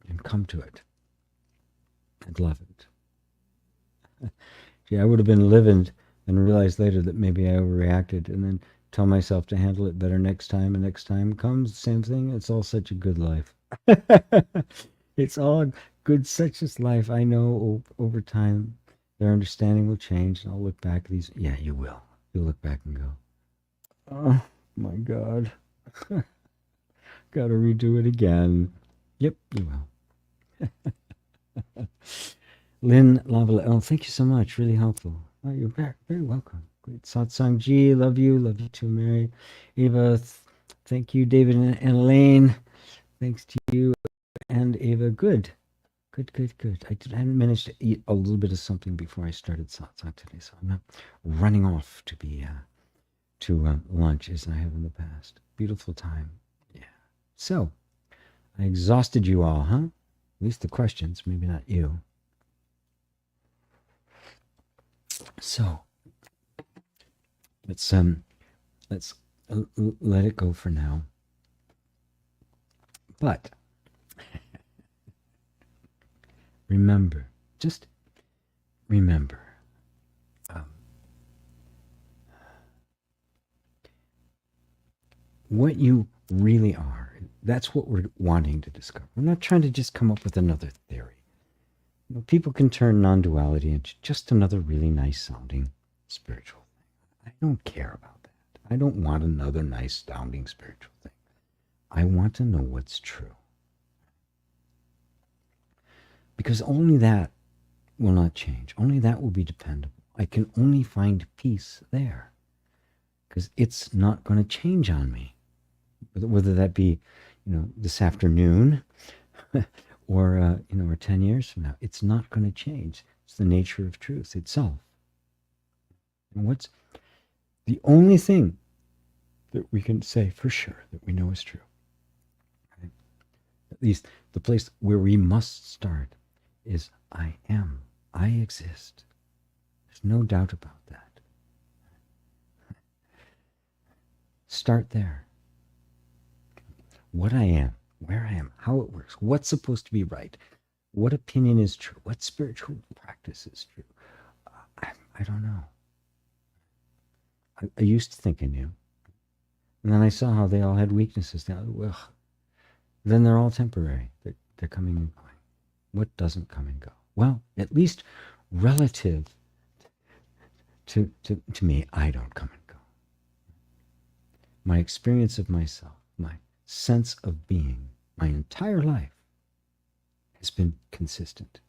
and come to it and love it. Gee, I would have been livid and realized later that maybe I overreacted, and then tell myself to handle it better next time, and next time comes the same thing. It's all such a good life. It's all good, such as life. I know over time their understanding will change, and I'll look back at these. Yeah, you will. You'll look back and go, oh my God. Got to redo it again. Yep, you will. Lynn Lavala, oh, thank you so much. Really helpful. Oh, you're very welcome. Great. Satsang Ji, love you. Love you too, Mary. Eva, thank you. David and Elaine, thanks to you. And Eva, good. Good. I hadn't managed to eat a little bit of something before I started satsang today, so I'm not running off to be to lunch as I have in the past. Beautiful time. Yeah. So, I exhausted you all, huh? At least the questions, maybe not you. So, let's let it go for now. But remember, just remember, what you really are. That's what we're wanting to discover. We're not trying to just come up with another theory. You know, people can turn non-duality into just another really nice sounding spiritual thing. I don't care about that. I don't want another nice sounding spiritual thing. I want to know what's true. Because only that will not change. Only that will be dependable. I can only find peace there. Because it's not going to change on me. Whether that be, this afternoon or, or 10 years from now, it's not going to change. It's the nature of truth itself. And what's the only thing that we can say for sure that we know is true? Right? At least the place where we must start is I am. I exist. There's no doubt about that. Start there. What I am, where I am, how it works, what's supposed to be right, what opinion is true, what spiritual practice is true. I don't know. I used to think I knew. And then I saw how they all had weaknesses. Then they're all temporary. They're coming and going. What doesn't come and go? Well, at least relative to me, I don't come and go. My experience of myself, my sense of being, my entire life has been consistent.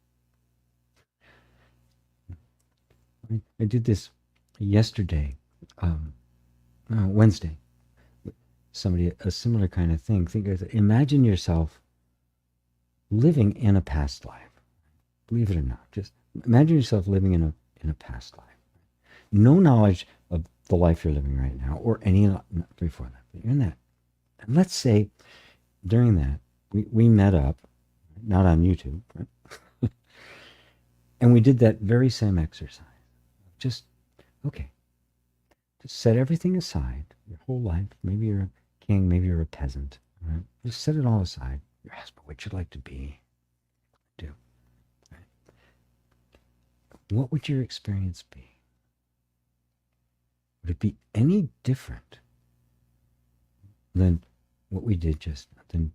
I did this yesterday, Wednesday. Somebody, a similar kind of thing. Imagine yourself living in a past life. Believe it or not, just imagine yourself living in a past life. No knowledge of the life you're living right now, or any before that, but you're in that. And let's say during that, we met up, not on YouTube, right? And we did that very same exercise. Just set everything aside, your whole life. Maybe you're a king, maybe you're a peasant, right? Just set it all aside. You're asking what you'd like to be, do. Right? What would your experience be? Would it be any different than what we did just than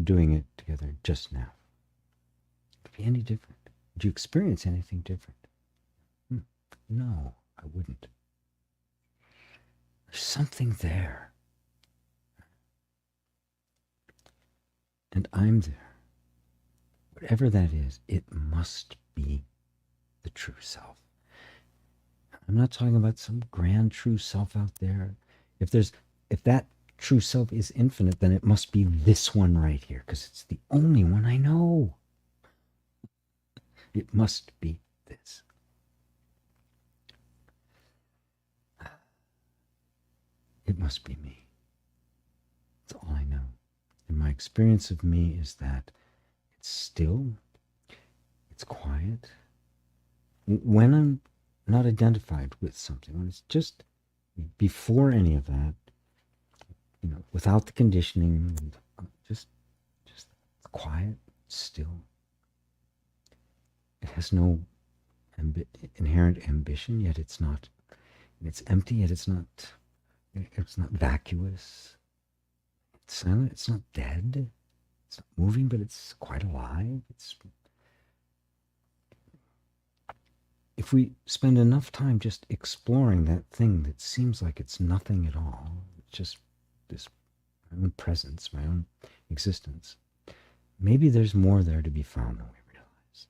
doing it together just now. Could be any different. Would you experience anything different? No, I wouldn't. There's something there. And I'm there. Whatever that is, it must be the true self. I'm not talking about some grand true self out there. If that true self is infinite, then it must be this one right here, because it's the only one I know. It must be this. It must be me. That's all I know. And my experience of me is that it's still, it's quiet. When I'm not identified with something, when it's just before any of that, without the conditioning, just quiet, still. It has no inherent ambition, yet it's not. It's empty, yet it's not vacuous. It's silent, it's not dead. It's not moving, but it's quite alive. If we spend enough time just exploring that thing that seems like it's nothing at all, it's just this my own presence, my own existence, maybe there's more there to be found than we realize.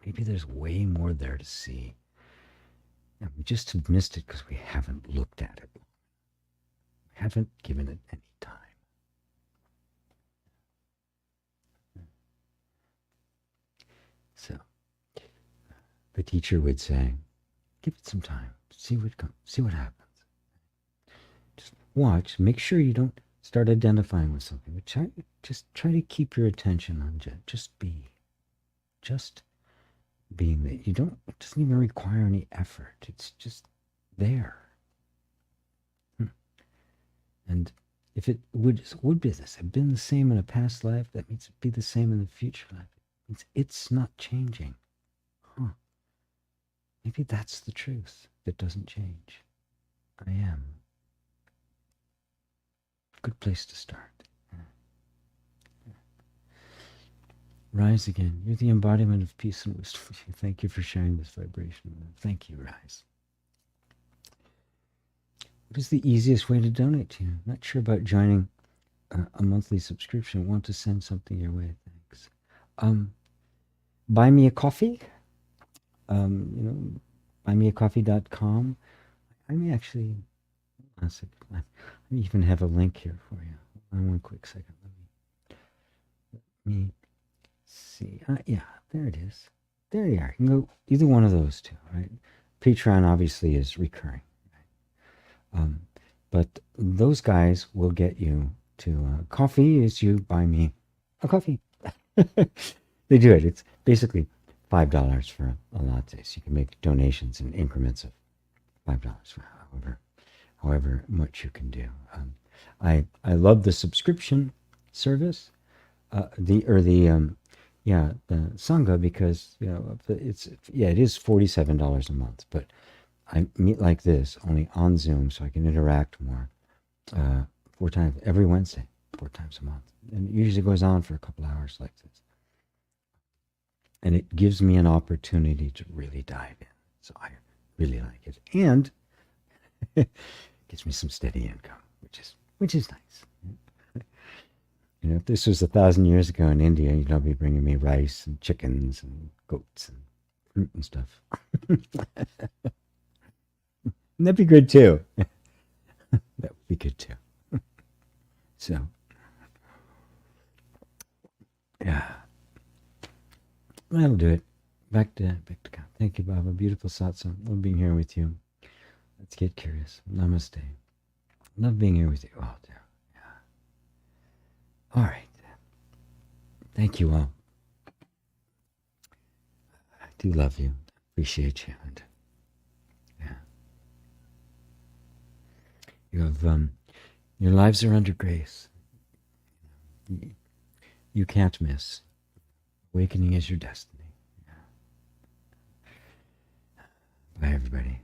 Maybe there's way more there to see. And we just have missed it because we haven't looked at it. We haven't given it any time. So, the teacher would say, give it some time, see what happens. Just watch, make sure you don't start identifying with something, but try to keep your attention on just being that. It doesn't even require any effort. It's just there. And if it would be this, have been the same in a past life, that means it'd be the same in the future life. It means it's not changing. Maybe that's the truth that doesn't change. I am. Good place to start. Rise again. You're the embodiment of peace and wisdom. Thank you for sharing this vibration. Thank you, Rise. What is the easiest way to donate to you? Not sure about joining a monthly subscription. Want to send something your way? Thanks. Buy me a coffee. Buymeacoffee.com. I may actually, I even have a link here for you. One quick second. Let me see. Yeah, there it is. There you are. You can go either one of those two, right? Patreon obviously is recurring. Right? But those guys will get you to coffee is you buy me a coffee. They do it. It's basically $5 for a latte. So you can make donations in increments of $5 for however much you can do. I love the subscription service, the Sangha, because it is $47 a month, but I meet like this only on Zoom, so I can interact more 4 times every Wednesday, 4 times a month, and it usually goes on for a couple hours like this. And it gives me an opportunity to really dive in. So I really like it. And it gives me some steady income, which is nice. If this was 1,000 years ago in India, you'd all be bringing me rice and chickens and goats and fruit and stuff. And that'd be good too. That would be good too. So, yeah. That'll do it. Back to God. Thank you, Baba. Beautiful satsang. Love being here with you. Let's get curious. Namaste. Love being here with you. Oh, dear. Yeah. All right. Thank you all. I do love you. Appreciate you. And yeah. You have your lives are under grace. You can't miss. Awakening is your destiny. Yeah. Bye, everybody.